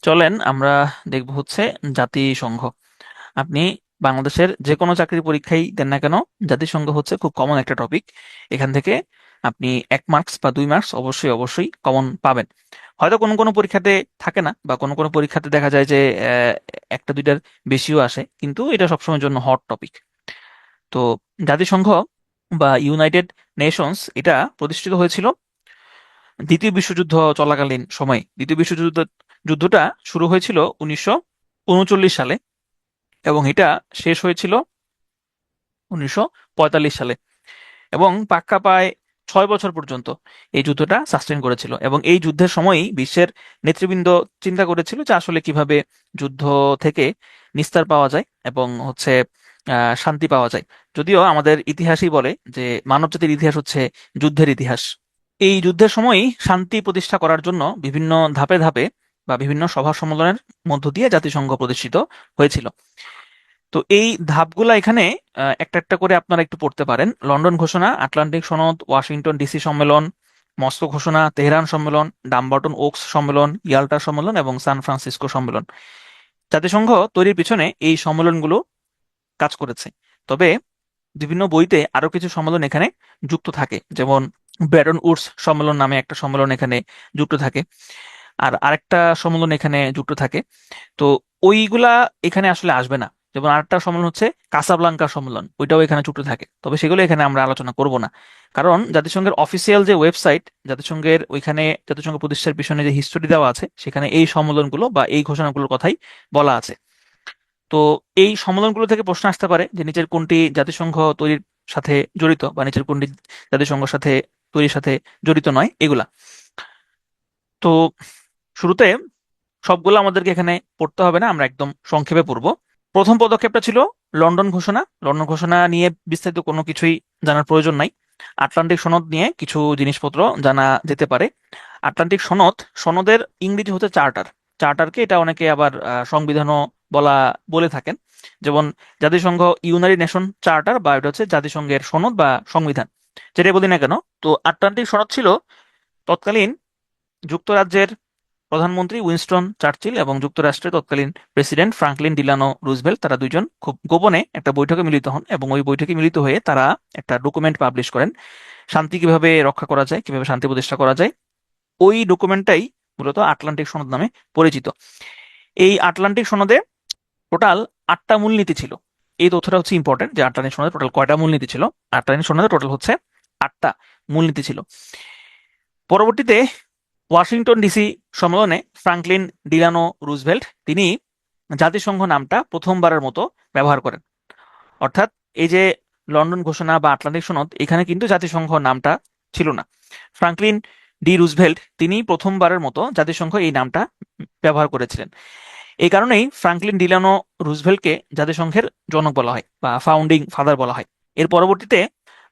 চলেন আমরা দেখব হচ্ছে জাতিসংঘ। আপনি বাংলাদেশের যে কোনো চাকরির পরীক্ষাই দেন না কেন, জাতিসংঘ হচ্ছে খুব কমন একটা টপিক। এখান থেকে আপনি 1 মার্কস বা 2 মার্কস অবশ্যই অবশ্যই কমন পাবেন। হয়তো কোনো কোনো পরীক্ষাতে থাকে না, বা কোনো কোনো পরীক্ষাতে দেখা যায় যে একটা দুইটার বেশিও আসে, কিন্তু এটা সবসময়ের জন্য হট টপিক। তো জাতিসংঘ বা ইউনাইটেড নেশনস এটা প্রতিষ্ঠিত হয়েছিল দ্বিতীয় বিশ্বযুদ্ধ চলাকালীন সময়ে। দ্বিতীয় যুদ্ধটা শুরু হয়েছিল 1939 সালে, এবং এটা শেষ হয়েছিল 1945 সালে। এবং পাক্কা প্রায় 6 বছর পর্যন্ত এই যুদ্ধটা সাস্টেন করেছিল, এবং এই যুদ্ধের সময়ই বিশ্বের নেতৃবৃন্দ চিন্তা করেছিল যে আসলে কিভাবে যুদ্ধ থেকে নিস্তার পাওয়া যায় এবং হচ্ছে শান্তি পাওয়া যায়। যদিও আমাদের ইতিহাসই বলে যে মানবজাতির ইতিহাস হচ্ছে যুদ্ধের ইতিহাস। এই যুদ্ধের সময়ই শান্তি প্রতিষ্ঠা করার জন্য বিভিন্ন ধাপে ধাপে বা বিভিন্ন সভা সম্মেলনের মধ্য দিয়ে জাতিসংঘ প্রতিষ্ঠিত হয়েছিল। তো এই ধাপগুলা এখানে একটা একটা করে আপনারা একটু পড়তে পারেন: লন্ডন ঘোষণা, আটলান্টিক সনদ, ওয়াশিংটন ডিসি সম্মেলন, মস্কো ঘোষণা, তেহরান সম্মেলন, ডামবার্টন ওকস সম্মেলন, ইয়াল্টা সম্মেলন এবং সান ফ্রান্সিসকো সম্মেলন। জাতিসংঘ তৈরির পিছনে এই সম্মেলনগুলো কাজ করেছে। তবে বিভিন্ন বইতে আরো কিছু সম্মেলন এখানে যুক্ত থাকে, যেমন ব্রেটন উডস সম্মেলন নামে একটা সম্মেলন এখানে যুক্ত থাকে, আর আরেকটা সম্মেলন এখানে যুক্ত থাকে। তো ওইগুলা এখানে আসলে আসবে না। যেমন আরেকটা সম্মেলন হচ্ছে কাসাব্লাঙ্কা সম্মেলন, ওইটাও এখানে যুক্ত থাকে, তবে সেগুলো এখানে আমরা আলোচনা করব না। কারণ জাতিসংঘের অফিসিয়াল যে ওয়েবসাইট, জাতিসংঘের ওইখানে জাতিসংঘ প্রতিষ্ঠার পিছনে যে হিস্টোরি দেওয়া আছে, সেখানে এই সম্মেলনগুলো বা এই ঘোষণাগুলোর কথাই বলা আছে। তো এই সম্মেলনগুলো থেকে প্রশ্ন আসতে পারে যে নিচের কোনটি জাতিসংঘ তৈরির সাথে জড়িত, বা নিচের কোনটি জাতিসংঘের সাথে তৈরির সাথে জড়িত নয়, এগুলা। তো শুরুতে সবগুলো আমাদেরকে এখানে পড়তে হবে না, আমরা একদম সংক্ষেপে পড়বো। প্রথম পদক্ষেপটা ছিল লন্ডন ঘোষণা। লন্ডন ঘোষণা নিয়ে বিস্তারিত কোনো কিছুই জানার প্রয়োজন নাই। আটলান্টিক সনদ নিয়ে কিছু জিনিসপত্র জানা যেতে পারে। আটলান্টিক সনদের ইংরেজি হচ্ছে চার্টার। চার্টারকে এটা অনেকে আবার সংবিধানও বলে থাকেন। যেমন জাতিসংঘ ইউনাইটেড নেশন চার্টার, বা এটা হচ্ছে জাতিসংঘের সনদ বা সংবিধান, যেটাই বলি না কেন। তো আটলান্টিক সনদ ছিল তৎকালীন যুক্তরাজ্যের প্রধানমন্ত্রী উইনস্টন চার্চিল এবং যুক্তরাষ্ট্রের তৎকালীন প্রেসিডেন্ট ফ্রাঙ্কলিন ডিলানো রুজভেল্ট, তারা দুইজন খুব গোপনে একটা বৈঠকে মিলিত হন, এবং ওই বৈঠকে মিলিত হয়ে তারা একটা ডকুমেন্ট পাবলিশ করেন, শান্তি কিভাবে রক্ষা করা যায়, কিভাবে শান্তি প্রতিষ্ঠা করা যায়। ওই ডকুমেন্টটাই মূলত আটলান্টিক সনদ নামে পরিচিত। এই আটলান্টিক সনদে টোটাল 8টা মূলনীতি ছিল। এই তথ্যটা হচ্ছে ইম্পর্টেন্ট, যে আটলান্টিক সনদে টোটাল কয়টা মূলনীতি ছিল। আটলান্টিক সনদে টোটাল হচ্ছে 8টা মূলনীতি ছিল। পরবর্তীতে ওয়াশিংটন ডিসি সম্মেলনে ফ্রাঙ্কলিন ডিলানো রুজভেল্ট তিনি জাতিসংঘ নামটা প্রথমবারের মতো ব্যবহার করেন। অর্থাৎ এই যে লন্ডন ঘোষণা বা আটলান্টিক সনদ, এখানে কিন্তু জাতিসংঘ নামটা ছিল না। ফ্রাঙ্কলিন ডি রুজভেল্ট তিনি প্রথমবারের মতো জাতিসংঘ এই নামটা ব্যবহার করেছিলেন। এই কারণেই ফ্রাঙ্কলিন ডিলানো রুজভেল্টকে জাতিসংঘের জনক বলা হয় বা ফাউন্ডিং ফাদার বলা হয়। এর পরবর্তীতে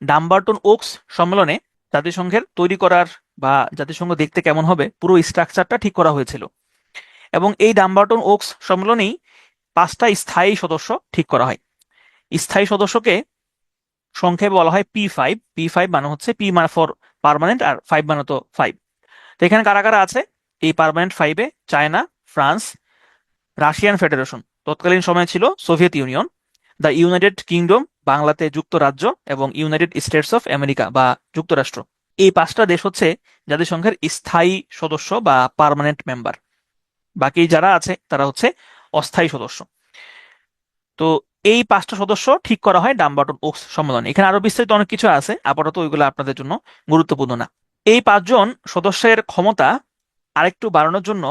ডামবার্টন ওকস সম্মেলনে জাতিসংঘের তৈরি করার বা জাতিসংঘ দেখতে কেমন হবে পুরো স্ট্রাকচারটা ঠিক করা হয়েছিল, এবং এই ডামবার্টন ওকস সম্মেলনেই 5টা স্থায়ী সদস্য ঠিক করা হয়। স্থায়ী সদস্যকে সংক্ষেপে বলা হয় P5। P5 মানে হচ্ছে পি মানে ফর পার্মানেন্ট, আর 5 মানে তো 5। তো এখানে কারা কারা আছে এই পার্মানেন্ট 5-এ? চায়না, ফ্রান্স, রাশিয়ান ফেডারেশন, তৎকালীন সময়ে ছিল Soviet Union, the United Kingdom, বাংলাতে যুক্তরাজ্য, এবং ইউনাইটেড স্টেটস অফ আমেরিকা বা যুক্তরাষ্ট্র। এই 5টা দেশ হচ্ছে জাতিসংঘের স্থায়ী সদস্য বা পার্মানেন্ট মেম্বার। বাকি যারা আছে তারা হচ্ছে অস্থায়ী সদস্য। তো এই 5টা সদস্য ঠিক করা হয় ডামবার্টন ওকস সম্মেলনে। এখানে আরো বিস্তারিত অনেক কিছু আছে, আপাতত ওইগুলো আপনাদের জন্য গুরুত্বপূর্ণ না। এই 5জন সদস্যের ক্ষমতা আরেকটু বাড়ানোর জন্য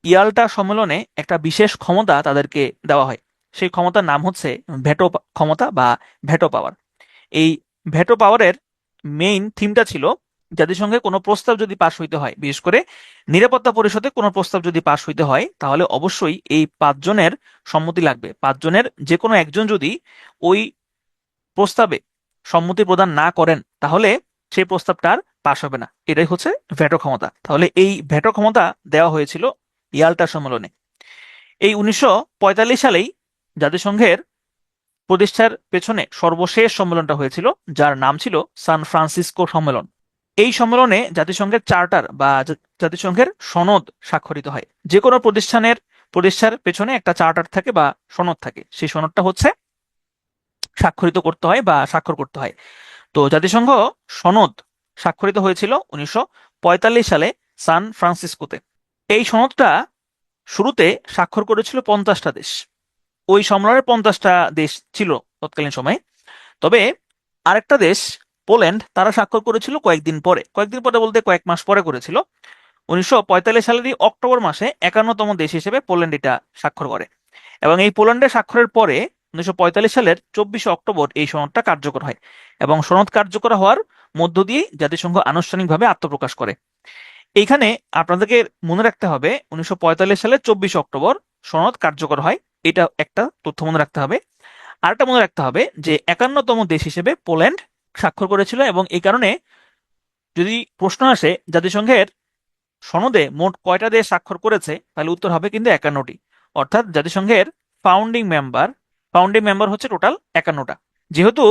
ইয়াল্টা সম্মেলনে একটা বিশেষ ক্ষমতা তাদেরকে দেওয়া হয়। সেই ক্ষমতার নাম হচ্ছে ভেটো ক্ষমতা বা ভেটো পাওয়ার। এই ভেটো পাওয়ারের মেইন থিমটা ছিল জাতিসংঘে কোনো প্রস্তাব যদি পাশ হইতে হয়, বিশেষ করে নিরাপত্তা পরিষদে কোনো প্রস্তাব যদি পাশ হইতে হয়, তাহলে অবশ্যই এই 5জনের সম্মতি লাগবে। 5জনের যে কোনো একজন যদি ওই প্রস্তাবে সম্মতি প্রদান না করেন, তাহলে সেই প্রস্তাবটা আর পাশ হবে না। এটাই হচ্ছে ভেটো ক্ষমতা। তাহলে এই ভেটো ক্ষমতা দেওয়া হয়েছিল ইয়াল্টা সম্মেলনে। এই 1945 সালেই জাতিসংঘের প্রতিষ্ঠার পেছনে সর্বশেষ সম্মেলনটা হয়েছিল, যার নাম ছিল সান ফ্রান্সিসকো সম্মেলন। এই সম্মেলনে জাতিসংঘের চার্টার বা জাতিসংঘের সনদ স্বাক্ষরিত হয়। যে কোনো প্রতিষ্ঠার পেছনে একটা চার্টার থাকে বা সনদ থাকে, সেই সনদটা হচ্ছে স্বাক্ষরিত করতে হয় বা স্বাক্ষর করতে হয়। তো জাতিসংঘ সনদ স্বাক্ষরিত হয়েছিল 1945 সালে সান ফ্রান্সিসকোতে। এই সনদটা শুরুতে স্বাক্ষর করেছিল 50টা দেশ। ওই সম্মেলনে 50টা দেশ ছিল তৎকালীন সময়ে। তবে আরেকটা দেশ, পোল্যান্ড, তারা স্বাক্ষর করেছিল কয়েকদিন পরে। কয়েকদিন পরে বলতে কয়েক মাস পরে করেছিল। 1945 সালেরই অক্টোবর মাসে 51তম দেশ হিসেবে পোল্যান্ড এটা স্বাক্ষর করে। এবং এই পোল্যান্ডে স্বাক্ষরের পরে 1945 সালের 24শে অক্টোবর এই সনদটা কার্যকর হয়। এবং সনদ কার্যকর হওয়ার মধ্য দিয়েই জাতিসংঘ আনুষ্ঠানিকভাবে আত্মপ্রকাশ করে। এইখানে আপনাদেরকে মনে রাখতে হবে 1945 সালের 24শে অক্টোবর সনদ কার্যকর হয়, এটা একটা তথ্য মনে রাখতে হবে। আরেকটা মনে রাখতে হবে যে 51তম দেশ হিসেবে পোল্যান্ড স্বাক্ষর করেছিল, এবং এই কারণে যদি প্রশ্ন আসে জাতিসংঘের সনদে মোট কয়টা দেশ স্বাক্ষর করেছে, তাহলে উত্তর হবে কিন্তু 51টি। অর্থাৎ জাতিসংঘের ফাউন্ডিং মেম্বার ফাউন্ডিং মেম্বার হচ্ছে টোটাল 51টা। যেহেতু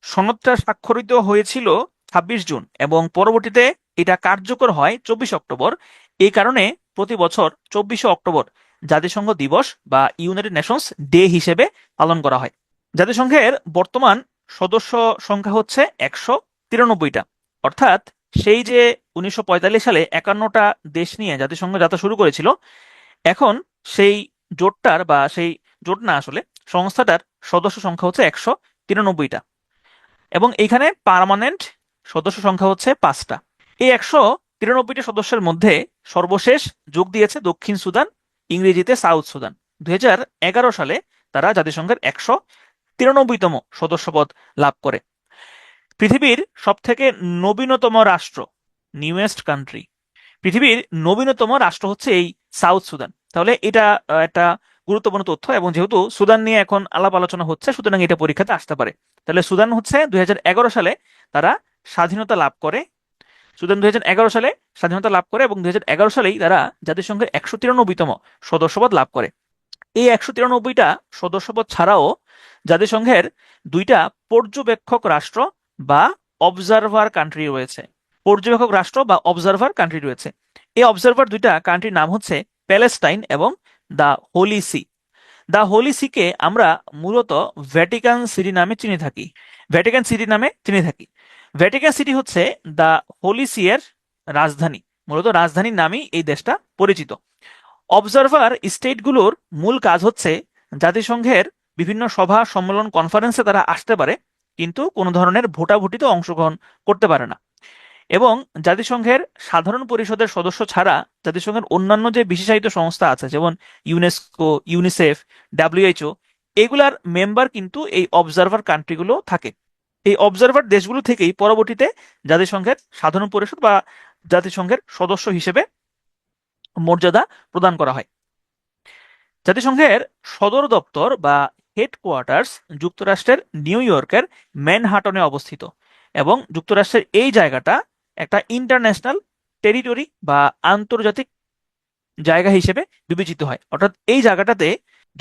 সনদটা স্বাক্ষরিত হয়েছিল 26 জুন এবং পরবর্তীতে এটা কার্যকর হয় 24 অক্টোবর, এই কারণে প্রতি বছর 24শে অক্টোবর জাতিসংঘ দিবস বা ইউনাইটেড নেশনস ডে হিসেবে পালন করা হয়। জাতিসংঘের বর্তমান সদস্য সংখ্যা হচ্ছে 193টা। অর্থাৎ সেই যে 1945 সালে 51টা দেশ নিয়ে জাতিসংঘ যাত্রা শুরু করেছিল, এখন সেই জোটটার বা সেই জোট না, আসলে সংস্থাটার সদস্য সংখ্যা হচ্ছে 193টা। এবং এইখানে পার্মানেন্ট সদস্য সংখ্যা হচ্ছে 5টা। এই 193টা সদস্যের মধ্যে সর্বশেষ যোগ দিয়েছে দক্ষিণ সুদান, ইংরেজিতে সাউথ সুদান। 2011 সালে তারা জাতিসংঘের 193তম সদস্যপদ লাভ করে। পৃথিবীর সব থেকে নবীনতম রাষ্ট্র, নিউয়েস্ট কান্ট্রি, পৃথিবীর নবীনতম রাষ্ট্র হচ্ছে এই সাউথ সুদান। তাহলে এটা একটা গুরুত্বপূর্ণ তথ্য, এবং যেহেতু সুদান নিয়ে এখন আলাপ আলোচনা হচ্ছে, সুতরাং এটা পরীক্ষাতে আসতে পারে। তাহলে সুদান হচ্ছে 2011 সালে তারা স্বাধীনতা লাভ করে। সুদান 2011 সালে স্বাধীনতা লাভ করে এবং 2011 সালেই তারা জাতিসংঘের 193তম সদস্যপদ লাভ করে। এই 193টা সদস্যপদ ছাড়াও জাতিসংঘের 2টা পর্যবেক্ষক রাষ্ট্র বা অবজারভার কান্ট্রি রয়েছে। পর্যবেক্ষক রাষ্ট্র বা অবজারভার কান্ট্রি রয়েছে। এই অবজারভার 2টা কান্ট্রির নাম হচ্ছে প্যালেস্টাইন এবং the Holy See. The Holy সিকে আমরা মূলত ভ্যাটিকান সিটি নামে চিনে থাকি। ভ্যাটিকান সিটি হচ্ছে দ্য হোলি সি এর রাজধানী। মূলত রাজধানীর নামেই এই দেশটা পরিচিত। অবজারভার স্টেটগুলোর মূল কাজ হচ্ছে জাতিসংঘের বিভিন্ন সভা, সম্মেলন, কনফারেন্সে তারা আসতে পারে, কিন্তু কোনো ধরনের ভোটাভুটিতে অংশগ্রহণ করতে পারে না। এবং জাতিসংঘের সাধারণ পরিষদের সদস্য ছাড়া জাতিসংঘের অন্যান্য যে বিশেষায়িত সংস্থা আছে, যেমন ইউনেস্কো, ইউনিসেফ, ডাব্লিউএইচও, এগুলার মেম্বার কিন্তু এই অবজারভার কান্ট্রিগুলো থাকে। এই অবজারভার দেশগুলো থেকেই পরবর্তীতে জাতিসংঘের সাধারণ পরিষদ বা জাতিসংঘের সদস্য হিসেবে মর্যাদা প্রদান করা হয়। জাতিসংঘের সদর দপ্তর বা হেডকোয়ার্টার্স যুক্তরাষ্ট্রের নিউ ইয়র্কের ম্যানহাটনে অবস্থিত, এবং যুক্তরাষ্ট্রের এই জায়গাটা একটা ইন্টারন্যাশনাল টেরিটরি বা আন্তর্জাতিক জায়গা হিসেবে বিবেচিত হয়। অর্থাৎ এই জায়গাটাতে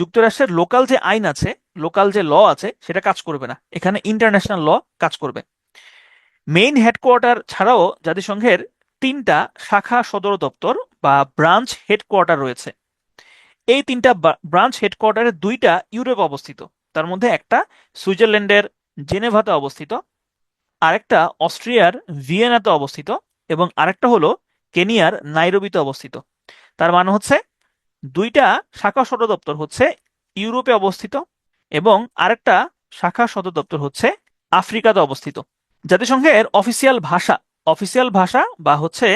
যুক্তরাষ্ট্রের লোকাল যে আইন আছে, লোকাল যে ল আছে, সেটা কাজ করবে না, এখানে ইন্টারন্যাশনাল ল কাজ করবে। মেইন হেডকোয়ার্টার ছাড়াও জাতিসংঘের 3টা শাখা সদর দপ্তর বা ব্রাঞ্চ হেডকোয়ার্টার রয়েছে। এই 3টা ব্রাঞ্চ হেডকোয়ার্টারের 2টা ইউরোপে অবস্থিত। তার মধ্যে একটা সুইজারল্যান্ডের জেনেভাতে অবস্থিত, আরেকটা অস্ট্রিয়ার ভিয়েনাতে অবস্থিত, এবং আরেকটা হলো কেনিয়ার নাইরোবিতে অবস্থিত। তার মানে হচ্ছে 2টা শাখা সদর দপ্তর হচ্ছে ইউরোপে অবস্থিত, এবং আরেকটা শাখা সদর দপ্তর হচ্ছে আফ্রিকাতে অবস্থিত। জাতিসংঘের অফিসিয়াল ভাষা বা হচ্ছে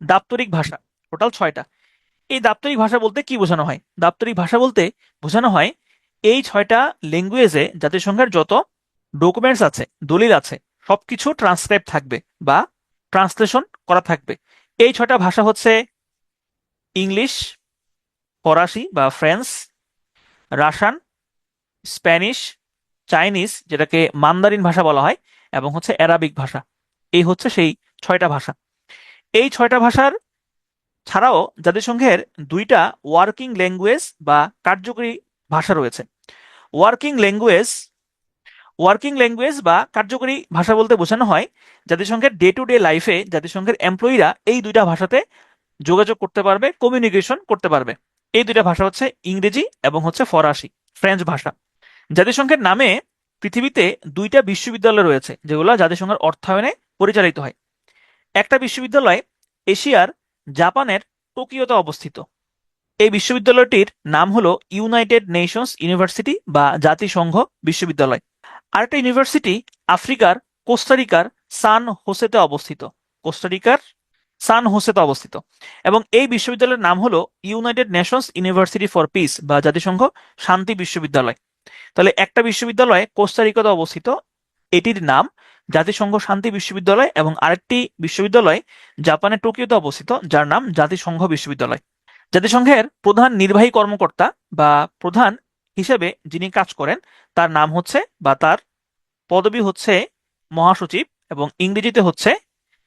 দাপ্তরিক ভাষা টোটাল 6টা। এই দাপ্তরিক ভাষা বলতে কি বোঝানো হয়? দাপ্তরিক ভাষা বলতে বোঝানো হয় এই 6টা ল্যাঙ্গুয়েজে জাতিসংঘের যত ডকুমেন্টস আছে, দলিল আছে, সবকিছু ট্রান্সক্রাইব থাকবে বা ট্রান্সলেশন করা থাকবে। এই 6টা ভাষা হচ্ছে ইংলিশ, ফরাসি বা ফ্রেঞ্চ, রাশান, স্প্যানিশ, চাইনিজ যেটাকে মান্দারিন ভাষা বলা হয়, এবং হচ্ছে অ্যারাবিক ভাষা। এই হচ্ছে সেই 6টা ভাষা। এই 6টা ভাষার ছাড়াও জাতিসংঘের 2টা ওয়ার্কিং ল্যাঙ্গুয়েজ বা কার্যকরী ভাষা রয়েছে। ওয়ার্কিং ল্যাঙ্গুয়েজ ওয়ার্কিং ল্যাঙ্গুয়েজ বা কার্যকরী ভাষা বলতে বোঝানো হয় জাতিসংঘের ডে টু ডে লাইফে জাতিসংঘের এমপ্লয়িরা এই দুইটা ভাষাতে যোগাযোগ করতে পারবে, কমিউনিকেশন করতে পারবে। এই দুইটা ভাষা হচ্ছে ইংরেজি এবং হচ্ছে ফরাসি, ফ্রেঞ্চ ভাষা। জাতিসংঘের নামে পৃথিবীতে দুইটা বিশ্ববিদ্যালয় রয়েছে যেগুলো জাতিসংঘের অর্থায়নে পরিচালিত হয়। একটা বিশ্ববিদ্যালয় এশিয়ার জাপানের টোকিওতে অবস্থিত। এই বিশ্ববিদ্যালয়টির নাম হলো ইউনাইটেড নেশনস ইউনিভার্সিটি বা জাতিসংঘ বিশ্ববিদ্যালয়। আরেকটা ইউনিভার্সিটি আফ্রিকার কোস্টারিকার সান হোসেতে অবস্থিত। কোস্টারিকার সান হোসেতে অবস্থিত। এবং এই বিশ্ববিদ্যালয়ের নাম হলো United Nations University for piece বা জাতিসংঘ শান্তি বিশ্ববিদ্যালয়। তাহলে একটা বিশ্ববিদ্যালয় কোস্টারিকাতে অবস্থিত, এটির নাম জাতিসংঘ শান্তি বিশ্ববিদ্যালয়, এবং আরেকটি বিশ্ববিদ্যালয় জাপানের টোকিওতে অবস্থিত যার নাম জাতিসংঘ বিশ্ববিদ্যালয়। জাতিসংঘের প্রধান নির্বাহী কর্মকর্তা বা প্রধান হিসেবে যিনি কাজ করেন তার নাম হচ্ছে বা তার পদবি হচ্ছে মহাসচিব, এবং ইংরেজিতে হচ্ছে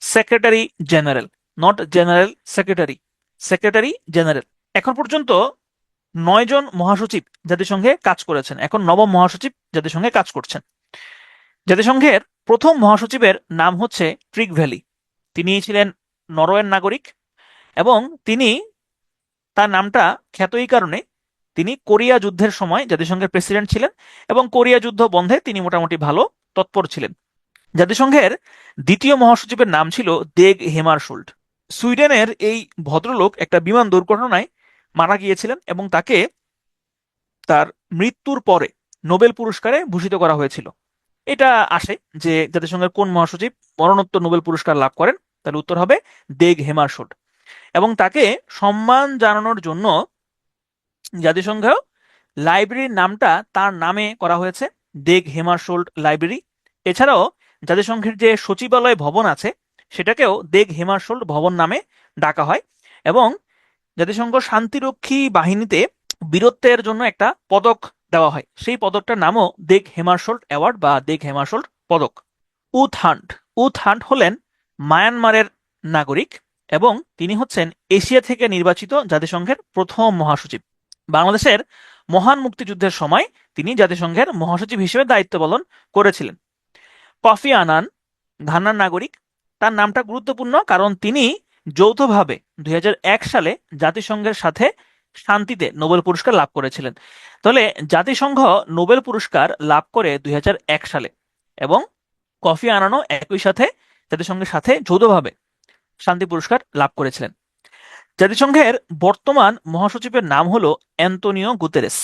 secretary general, not general secretary, secretary general. এখন পর্যন্ত 9 জন মহাসচিব জাতিসংঘে কাজ করেছেন, এখন নবম মহাসচিব জাতিসংঘে কাজ করছেন। জাতিসংঘের প্রথম মহাসচিবের নাম হচ্ছে ট্রিক ভ্যালি। তিনি ছিলেন নরওয়ের নাগরিক, এবং তিনি তার নামটা খ্যাত এই কারণে তিনি কোরিয়া যুদ্ধের সময় জাতিসংঘের প্রেসিডেন্ট ছিলেন, এবং কোরিয়া যুদ্ধ বন্ধে তিনি মোটামুটি ভালো তৎপর ছিলেন। জাতিসংঘের দ্বিতীয় মহাসচিবের নাম ছিল দেগ হেমারশোল্ড। সুইডেনের এই ভদ্রলোক একটা বিমান দুর্ঘটনায় মারা গিয়েছিলেন, এবং তাকে তার মৃত্যুর পরে নোবেল পুরস্কারে ভূষিত করা হয়েছিল। এটা আসে যে জাতিসংঘের কোন মহাসচিব মরণোত্তর নোবেল পুরস্কার লাভ করেন, তাহলে উত্তর হবে দেগ হেমারশোল্ড। এবং তাকে সম্মান জানানোর জন্য জাতিসংঘ লাইব্রেরির নামটা তার নামে করা হয়েছে, দেগ হেমারশোল্ড লাইব্রেরি। এছাড়াও জাতিসংঘের যে সচিবালয় ভবন আছে সেটাকেও দেগ হেমারশোল্ড ভবন নামে ডাকা হয়। এবং জাতিসংঘ শান্তিরক্ষী বাহিনীতে বীরত্বের জন্য একটা পদক দেওয়া হয়, সেই পদকটার নামও দেগ হেমারশোল্ড অ্যাওয়ার্ড বা দেগ হেমারশোল্ড পদক। উথ হান্ট, উথ হান্ট হলেন মায়ানমারের নাগরিক, এবং তিনি হচ্ছেন এশিয়া থেকে নির্বাচিত জাতিসংঘের প্রথম মহাসচিব। বাংলাদেশের মহান মুক্তিযুদ্ধের সময় তিনি জাতিসংঘের মহাসচিব হিসেবে দায়িত্ব পালন করেছিলেন। কফি আনান ঘানার নাগরিক। তার নামটা গুরুত্বপূর্ণ কারণ তিনি যৌথভাবে 2001 সালে জাতিসংঘের সাথে শান্তিতে নোবেল পুরস্কার লাভ করেছিলেন। তাহলে জাতিসংঘ নোবেল পুরস্কার লাভ করে 2001 সালে, এবং কফি আনানও একই সাথে জাতিসংঘের সাথে যৌথভাবে শান্তি পুরস্কার লাভ করেছিলেন। জাতিসংঘের বর্তমান মহাসচিবের নাম হলো অ্যান্তোনিও গুতেরেস।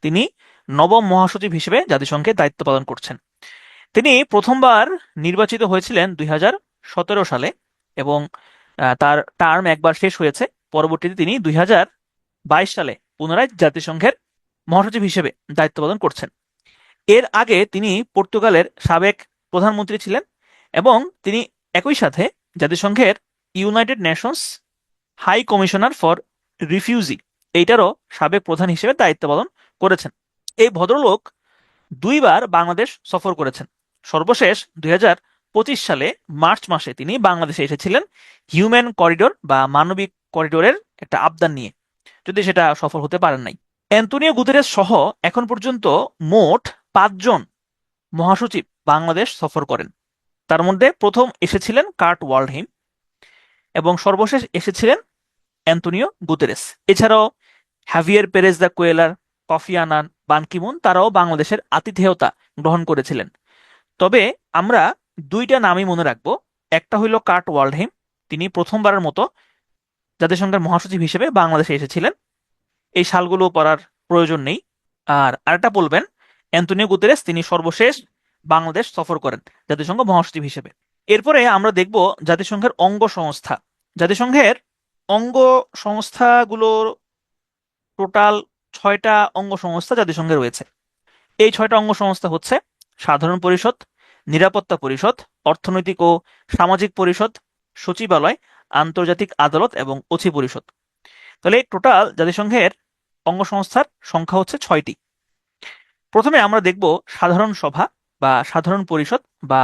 তিনি নবম মহাসচিব হিসেবে জাতিসংঘে দায়িত্ব পালন করছেন। তিনি প্রথমবার নির্বাচিত হয়েছিলেন 2017 সালে, এবং তার টার্ম একবার শেষ হয়েছে। পরবর্তীতে তিনি 2022 সালে পুনরায় জাতিসংঘের মহাসচিব হিসেবে দায়িত্ব পালন করছেন। এর আগে তিনি পর্তুগালের সাবেক প্রধানমন্ত্রী ছিলেন, এবং তিনি একই সাথে জাতিসংঘের United Nations High Commissioner for refugee এইটারও সাবেক প্রধান হিসেবে দায়িত্ব পালন করেছেন। এই ভদ্রলোক 2বার বাংলাদেশ সফর করেছেন। সর্বশেষ 2025 সালে মার্চ মাসে তিনি বাংলাদেশে এসেছিলেন হিউম্যান করিডোর বা মানবিক করিডোরের একটা আবদার নিয়ে, যদি সেটা সফল হতে পারেন নাই। অ্যান্তোনিও গুতেরেস সহ এখন পর্যন্ত মোট 5 জন মহাসচিব বাংলাদেশ সফর করেন। তার মধ্যে প্রথম এসেছিলেন কার্ট ওয়াল্ডহেইম, এবং সর্বশেষ এসেছিলেন অ্যান্তোনিও গুতেরেস। এছাড়াও হ্যাভিয়ার পেরেজ দা কুয়েলার, কফি আনান, বান কি মুন তারাও বাংলাদেশের আতিথেয়তা গ্রহণ করেছিলেন। তবে আমরা 2টা নামই মনে রাখবো। একটা হইল কার্ট ওয়াল্ডহেইম, তিনি প্রথমবারের মতো জাতিসংঘের মহাসচিব হিসেবে বাংলাদেশে এসেছিলেন, এই সালগুলো পড়ার প্রয়োজন নেই। আর আরেকটা বলবেন অ্যান্তোনিও গুতেরেস, তিনি সর্বশেষ বাংলাদেশ সফর করেন জাতিসংঘ মহাসচিব হিসেবে। এরপরে আমরা দেখব জাতিসংঘের অঙ্গ সংস্থা। জাতিসংঘের অঙ্গ সংস্থাগুলোর টোটাল 6টা অঙ্গ সংস্থা জাতিসংঘে রয়েছে। এই 6টা অঙ্গ সংস্থা হচ্ছে সাধারণ পরিষদ, নিরাপত্তা পরিষদ, অর্থনৈতিক ও সামাজিক পরিষদ, সচিবালয়, আন্তর্জাতিক আদালত এবং অছি পরিষদ। তাহলে টোটাল জাতিসংঘের অঙ্গ সংস্থার সংখ্যা হচ্ছে 6টি। প্রথমে আমরা দেখব সাধারণ সভা বা সাধারণ পরিষদ বা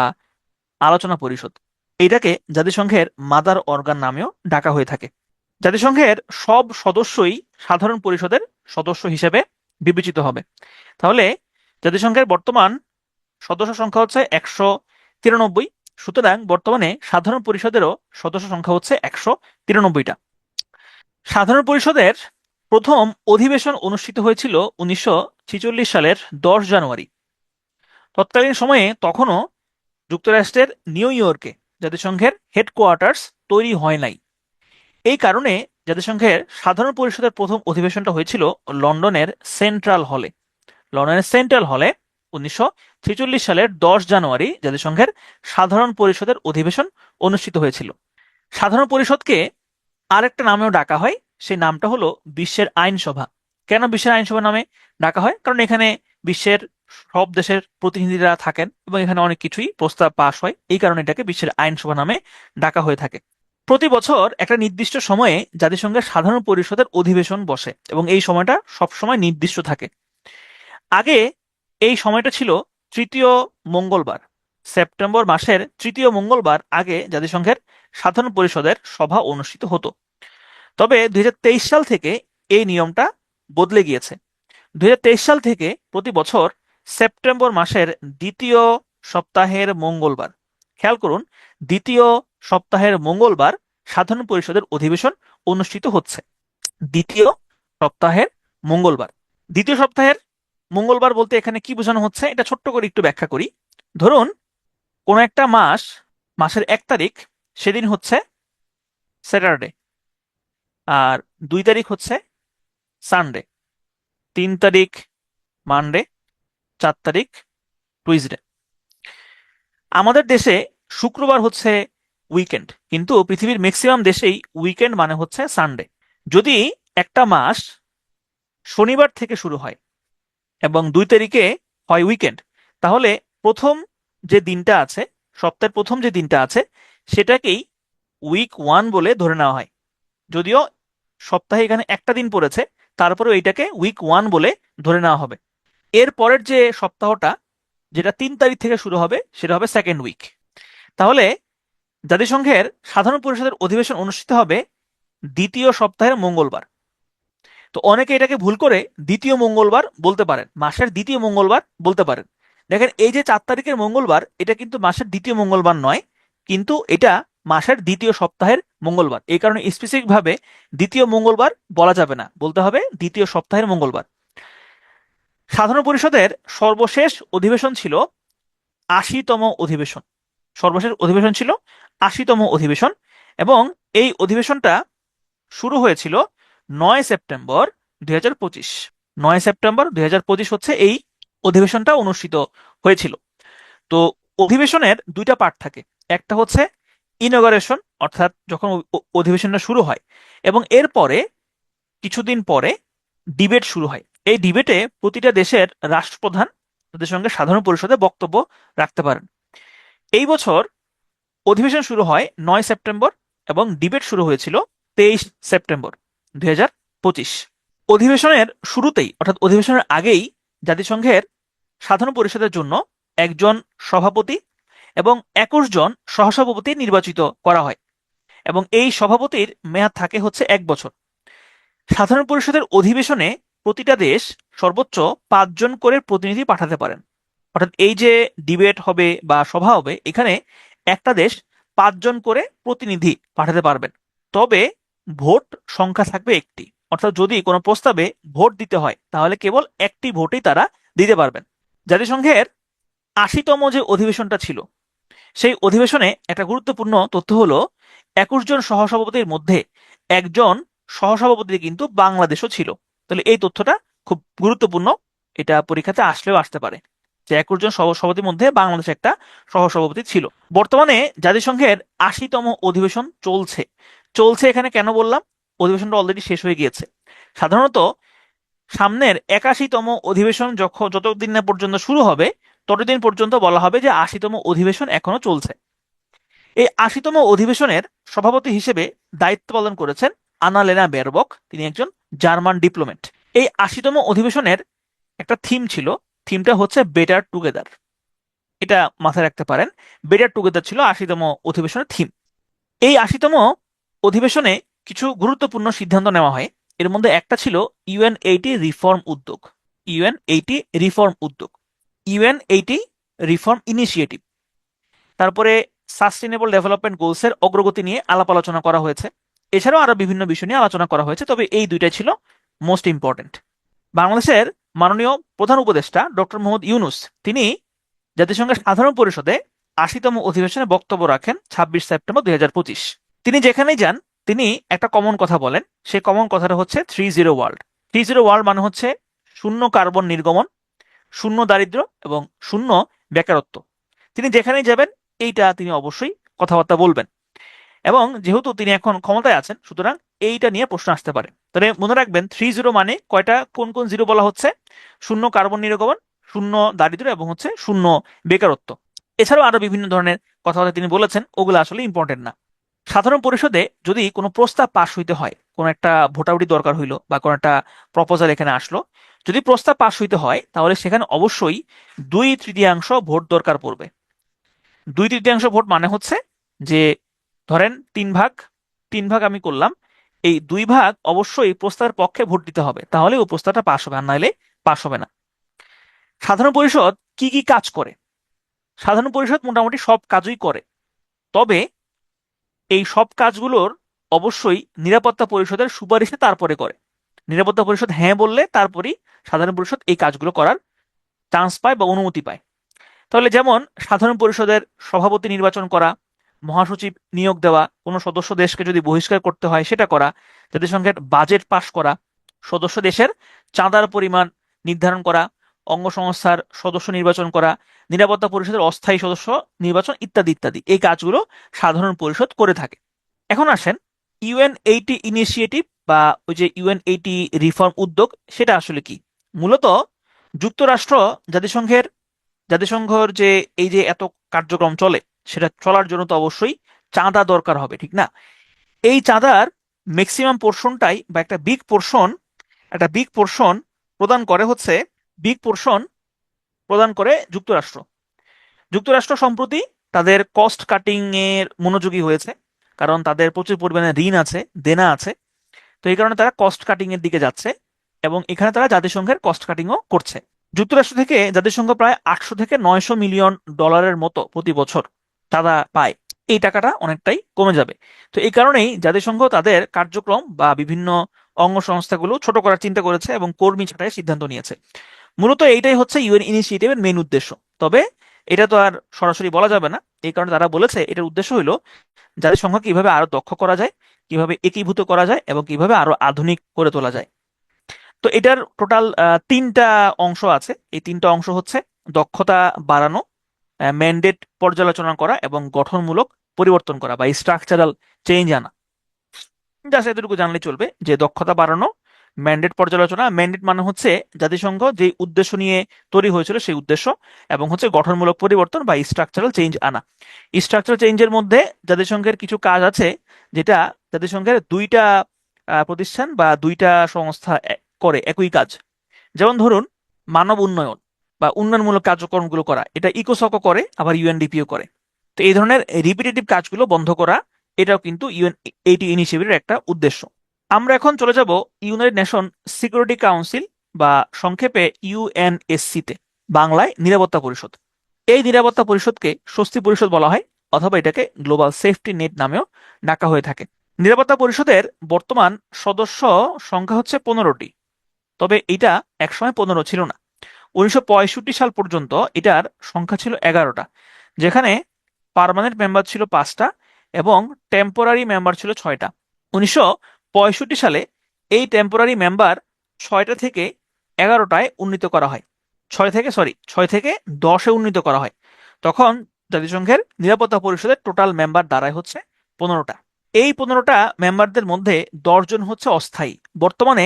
আলোচনা পরিষদ। এইটাকে জাতিসংঘের মাদার অর্গান নামেও ডাকা হয়ে থাকে। জাতিসংঘের সব সদস্যই সাধারণ পরিষদের সদস্য হিসেবে বিবেচিত হবে। তাহলে জাতিসংঘের বর্তমান সদস্য সংখ্যা হচ্ছে 193। সুতরাং বর্তমানে সাধারণ পরিষদেরও সদস্য সংখ্যা হচ্ছে 193টা। সাধারণ পরিষদের প্রথম অধিবেশন অনুষ্ঠিত হয়েছিল 1946 সালের 10 জানুয়ারি। তৎকালীন সময়ে তখনও যুক্তরাষ্ট্রের নিউ ইয়র্কে জাতিসংঘের হেডকোয়ার্টার্স তৈরি হয় নাই। এই কারণে জাতিসংঘের সাধারণ পরিষদের প্রথম অধিবেশনটা হয়েছিল লন্ডনের সেন্ট্রাল হলে। লন্ডনের সেন্ট্রাল হলে 1946 সালের 10 জানুয়ারি জাতিসংঘের সাধারণ পরিষদের অধিবেশন অনুষ্ঠিত হয়েছিল। সাধারণ পরিষদকে আরেকটা নামেও ডাকা হয়, সেই নামটা হলো বিশ্বের আইনসভা। কেন বিশ্বের আইনসভা নামে ডাকা হয়? কারণ এখানে বিশ্বের সব দেশের প্রতিনিধিরা থাকেন এবং এখানে অনেক কিছুই প্রস্তাব পাস হয়, এই কারণে এটাকে বিশ্বের আইনসভা নামে ডাকা হয়ে থাকে। প্রতি বছর একটা নির্দিষ্ট সময়ে জাতিসংঘের সাধারণ পরিষদের অধিবেশন বসে এবং এই সময়টা সবসময় নির্দিষ্ট থাকে। আগে এই সময়টা ছিল তৃতীয় মঙ্গলবার। সেপ্টেম্বর মাসের তৃতীয় মঙ্গলবার আগে জাতিসংঘের সাধারণ পরিষদের সভা অনুষ্ঠিত হতো। তবে 2023 সাল থেকে এই নিয়মটা বদলে গিয়েছে। 2023 সাল থেকে প্রতি বছর সেপ্টেম্বর মাসের দ্বিতীয় সপ্তাহের মঙ্গলবার, খেয়াল করুন, দ্বিতীয় সপ্তাহের মঙ্গলবার সাধারণ পরিষদের অধিবেশন অনুষ্ঠিত হচ্ছে। দ্বিতীয় সপ্তাহের মঙ্গলবার। দ্বিতীয় সপ্তাহের মঙ্গলবার বলতে এখানে কি বোঝানো হচ্ছে এটা ছোট্ট করে একটু ব্যাখ্যা করি। ধরুন কোন একটা মাসের 1 তারিখ, সেদিন হচ্ছে স্যাটারডে, আর 2 তারিখ হচ্ছে সানডে, 3 তারিখ মানডে, 4 তারিখ টুইসডে। আমাদের দেশে শুক্রবার হচ্ছে উইকেন্ড, কিন্তু পৃথিবীর ম্যাক্সিমাম দেশেই উইকেন্ড মানে হচ্ছে সানডে। যদি একটা মাস শনিবার থেকে শুরু হয় এবং 2 তারিখে হয় উইকেন্ড, তাহলে প্রথম যে দিনটা আছে, সপ্তাহের প্রথম যে দিনটা আছে, সেটাকেই উইক 1 বলে ধরে নেওয়া হয়। যদিও সপ্তাহে এখানে একটা দিন পড়েছে, তারপরেও এইটাকে উইক 1 বলে ধরে নেওয়া হবে। এর পরের যে সপ্তাহটা, যেটা 3 তারিখ থেকে শুরু হবে, সেটা হবে সেকেন্ড উইক। তাহলে জাতিসংঘের সাধারণ পরিষদের অধিবেশন অনুষ্ঠিত হবে দ্বিতীয় সপ্তাহের মঙ্গলবার। তো অনেকে এটাকে ভুল করে দ্বিতীয় মঙ্গলবার বলতে পারেন, মাসের দ্বিতীয় মঙ্গলবার বলতে পারেন। দেখেন, এই যে 4 তারিখের মঙ্গলবার, এটা কিন্তু মাসের দ্বিতীয় মঙ্গলবার নয়, কিন্তু এটা মাসের দ্বিতীয় সপ্তাহের মঙ্গলবার। এই কারণে স্পেসিফিক ভাবে দ্বিতীয় মঙ্গলবার বলা যাবে না, বলতে হবে দ্বিতীয় সপ্তাহের মঙ্গলবার। সাধারণ পরিষদের সর্বশেষ অধিবেশন ছিল 80তম অধিবেশন। সর্বশেষ অধিবেশন ছিল 80তম অধিবেশন, এবং এই অধিবেশনটা শুরু হয়েছিল 9 সেপ্টেম্বর 2025। 9 সেপ্টেম্বর 2025 হচ্ছে এই অধিবেশনটা অনুষ্ঠিত হয়েছিল। তো অধিবেশনের 2টা পার্ট থাকে। একটা হচ্ছে ইনঅগারেশন, অর্থাৎ যখন অধিবেশনটা শুরু হয়, এবং এরপরে কিছুদিন পরে ডিবেট শুরু হয়। এই ডিবেটে প্রতিটা দেশের রাষ্ট্রপ্রধান তাদের সঙ্গে সাধারণ পরিষদে বক্তব্য রাখতে পারেন। এই বছর অধিবেশন শুরু হয় 9 সেপ্টেম্বর এবং ডিবেট শুরু হয়েছিল 23 সেপ্টেম্বর 2025। অধিবেশনের শুরুতেই, অর্থাৎ অধিবেশনের আগেই, জাতিসংঘের সাধারণ পরিষদের জন্য একজন সভাপতি এবং 21 জন সহসভাপতি নির্বাচিত করা হয়, এবং এই সভাপতির মেয়াদ থাকে হচ্ছে 1 বছর। সাধারণ পরিষদের অধিবেশনে প্রতিটা দেশ সর্বোচ্চ 5 জন করে প্রতিনিধি পাঠাতে পারেন। অর্থাৎ এই যে ডিবেট হবে বা সভা হবে, এখানে একটা দেশ 5 জন করে প্রতিনিধি পাঠাতে পারবেন। তবে ভোট সংখ্যা থাকবে একটি, অর্থাৎ যদি কোনো প্রস্তাবে ভোট দিতে হয় তাহলে কেবল একটি ভোটই তারা দিতে পারবেন। জাতিসংঘের 80তম যে অধিবেশনটা ছিল, সেই অধিবেশনে একটা গুরুত্বপূর্ণ তথ্য হলো 21 জন সহসভাপতির মধ্যে একজন সহসভাপতি কিন্তু বাংলাদেশও ছিল। তাহলে এই তথ্যটা খুব গুরুত্বপূর্ণ, এটা পরীক্ষাতে আসলেও আসতে পারে, যে 21 জন সহসভাপতির মধ্যে বাংলাদেশ একটা সহসভাপতি ছিল। বর্তমানে জাতিসংঘের 80তম অধিবেশন চলছে এখানে কেন বললাম? অধিবেশনটা অলরেডি শেষ হয়ে গিয়েছে। সাধারণত সামনের 81তম অধিবেশন যতদিন না পর্যন্ত শুরু হবে, ততদিন পর্যন্ত বলা হবে যে 80তম অধিবেশন এখনো চলছে। এই 80তম অধিবেশনের সভাপতি হিসেবে দায়িত্ব পালন করেছেন আনালেনা বেরবক। তিনি একজন জার্মান ডিপ্লোম্যাট। এই 80তম অধিবেশনের একটা থিম ছিল, থিমটা হচ্ছে বেটার টুগেদার। এটা মাথায় রাখতে পারেন, বেটার টুগেদার ছিল 80তম অধিবেশনের থিম। এই 80তম অধিবেশনে কিছু গুরুত্বপূর্ণ সিদ্ধান্ত নেওয়া হয়। এর মধ্যে একটা ছিল UN80 রিফর্ম উদ্যোগ। UN80 রিফর্ম উদ্যোগ। UN80 রিফর্ম ইনিশিয়েটিভ, তারপরে সাস্টেনেবল ডেভেলপমেন্ট গোলসের অগ্রগতি নিয়ে আলাপ আলোচনা করা হয়েছে। এছাড়াও আরো বিভিন্ন বিষয় নিয়ে আলোচনা করা হয়েছে, তবে এই দুইটাই ছিল মোস্ট ইম্পর্টেন্ট। বাংলাদেশের মাননীয় প্রধান উপদেষ্টা ডক্টর মোহাম্মদ ইউনূস তিনি জাতিসংঘের সাধারণ পরিষদে ৮০তম অধিবেশনে বক্তব্য রাখেন ২৬ সেপ্টেম্বর ২০২৫। তিনি যেখানেই যান তিনি একটা কমন কথা বলেন, সেই কমন কথাটা হচ্ছে ৩-0 ওয়ার্ল্ড। ৩-0 ওয়ার্ল্ড মানে হচ্ছে শূন্য কার্বন নির্গমন, শূন্য দারিদ্র্য এবং শূন্য বেকারত্ব। তিনি যেখানেই যাবেন এইটা তিনি অবশ্যই কথাবার্তা বলবেন, এবং যেহেতু তিনি এখন ক্ষমতায় আছেন সুতরাং এইটা নিয়ে প্রশ্ন আসতে পারে। তাহলে মনে রাখবেন ৩-0 মানে কয়টা, কোন কোন জিরো বলা হচ্ছে? শূন্য কার্বন নির্গমন, শূন্য দারিদ্র্য এবং হচ্ছে শূন্য বেকারত্ব। এছাড়াও আরো বিভিন্ন ধরনের কথাবার্তা তিনি বলেছেন, ওগুলো আসলে ইম্পর্টেন্ট না। সাধারণ পরিষদে যদি কোনো প্রস্তাব পাশ হইতে হয়, কোনো একটা ভোটাভুটি দরকার হইলো বা কোনো একটা প্রপোজাল এখানে আসলো, যদি প্রস্তাব পাশ হইতে হয় তাহলে সেখানে অবশ্যই 2/3 ভোট দরকার পড়বে। 2/3 ভোট মানে হচ্ছে যে ধরেন 3 ভাগ আমি করলাম, এই 2 ভাগ অবশ্যই প্রস্তাবের পক্ষে ভোট দিতে হবে, তাহলে ওই প্রস্তাবটা পাশ হবে, আর নাহলে পাশ হবে না। সাধারণ পরিষদ কি কি কাজ করে? সাধারণ পরিষদ মোটামুটি সব কাজই করে, তবে এই সব কাজগুলোর অবশ্যই নিরাপত্তা পরিষদের সুপারিশে তারপরে করে। নিরাপত্তা পরিষদ হ্যাঁ বললে তারপরেই সাধারণ পরিষদ এই কাজগুলো করার চান্স পায় বা অনুমতি পায়। তাহলে যেমন সাধারণ পরিষদের সভাপতি নির্বাচন করা, মহাসচিব নিয়োগ দেওয়া, কোনো সদস্য দেশকে যদি বহিষ্কার করতে হয় সেটা করা, জাতিসংঘের বাজেট পাশ করা, সদস্য দেশের চাঁদার পরিমাণ নির্ধারণ করা, অঙ্গ সংস্থার সদস্য নির্বাচন করা, নিরাপত্তা পরিষদের অস্থায়ী সদস্য নির্বাচন ইত্যাদি ইত্যাদি, এই কাজগুলো সাধারণ পরিষদ করে থাকে। এখন আসেন UN80 ইনিশিয়েটিভ বা ওই যে UN80 রিফর্ম উদ্যোগ, সেটা আসলে কি? মূলত যুক্তরাষ্ট্র জাতিসংঘের যে এই যে এত কার্যক্রম চলে, সেটা চলার জন্য তো অবশ্যই চাঁদা দরকার হবে, ঠিক না? এই চাঁদার ম্যাক্সিমাম পোর্শনটাই বা একটা বিগ পোর্শন প্রদান করে হচ্ছে বিগ পোর্শন প্রদান করে যুক্তরাষ্ট্র। যুক্তরাষ্ট্র সম্প্রতি তাদের কস্ট কাটিং এর মনোযোগী হয়েছে, কারণ তাদের প্রচুর পরিমাণে ঋণ আছে, দেনা আছে। তো এই কারণে তারা কস্ট কাটিং এর দিকে যাচ্ছে, এবং এখানে তারা জাতিসংঘের কস্ট কাটিংও করছে। যুক্তরাষ্ট্র থেকে জাতিসংঘ প্রায় 800 থেকে 900 মিলিয়ন ডলারের মতো প্রতি বছর চাঁদা পায়। এই টাকাটা অনেকটাই কমে যাবে। তো এই কারণেই জাতিসংঘ তাদের কার্যক্রম বা বিভিন্ন অঙ্গ সংস্থাগুলো ছোট করার চিন্তা করেছে এবং কর্মী ছাঁটাইয়ের সিদ্ধান্ত নিয়েছে। মূলত এইটাই হচ্ছে ইউএন ইনিশিয়েটিভের মেন উদ্দেশ্য। তবে এটা তো আর সরাসরি বলা যাবে না, এই কারণে তারা বলেছে এটার উদ্দেশ্য হলো জাতিসংঘকে কিভাবে আরো দক্ষ করা যায়, কিভাবে একীভূত করা যায় এবং কিভাবে আরো আধুনিক করে তোলা যায়। তো এটার টোটাল 3টা অংশ আছে। এই 3টা অংশ হচ্ছে দক্ষতা বাড়ানো, ম্যান্ডেট পর্যালোচনা করা এবং গঠনমূলক পরিবর্তন করা বা স্ট্রাকচারাল চেঞ্জ আনা। জাস্ট এতটুকু জানলে চলবে যে দক্ষতা বাড়ানো, ম্যান্ডেট পর্যালোচনা, ম্যান্ডেট মানে হচ্ছে জাতিসংঘ যে উদ্দেশ্য নিয়ে তৈরি হয়েছিল সেই উদ্দেশ্য, এবং হচ্ছে গঠনমূলক পরিবর্তন বা স্ট্রাকচারাল চেঞ্জ আনা। স্ট্রাকচারাল চেঞ্জের মধ্যে জাতিসংঘের কিছু কাজ আছে যেটা জাতিসংঘের 2টা প্রতিষ্ঠান বা 2টা সংস্থা করে একই কাজ। যেমন ধরুন মানব উন্নয়ন বা উন্নয়নমূলক কার্যক্রমগুলো করা, এটা ইকোসকও করে, আবার ইউএনডিপিও করে। তো এই ধরনের রিপিটেটিভ কাজগুলো বন্ধ করা, এটাও কিন্তু UN80 ইনিশিয়েটিভের একটা উদ্দেশ্য। আমরা এখন চলে যাব ইউনাইটেড নেশন সিকিউরিটি কাউন্সিল বা সংক্ষেপে UNSC তে, বাংলায় নিরাপত্তা পরিষদ। এই নিরাপত্তা পরিষদকে স্বস্তি পরিষদ বলা হয়, অথবা এটাকে গ্লোবাল সেফটি নেট নামেও ডাকা হয়ে থাকে। নিরাপত্তা পরিষদের বর্তমান সদস্য সংখ্যা হচ্ছে 15টি, তবে এটা একসময় 15 ছিল না। 1965 সাল পর্যন্ত এটার সংখ্যা ছিল 11টা, যেখানে পার্মানেন্ট মেম্বার ছিল 5টা এবং টেম্পোরারি মেম্বার ছিল 6টা। 1965 সালে এই টেম্পোরারি মেম্বার 6টা থেকে 11টায় উন্নীত করা হয়, 6 থেকে 10-এ উন্নীত করা হয়। তখন জাতিসংঘের নিরাপত্তা পরিষদের টোটাল মেম্বার দাঁড়ায় হচ্ছে 15টা। এই 15টা মেম্বারদের মধ্যে 10 জন হচ্ছে অস্থায়ী। বর্তমানে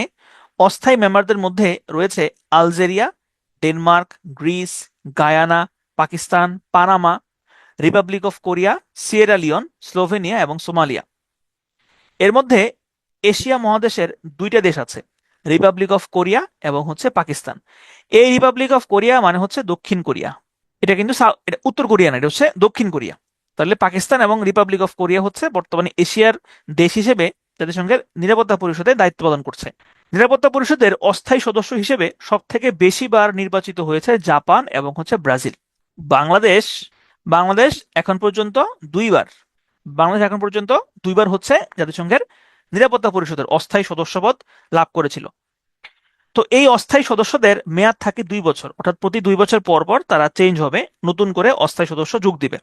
অস্থায়ী মেম্বারদের মধ্যে রয়েছে Algeria, Denmark, Greece, Guyana, Pakistan, Panama, Republic of Korea, Sierra Leone, Slovenia এবং সোমালিয়া। এর মধ্যে এশিয়া মহাদেশের 2টা দেশ আছে, রিপাবলিক অফ কোরিয়া এবং হচ্ছে পাকিস্তান। এই রিপাবলিক অফ কোরিয়া মানে হচ্ছে দক্ষিণ কোরিয়া, এটা কিন্তু এটা উত্তর কোরিয়া না, এটা হচ্ছে দক্ষিণ কোরিয়া। তাহলে পাকিস্তান এবং রিপাবলিক অফ কোরিয়া হচ্ছে বর্তমানে এশিয়ার দেশ হিসেবে জাতিসংঘের নিরাপত্তা পরিষদে দায়িত্ব পালন করছে। নিরাপত্তা পরিষদের অস্থায়ী সদস্য হিসেবে সব থেকে বেশি বার নির্বাচিত হয়েছে জাপান এবং হচ্ছে ব্রাজিল। বাংলাদেশ বাংলাদেশ এখন পর্যন্ত দুইবার বাংলাদেশ এখন পর্যন্ত দুইবার হচ্ছে জাতিসংঘের নিরাপত্তা পরিষদের অস্থায়ী সদস্যপদ লাভ করেছিল। তো এই অস্থায়ী সদস্যদের মেয়াদ থাকে 2 বছর, অর্থাৎ প্রতি 2 বছর পর পর তারা চেঞ্জ হবে, নতুন করে অস্থায়ী সদস্য যোগ দিবে।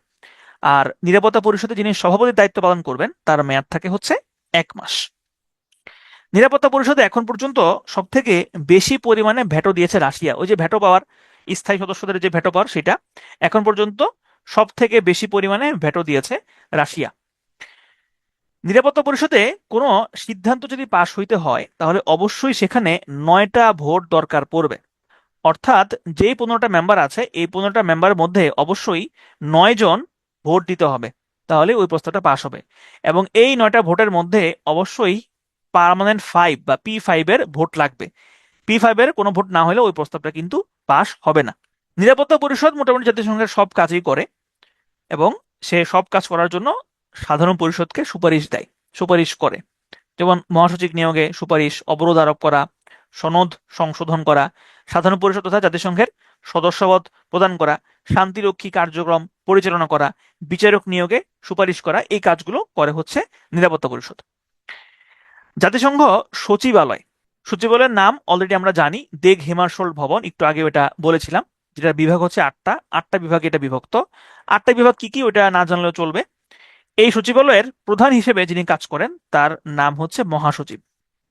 আর নিরাপত্তা পরিষদে যিনি সভাপতির দায়িত্ব পালন করবেন তার মেয়াদ থাকে হচ্ছে 1 মাস। নিরাপত্তা পরিষদে এখন পর্যন্ত সব থেকে বেশি পরিমাণে ভেটো দিয়েছে রাশিয়া। ওই যে ভেটো পাওয়ার, স্থায়ী সদস্যদের যে ভেটো পাওয়ার, সেটা এখন পর্যন্ত সব থেকে বেশি পরিমাণে ভেটো দিয়েছে রাশিয়া। নিরাপত্তা পরিষদে কোনো সিদ্ধান্ত যদি পাশ হইতে হয় তাহলে অবশ্যই সেখানে 9টা ভোট দরকার পড়বে। অর্থাৎ যেই 15টা মেম্বার আছে এই 15টা মেম্বারের মধ্যে অবশ্যই 9 জন ভোট দিতে হবে, তাহলে ওই প্রস্তাবটা পাশ হবে। এবং এই 9টা ভোটের মধ্যে অবশ্যই পার্মানেন্ট 5 বা P5 এর ভোট লাগবে। P5 এর কোনো ভোট না হলে ওই প্রস্তাবটা কিন্তু পাশ হবে না। নিরাপত্তা পরিষদ মোটামুটি জাতিসংঘের সব কাজই করে এবং সে সব কাজ করার জন্য সাধারণ পরিষদকে সুপারিশ করে। যেমন মহাসচিব নিয়োগে সুপারিশ, অবরোধ আরোপ করা, সনদ সংশোধন করা, সাধারণ পরিষদ তথা জাতিসংঘের সদস্যপদ প্রদান করা, শান্তিরক্ষী কার্যক্রম পরিচালনা করা, বিচারক নিয়োগে সুপারিশ করা, এই কাজগুলো করে হচ্ছে নিরাপত্তা পরিষদ। জাতিসংঘ সচিবালয় সচিবালয়ের নাম অলরেডি আমরা জানি, দেগ হেমারশোল্ড ভবন, একটু আগে ওটা বলেছিলাম। যেটা বিভাগ হচ্ছে 8টা বিভাগে এটা বিভক্ত। 8টা বিভাগ কি কি ওটা না জানলেও চলবে। এই সচিবালয়ের প্রধান হিসেবে যিনি কাজ করেন তার নাম হচ্ছে মহাসচিব।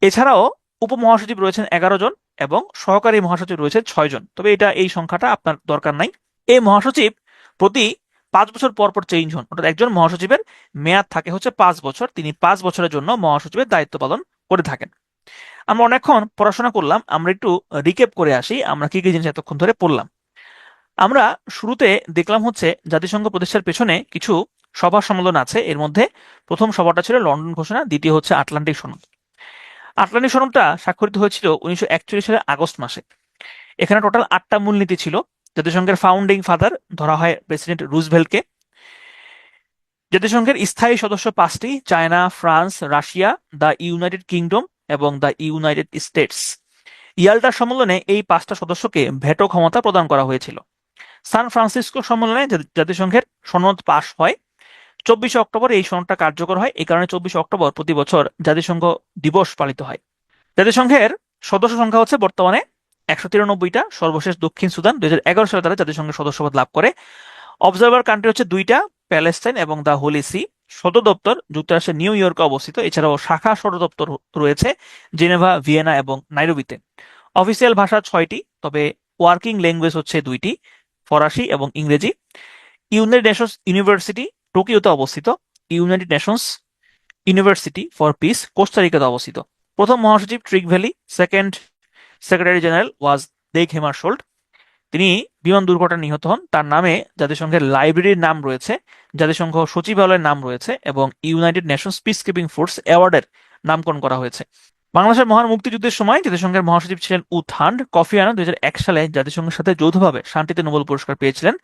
এছাড়াও উপমহাসচিব রয়েছেন 11 জন এবং সহকারী মহাসচিব রয়েছেন 6 জন, তবে এই সংখ্যাটা আপনার দরকার নাই। এই মহাসচিব প্রতি 5 বছর পর পর চেঞ্জ হন, অর্থাৎ একজন মহাসচিবের মেয়াদ থাকে হচ্ছে 5 বছর। তিনি 5 বছরের জন্য মহাসচিবের দায়িত্ব পালন করে থাকেন। আমরা অনেকক্ষণ পড়াশোনা করলাম, আমরা একটু রিক্যাপ করে আসি আমরা কি কি জিনিস এতক্ষণ ধরে পড়লাম। আমরা শুরুতে দেখলাম হচ্ছে জাতিসংঘ প্রতিষ্ঠার পেছনে কিছু সভা সম্মেলন আছে। এর মধ্যে প্রথম সভাটা ছিল লন্ডন ঘোষণা, দ্বিতীয় হচ্ছে আটলান্টিক সনদ। আটলান্টিক সনদটা স্বাক্ষরিত হয়েছিল 1941 সালের আগস্ট মাসে। এখানে টোটাল 8টা মূলনীতি ছিল। জাতিসংঘের ফাউন্ডিং ফাদার ধরা হয় প্রেসিডেন্ট রুজভেল্টকে। জাতিসংঘের স্থায়ী সদস্য 5টি: China, France, Russia, the United kingdom এবং দ্য ইউনাইটেড স্টেটস। ইয়াল্টা সম্মেলনে এই 5টা সদস্যকে ভেটো ক্ষমতা প্রদান করা হয়েছিল। সান ফ্রান্সিসকো সম্মেলনে জাতিসংঘের সনদ পাশ হয়। 24 অক্টোবর এই সনদটা কার্যকর হয়। এই কারণে 24 অক্টোবর প্রতি বছর জাতিসংঘ দিবস পালিত হয়। জাতিসংঘের সদস্য সংখ্যা হচ্ছে বর্তমানে 193টা। সর্বশেষ দক্ষিণ সুদান 2011 সালে তারা জাতিসংঘের সদস্যপদ লাভ করে। অবজারভার কান্ট্রি হচ্ছে 2টা, প্যালেস্টাইন এবং দ্য হোলি সি। সদর দপ্তর যুক্তরাষ্ট্রের নিউ ইয়র্কে অবস্থিত। এছাড়াও শাখা সদর দপ্তর রয়েছে জেনেভা, ভিয়েনা এবং নাইরোবিতে। অফিসিয়াল ভাষা 6টি, তবে ওয়ার্কিং ল্যাঙ্গুয়েজ হচ্ছে 2টি, ফরাসি এবং ইংরেজি। ইউনাইটেড নেশনস ইউনিভার্সিটি টোকিওতে অবস্থিত। United Nations University for Peace কোস্টারিকাতে অবস্থিত। প্রথম মহাসচিব Trygve Lie, second secretary general was Dag Hammarskjold. তিনি বিমান দুর্ঘটনায় নিহত হন। তার নামে জাতিসংঘের লাইব্রেরির নাম রয়েছে, জাতিসংঘ সচিবালয়ের নাম রয়েছে এবং United Nations peace keeping force অ্যাওয়ার্ডের নামকরণ করা হয়েছে। বাংলাদেশের মহান মুক্তিযুদ্ধের সময় জাতিসংঘের মহাসচিব ছিলেন উথান্ড। কফি আনান 2001 সালে জাতিসংঘের সাথে যৌথভাবে শান্তিতে নোবেল পুরস্কার পেয়েছিলেন।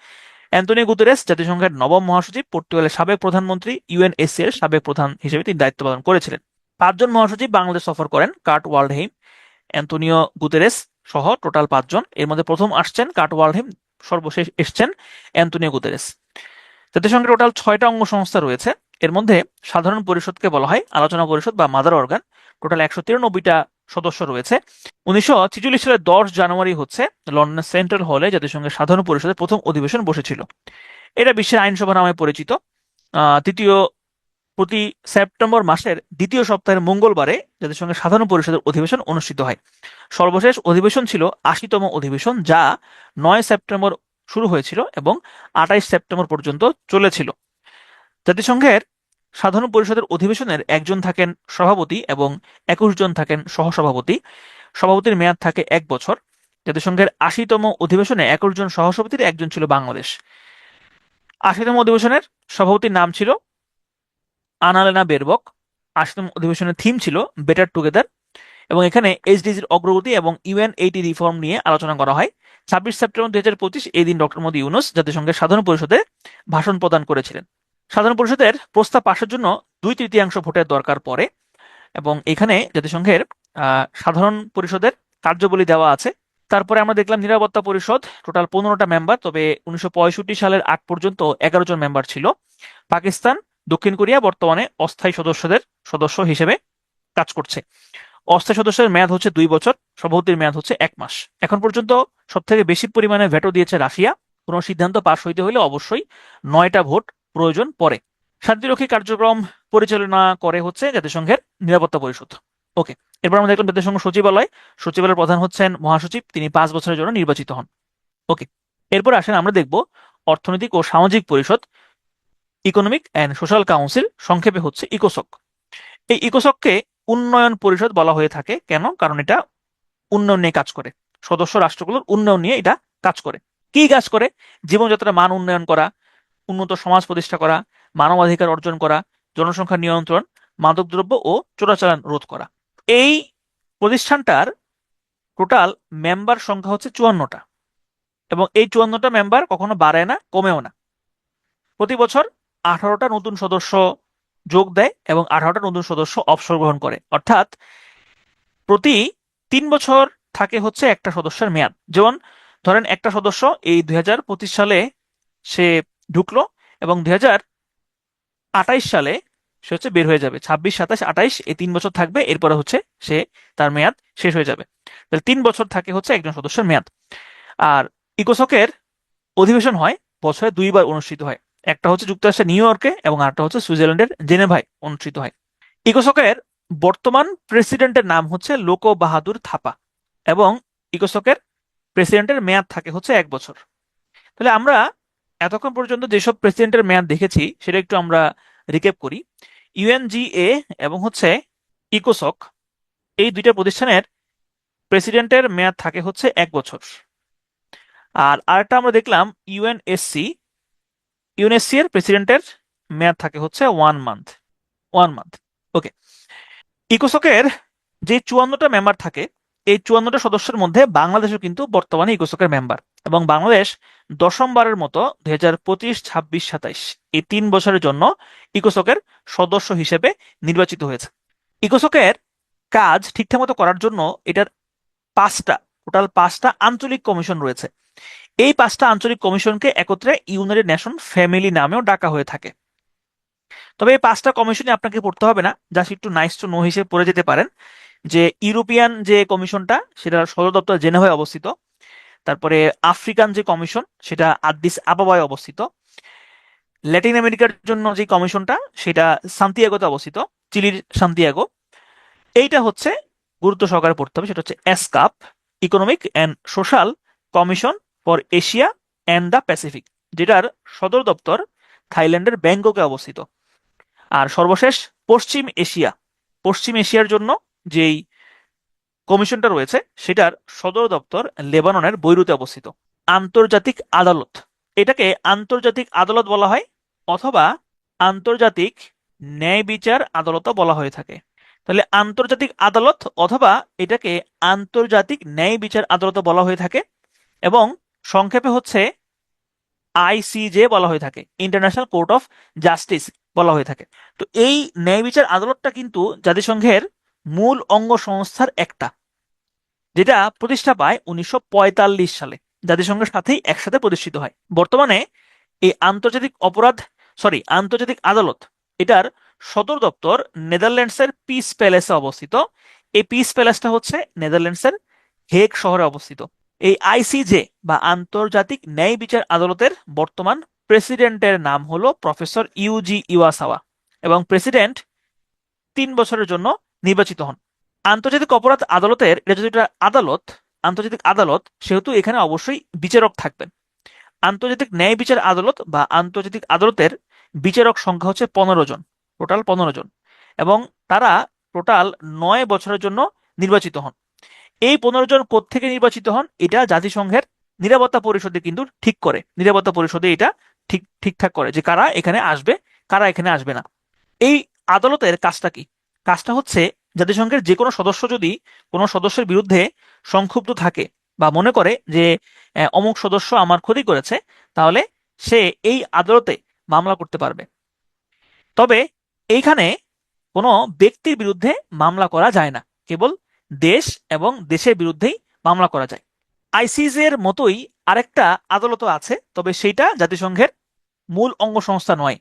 অ্যান্তোনিও গুতেরেস জাতিসংঘের নবম মহাসচিব, পর্তুগালের সাবেক প্রধানমন্ত্রী, ইউএনএসসি এর সাবেক প্রধান হিসেবে তিনি দায়িত্ব পালন করেছিলেন। 5জন মহাসচিব বাংলাদেশ সফর করেন: কার্ট ওয়াল্ডহেইম, অ্যান্তোনিও গুতেরেস সহ টোটাল 5জন। এর মধ্যে প্রথম আসছেন কার্ট ওয়াল্ডহেইম, সর্বশেষ এসছেন অ্যান্তোনিও গুতেরেস। জাতিসংঘের টোটাল 6টা অঙ্গ সংস্থা রয়েছে। এর মধ্যে সাধারণ পরিষদকে বলা হয় আলোচনা পরিষদ বা মাদার অর্গান। টোটাল 193টা সদস্য রয়েছে। 1946 সালের 10 জানুয়ারি হচ্ছে লন্ডনের সেন্ট্রাল হলে জাতিসংঘের সাধারণ পরিষদের প্রথম অধিবেশন বসেছিল। এটা বিশ্বের আইনসভা নামে পরিচিত। তৃতীয় প্রতি সেপ্টেম্বর মাসের দ্বিতীয় সপ্তাহের মঙ্গলবারে জাতিসংঘের সাধারণ পরিষদের অধিবেশন অনুষ্ঠিত হয়। সর্বশেষ অধিবেশন ছিল 80তম অধিবেশন, যা 9 সেপ্টেম্বর শুরু হয়েছিল এবং 28 সেপ্টেম্বর পর্যন্ত চলেছিল। জাতিসংঘের সাধারণ পরিষদের অধিবেশনের 1জন থাকেন সভাপতি এবং 21 জন থাকেন সহসভাপতি। সভাপতির মেয়াদ থাকে 1 বছর। জাতিসংঘের 80তম অধিবেশনে 21 জন সহসভাপতির 1জন ছিল বাংলাদেশ। 80তম অধিবেশনের সভাপতির নাম ছিল আনালেনা বেরবক। 80তম অধিবেশনের থিম ছিল বেটার টুগেদার এবং এখানে এইচডিজির অগ্রগতি এবং ইউএন-80 রিফর্ম নিয়ে আলোচনা করা হয়। 26 সেপ্টেম্বর 2025 এই দিন ডক্টর মোহাম্মদ ইউনূস জাতিসংঘের সাধারণ পরিষদে ভাষণ প্রদান করেছিলেন। সাধারণ পরিষদের প্রস্তাব পাশের জন্য 2/3 ভোটের দরকার পড়ে এবং এখানে জাতিসংঘের সাধারণ পরিষদের কার্যাবলী দেওয়া আছে। তারপরে আমরা দেখলাম নিরাপত্তা পরিষদ টোটাল 15টা মেম্বার, তবে 1965 সালের আগ পর্যন্ত 11 জন মেম্বার ছিল। পাকিস্তান, দক্ষিণ কোরিয়া বর্তমানে অস্থায়ী সদস্য হিসেবে কাজ করছে। অস্থায়ী সদস্যের মেয়াদ হচ্ছে 2 বছর, সভাপতির মেয়াদ হচ্ছে 1 মাস। এখন পর্যন্ত সব থেকে বেশি পরিমাণে ভেটো দিয়েছে রাশিয়া। কোনো সিদ্ধান্ত পাশ হইতে হলে অবশ্যই 9টা ভোট প্রয়োজন পড়ে। শান্তিরক্ষী কার্যক্রম পরিচালনা করে হচ্ছে জাতিসংঘের নিরাপত্তা পরিষদ। ওকে, এরপর আমরা দেখলাম জাতিসংঘ সচিবালয়ের প্রধান হচ্ছেন মহাসচিব, তিনি 5 বছরের জন্য নির্বাচিত হন। ওকে, এরপর আসেন আমরা দেখব অর্থনৈতিক ও সামাজিক পরিষদ, ইকোনমিক অ্যান্ড সোশ্যাল কাউন্সিল, সংক্ষেপে হচ্ছে ইকোসক। এই ইকোসককে উন্নয়ন পরিষদ বলা হয়ে থাকে। কেন? কারণ এটা উন্নয়ন নিয়ে কাজ করে, সদস্য রাষ্ট্রগুলোর উন্নয়ন নিয়ে এটা কাজ করে। কি কাজ করে? জীবনযাত্রার মান উন্নয়ন করা, উন্নত সমাজ প্রতিষ্ঠা করা, মানবাধিকার অর্জন করা, জনসংখ্যা নিয়ন্ত্রণ, মাদকদ্রব্য ও চোরাচালান রোধ করা। এই প্রতিষ্ঠানটার টোটাল মেম্বার সংখ্যা হচ্ছে 54টা, এবং এই 54টা মেম্বার কখনো বাড়ে না, কমেও না। প্রতি বছর 18টা নতুন সদস্য যোগ দেয় এবং 18টা নতুন সদস্য অবসর গ্রহণ করে। অর্থাৎ প্রতি 3 বছর থাকে হচ্ছে একটা সদস্যের মেয়াদ। যেমন ধরেন একটা সদস্য এই 2025 সালে সে ঢুকলো এবং 2028 সালে সে হচ্ছে বের হয়ে যাবে। 26, 27, 28 এই 3 বছর থাকবে, এরপরে হচ্ছে সে তার মেয়াদ শেষ হয়ে যাবে। তাহলে 3 বছর থাকে হচ্ছে একজন সদস্যের মেয়াদ। আর ইকোসকের অধিবেশন হয় বছরে 2বার অনুষ্ঠিত হয়। একটা হচ্ছে যুক্তরাষ্ট্রের নিউ ইয়র্কে এবং আরেকটা হচ্ছে সুইজারল্যান্ডের জেনেভায় অনুষ্ঠিত হয়। ইকোসকের বর্তমান প্রেসিডেন্টের নাম হচ্ছে লোক বাহাদুর থাপা, এবং ইকোসকের প্রেসিডেন্টের মেয়াদ থাকে হচ্ছে 1 বছর। তাহলে আমরা এতক্ষণ পর্যন্ত যেসব প্রেসিডেন্টের মেয়াদ দেখেছি সেটা একটু আমরা রিক্যাপ করি। ইউএনজিএ এবং হচ্ছে ইকোসক, এই দুইটা প্রতিষ্ঠানের প্রেসিডেন্টের মেয়াদ থাকে হচ্ছে 1 বছর। আর আরেকটা আমরা দেখলাম ইউএনএসসি এর প্রেসিডেন্টের মেয়াদ থাকে হচ্ছে 1 মান্থ। ওকে, ইকোসকের যে 54টা মেম্বার থাকে, এই 54টা সদস্যের মধ্যে বাংলাদেশও কিন্তু বর্তমানে ইকোসকের মেম্বার, এবং বাংলাদেশ দশমবারের মতো 2025, 26, 27 এই 3 বছরের জন্য ইকোসকের সদস্য হিসেবে নির্বাচিত হয়েছে। ইকোসকের কাজ ঠিকঠাক মতো করার জন্য এটার টোটাল 5টা আঞ্চলিক কমিশন রয়েছে। এই 5টা আঞ্চলিক কমিশনকে একত্রে ইউনাইটেড নেশন ফ্যামিলি নামেও ডাকা হয়ে থাকে। তবে এই 5টা কমিশনে আপনাকে পড়তে হবে না, জাস্ট একটু নাইস টু নো হিসেবে পড়ে যেতে পারেন যে ইউরোপিয়ান যে কমিশনটা সেটার সদর দপ্তর জেনেভায় অবস্থিত। তারপরে আফ্রিকান যে কমিশন সেটা আদ্দিস আবাবায় অবস্থিত। ল্যাটিন আমেরিকার জন্য যে কমিশনটা সেটা সান্তিয়াগোতে অবস্থিত, চিলির সান্তিয়াগো। এইটা হচ্ছে গুরুত্ব সহকারে পড়তে হবে, সেটা হচ্ছে ESCAP, Economic and Social Commission for Asia and the Pacific, যেটার সদর দপ্তর থাইল্যান্ডের ব্যাংককে অবস্থিত। আর সর্বশেষ পশ্চিম এশিয়ার জন্য যেই কমিশনটা রয়েছে সেটার সদর দপ্তর লেবাননের বৈরুতে অবস্থিত। আন্তর্জাতিক আদালত, এটাকে আন্তর্জাতিক আদালত বলা হয় অথবা আন্তর্জাতিক ন্যায় বিচার আদালতও বলা হয়ে থাকে। তাহলে আন্তর্জাতিক আদালত অথবা এটাকে আন্তর্জাতিক ন্যায় বিচার আদালতও বলা হয়ে থাকে, এবং সংক্ষেপে হচ্ছে আইসিজে বলা হয়ে থাকে, ইন্টারন্যাশনাল কোর্ট অফ জাস্টিস বলা হয়ে থাকে। তো এই ন্যায় বিচার আদালতটা কিন্তু জাতিসংঘের মূল অঙ্গ সংস্থার একটা, যেটা প্রতিষ্ঠা পায় 1945 সালে, জাতিসংঘের সাথেই একসাথে প্রতিষ্ঠিত হয়। বর্তমানে এই আন্তর্জাতিক আদালত, এটার সদর দপ্তর নেদারল্যান্ডসের পিস প্যালেসে অবস্থিত। এই পিস প্যালেসটা হচ্ছে নেদারল্যান্ডসের হেগ শহরে অবস্থিত। এই আইসিজে বা আন্তর্জাতিক ন্যায় বিচার আদালতের বর্তমান প্রেসিডেন্টের নাম হলো প্রফেসর ইউজি ইওয়াসাওয়া, এবং প্রেসিডেন্ট 3 বছরের জন্য নির্বাচিত হন। আন্তর্জাতিক অপরাধ আদালতের, এটা যদি একটা আন্তর্জাতিক আদালত, সেহেতু এখানে অবশ্যই বিচারক থাকবেন। আন্তর্জাতিক ন্যায় বিচার আদালত বা আন্তর্জাতিক আদালতের বিচারক সংখ্যা হচ্ছে 15 জন, টোটাল 15 জন, এবং তারা টোটাল 9 বছরের জন্য নির্বাচিত হন। এই 15 জন কোত্থেকে নির্বাচিত হন এটা জাতিসংঘের নিরাপত্তা পরিষদে কিন্তু ঠিক করে। নিরাপত্তা পরিষদে এটা ঠিকঠাক করে যে কারা এখানে আসবে, কারা এখানে আসবে না। এই আদালতের কাজটা কি? কাজটা হচ্ছে জাতিসংঘের যে কোনো সদস্য যদি কোনো সদস্যের বিরুদ্ধে সংক্ষুব্ধ থাকে বা মনে করে যে অমুক সদস্য আমার ক্ষতি করেছে, তাহলে সে এই আদালতে মামলা করতে পারবে। তবে এইখানে কোনো ব্যক্তির বিরুদ্ধে মামলা করা যায় না, কেবল দেশ এবং দেশের বিরুদ্ধেই মামলা করা যায়। আইসিজে এর মতোই আরেকটা আদালতও আছে, তবে সেইটা জাতিসংঘের মূল অঙ্গ সংস্থা নয়।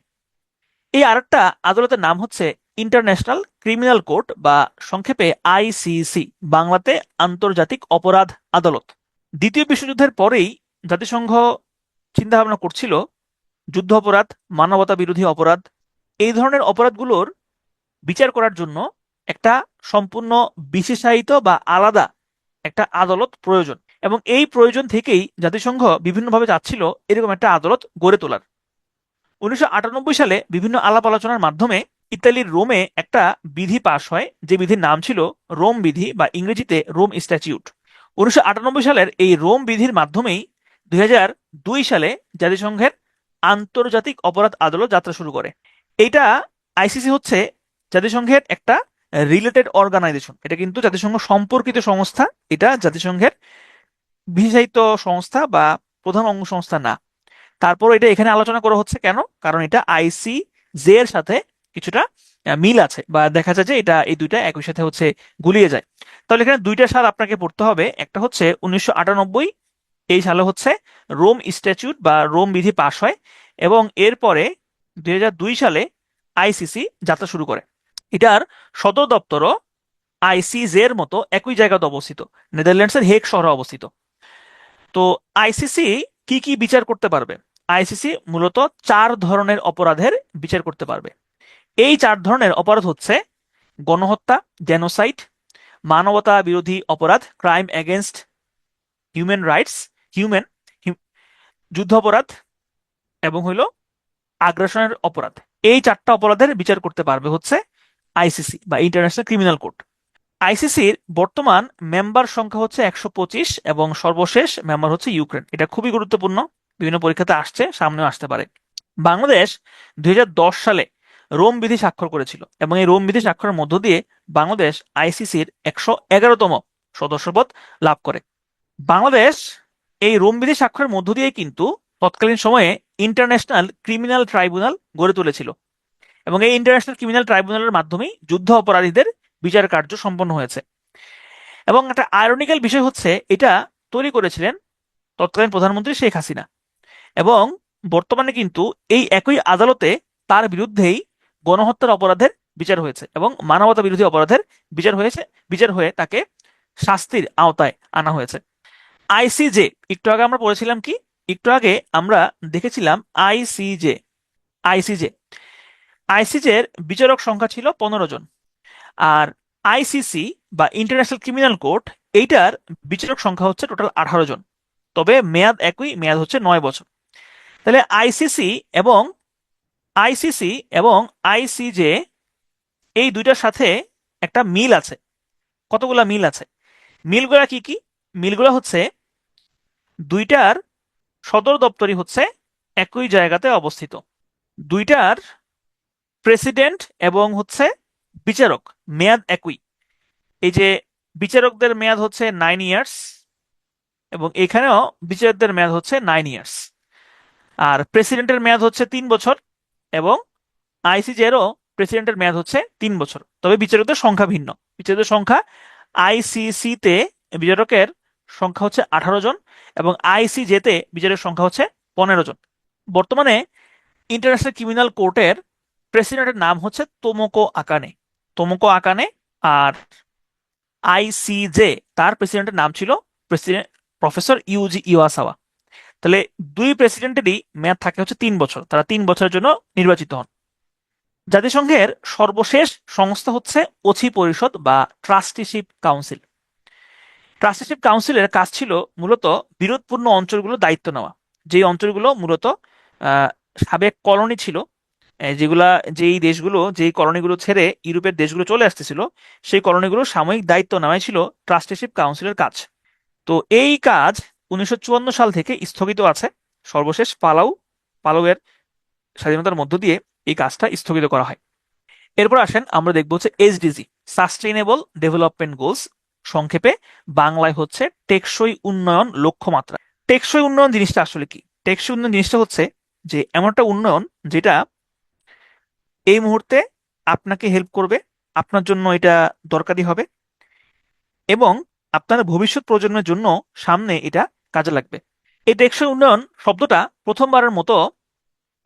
এই আরেকটা আদালতের নাম হচ্ছে ইন্টারন্যাশনাল ক্রিমিনাল কোর্ট, বা সংক্ষেপে আইসিসি, বাংলাতে আন্তর্জাতিক অপরাধ আদালত। দ্বিতীয় বিশ্বযুদ্ধের পরেই জাতিসংঘ চিন্তা ভাবনা করছিল যুদ্ধ অপরাধ, মানবতা বিরোধী অপরাধ, এই ধরনের অপরাধগুলোর বিচার করার জন্য একটা সম্পূর্ণ বিশেষায়িত বা আলাদা একটা আদালত প্রয়োজন। এবং এই প্রয়োজন থেকেই জাতিসংঘ বিভিন্নভাবে চাচ্ছিল এরকম একটা আদালত গড়ে তোলার। 1998 সালে বিভিন্ন আলাপ আলোচনার মাধ্যমে ইতালির রোমে একটা বিধি পাশ হয়, যে বিধির নাম ছিল রোম বিধি, বা ইংরেজিতে রোম স্ট্যাটিউট। 1998 সালের এই রোম বিধির মাধ্যমেই 2002 সালে জাতিসংঘের আন্তর্জাতিক অপরাধ আদালত যাত্রা শুরু করে। এইটা আইসিসি হচ্ছে জাতিসংঘের একটা রিলেটেড অর্গানাইজেশন, এটা কিন্তু জাতিসংঘ সম্পর্কিত সংস্থা, এটা জাতিসংঘের বিশেষায়িত সংস্থা বা প্রধান অঙ্গ সংস্থা না। তারপর এটা এখানে আলোচনা করা হচ্ছে কেন, কারণ এটা আইসিজে এর সাথে কিছুটা মিল আছে, বা দেখা যায় যে এটা এই দুইটা একই সাথে হচ্ছে গুলিয়ে যায়। তাহলে এখানে দুইটা সাল আপনাকে পড়তে হবে। একটা হচ্ছে 1998, এই সালে হচ্ছে রোম স্ট্যাটিউট বা রোম বিধি পাশ হয়, এবং এরপরে 2002 সালে আইসিসি যাত্রা শুরু করে। এটার সদর দপ্তরও আইসিজে এর মতো একই জায়গাতে অবস্থিত, নেদারল্যান্ডসের হেগ শহরে অবস্থিত। তো আইসিসি কি কি বিচার করতে পারবে? আইসিসি মূলত 4 ধরনের অপরাধের বিচার করতে পারবে। এই 4 ধরনের অপরাধ হচ্ছে গণহত্যা, জেনোসাইড, মানবতা বিরোধী অপরাধ, crime against human rights, human যুদ্ধাপরাধ, এবং হইল আগ্রাসনের অপরাধ। এই 4টা অপরাধের বিচার করতে পারবে হচ্ছে আইসিসি বা ইন্টারন্যাশনাল ক্রিমিনাল কোর্ট। আইসিসির বর্তমান মেম্বার সংখ্যা হচ্ছে 125, এবং সর্বশেষ মেম্বার হচ্ছে ইউক্রেন। এটা খুবই গুরুত্বপূর্ণ, বিভিন্ন পরীক্ষাতে আসছে, সামনেও আসতে পারে। বাংলাদেশ 2010 সালে রোম বিধি স্বাক্ষর করেছিল, এবং এই রোম বিধি স্বাক্ষরের মধ্য দিয়ে বাংলাদেশ আইসিসির 111তম সদস্যপদ লাভ করে। বাংলাদেশ এই রোম বিধি স্বাক্ষরের মধ্য দিয়ে কিন্তু তৎকালীন সময়ে ইন্টারন্যাশনাল ক্রিমিনাল ট্রাইব্যুনাল গড়ে তুলেছিল, এবং এই ইন্টারন্যাশনাল ক্রিমিনাল ট্রাইব্যুনালের মাধ্যমেই যুদ্ধ অপরাধীদের বিচার কার্য সম্পন্ন হয়েছে। এবং একটা আয়রনিক্যাল বিষয় হচ্ছে, এটা তৈরি করেছিলেন তৎকালীন প্রধানমন্ত্রী শেখ হাসিনা, এবং বর্তমানে কিন্তু এই একই আদালতে তার বিরুদ্ধেই গণহত্যার অপরাধের বিচার হয়েছে এবং মানবতা বিরোধী অপরাধের বিচার হয়ে তাকে শাস্তির আওতায় আনা হয়েছে। আইসিজে, একটু আগে আমরা পড়েছিলাম কি, একটু আগে আমরা দেখেছিলাম আইসিজে। আইসিজে আইসিজের বিচারক সংখ্যা ছিল 15 জন, আর আইসিসি বা ইন্টারন্যাশনাল ক্রিমিনাল কোর্ট, এইটার বিচারক সংখ্যা হচ্ছে টোটাল 18 জন, তবে মেয়াদ একই, মেয়াদ হচ্ছে 9 বছর। তাহলে এবং আইসিসি এবং আইসিজে এই দুইটার সাথে একটা মিল আছে। কতগুলা মিল আছে? মিলগুলা কি কি? মিলগুলা হচ্ছে দুইটার সদর দপ্তরই হচ্ছে একই জায়গাতে অবস্থিত, দুইটার প্রেসিডেন্ট এবং হচ্ছে বিচারক মেয়াদ একই। এই যে বিচারকদের মেয়াদ হচ্ছে 9 ইয়ার্স, এবং এখানেও বিচারকদের মেয়াদ হচ্ছে 9 ইয়ার্স, আর প্রেসিডেন্টের মেয়াদ হচ্ছে 3 বছর, এবং আইসিজেরও প্রেসিডেন্টের মেয়াদ হচ্ছে 3 বছর। তবে বিচারকদের সংখ্যা ভিন্ন। বিচারকদের সংখ্যা আইসিসিতে বিচারকের সংখ্যা হচ্ছে 18 জন, এবং আইসিজেতে বিচারকের সংখ্যা হচ্ছে 15 জন। বর্তমানে ইন্টারন্যাশনাল ক্রিমিনাল কোর্টের প্রেসিডেন্টের নাম হচ্ছে তোমোকো আকানে, আর আইসিজে তার প্রেসিডেন্টের নাম ছিল প্রেসিডেন্ট প্রফেসর ইউজি ইওয়াসাওয়া। তাহলে দুই প্রেসিডেন্টেরই মেয়াদ থাকে হচ্ছে 3 বছর, তারা 3 বছরের জন্য নির্বাচিত হন। জাতিসংঘের সর্বশেষ সংস্থা হচ্ছে অছি পরিষদ বা ট্রাস্টিশিপ কাউন্সিল। ট্রাস্টিশিপ কাউন্সিলের কাজ ছিল মূলত বিরোধপূর্ণ অঞ্চলগুলো দায়িত্ব নেওয়া, যেই অঞ্চলগুলো মূলত আহ, সাবেক কলোনি ছিল, যেই কলোনিগুলো ছেড়ে ইউরোপের দেশগুলো চলে আসতেছিল, সেই কলোনিগুলো সাময়িক দায়িত্ব নেওয়াই ছিল ট্রাস্টিশিপ কাউন্সিলের কাজ। তো এই কাজ 1954 সাল থেকে স্থগিত আছে। সর্বশেষ পালাউয়ের স্বাধীনতার মধ্য দিয়ে এই কাজটা স্থগিত করা হয়। এরপর আসেন আমরা দেখবো হচ্ছে এসডিজি, সাস্টেইনেবল ডেভেলপমেন্ট গোলস, সংক্ষেপে বাংলায় হচ্ছে টেকসই উন্নয়ন লক্ষ্যমাত্রা। টেকসই উন্নয়ন জিনিসটা আসলে কি? টেকসই উন্নয়ন জিনিসটা হচ্ছে যে এমন একটা উন্নয়ন যেটা এই মুহূর্তে আপনাকে হেল্প করবে, আপনার জন্য এটা দরকারি হবে, এবং আপনার ভবিষ্যৎ প্রজন্মের জন্য সামনে এটা কাজে লাগবে। এই টেকসই উন্নয়ন শব্দটা প্রথমবারের মতো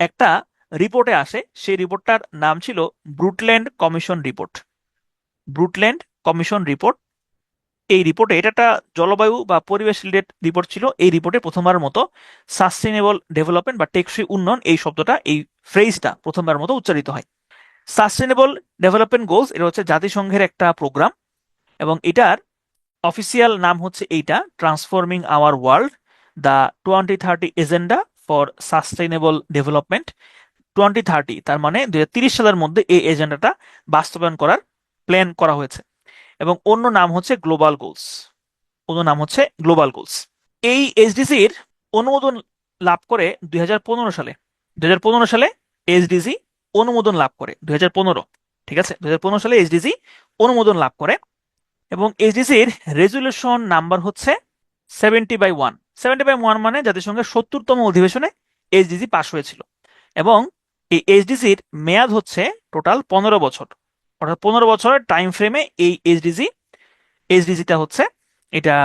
একটা রিপোর্টে আসে। সেই রিপোর্টটার নাম ছিল ব্রুটল্যান্ড কমিশন রিপোর্ট। ব্রুটল্যান্ড কমিশন রিপোর্ট, এই রিপোর্টে, এটা একটা জলবায়ু বা পরিবেশ রিলেটেড রিপোর্ট ছিল। এই রিপোর্টে প্রথমবারের মতো সাস্টেনেবল ডেভেলপমেন্ট বা টেকসই উন্নয়ন এই শব্দটা, এই ফ্রেজটা প্রথমবার মতো উচ্চারিত হয়। সাস্টেনেবল ডেভেলপমেন্ট গোলস এটা হচ্ছে জাতিসংঘের একটা প্রোগ্রাম, এবং এটার অফিসিয়াল নাম হচ্ছে এইটা, transforming our world, the 2030 agenda for sustainable development. 2030 তার মানে 2030 সালের মধ্যে এই এজেন্ডাটা বাস্তবায়ন করার প্ল্যান করা হয়েছে। এবং অন্য নাম হচ্ছে গ্লোবাল গোলস, অন্য নাম হচ্ছে গ্লোবাল গোলস। এই এসডিজির অনুমোদন লাভ করে 2015 সালে। 2015 সালে এসডিজি অনুমোদন লাভ করে, 2015, ঠিক আছে, 2015 সালে এসডিজি অনুমোদন লাভ করে। এবং এসডিজির রেজুলেশন নাম্বার হচ্ছে 70/1। 70/1 মানে জাতিসংঘের 70তম অধিবেশনে এসডিজি পাশ হয়েছিল। এবং এই এসডিজির মেয়াদ হচ্ছে টোটাল 15 বছর, অর্থাৎ 15 বছরের টাইম ফ্রেমে এই এসডিজিটা হচ্ছে এটা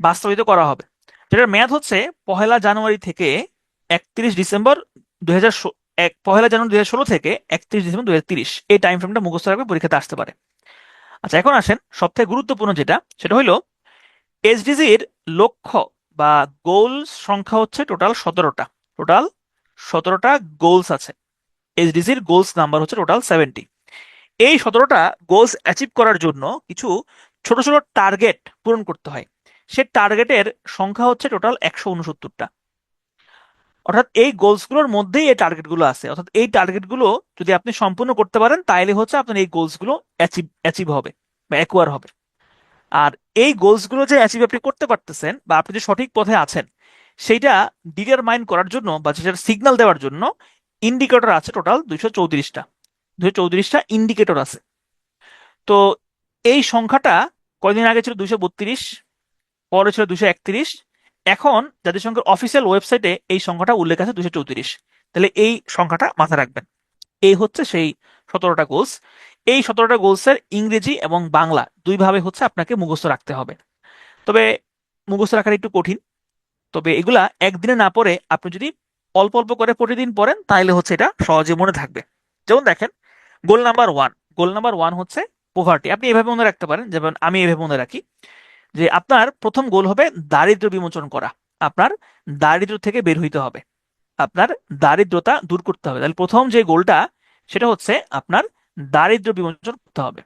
বাস্তবায়িত করা হবে, যেটার মেয়াদ হচ্ছে 1 জানুয়ারি থেকে 31 ডিসেম্বর 2000, 1 জানুয়ারি 2016 থেকে 31 ডিসেম্বর 2030, এই টাইম ফ্রেমটা মুখস্থ রাখবে, পরীক্ষাতে আসতে পারে। আচ্ছা, এখন আসেন সবথেকে গুরুত্বপূর্ণ যেটা, সেটা হলো এসডিজির লক্ষ্য বা গোলস সংখ্যা হচ্ছে টোটাল 17টা। টোটাল 17টা গোলস আছে। এসডিজির গোলস নাম্বার হচ্ছে টোটাল 70। এই 17টা গোলস অ্যাচিভ করার জন্য কিছু ছোট ছোট টার্গেট পূরণ করতে হয়। সে টার্গেটের সংখ্যা হচ্ছে টোটাল 169টা। অর্থাৎ এই গোলসগুলোর মধ্যেই এই টার্গেটগুলো আছে। অর্থাৎ এই টার্গেটগুলো যদি আপনি সম্পূর্ণ করতে পারেন, তাইলে হচ্ছে আপনার এই গোলসগুলো অ্যাচিভ হবে বা অ্যাকোয়ার হবে। আর এই গোলসগুলো যে অ্যাচিভ আপনি করতে পারতেছেন বা আপনি যে সঠিক পথে আছেন, সেইটা ডিটারমাইন করার জন্য বা সেটার সিগন্যাল দেওয়ার জন্য ইন্ডিকেটর আছে টোটাল 234টা। 234টা ইন্ডিকেটর আছে। তো এই সংখ্যাটা কয়দিন আগে ছিল 232, পরে ছিল 231, এখন জাতিসংঘের অফিসিয়াল ওয়েবসাইটে এই সংখ্যাটা উল্লেখ আছে 234। তাহলে এই সংখ্যাটা মাথায় রাখবেন। এই হচ্ছে সেই 17টা গোলস। এই 17টা গোলসের ইংরেজি এবং বাংলা দুইভাবে হচ্ছে আপনাকে মুখস্থ রাখতে হবে। তবে মুখস্থ রাখার একটু কঠিন, তবে এগুলা একদিনে না পড়ে আপনি যদি অল্প অল্প করে প্রতিদিন পড়েন, তাহলে হচ্ছে এটা সহজে মনে থাকবে। যেমন দেখেন, গোল নাম্বার ওয়ান হচ্ছে পোভার্টি। আপনি এভাবে মনে রাখতে পারেন, যেমন আমি এভাবে মনে রাখি যে আপনার প্রথম গোল হবে দারিদ্র্য বিমোচন করা। আপনার দারিদ্র্য থেকে বের হইতে হবে, আপনার দারিদ্রতা দূর করতে হবে। তাহলে প্রথম যে গোলটা, সেটা হচ্ছে আপনার দারিদ্র্য বিমোচন করতে হবে।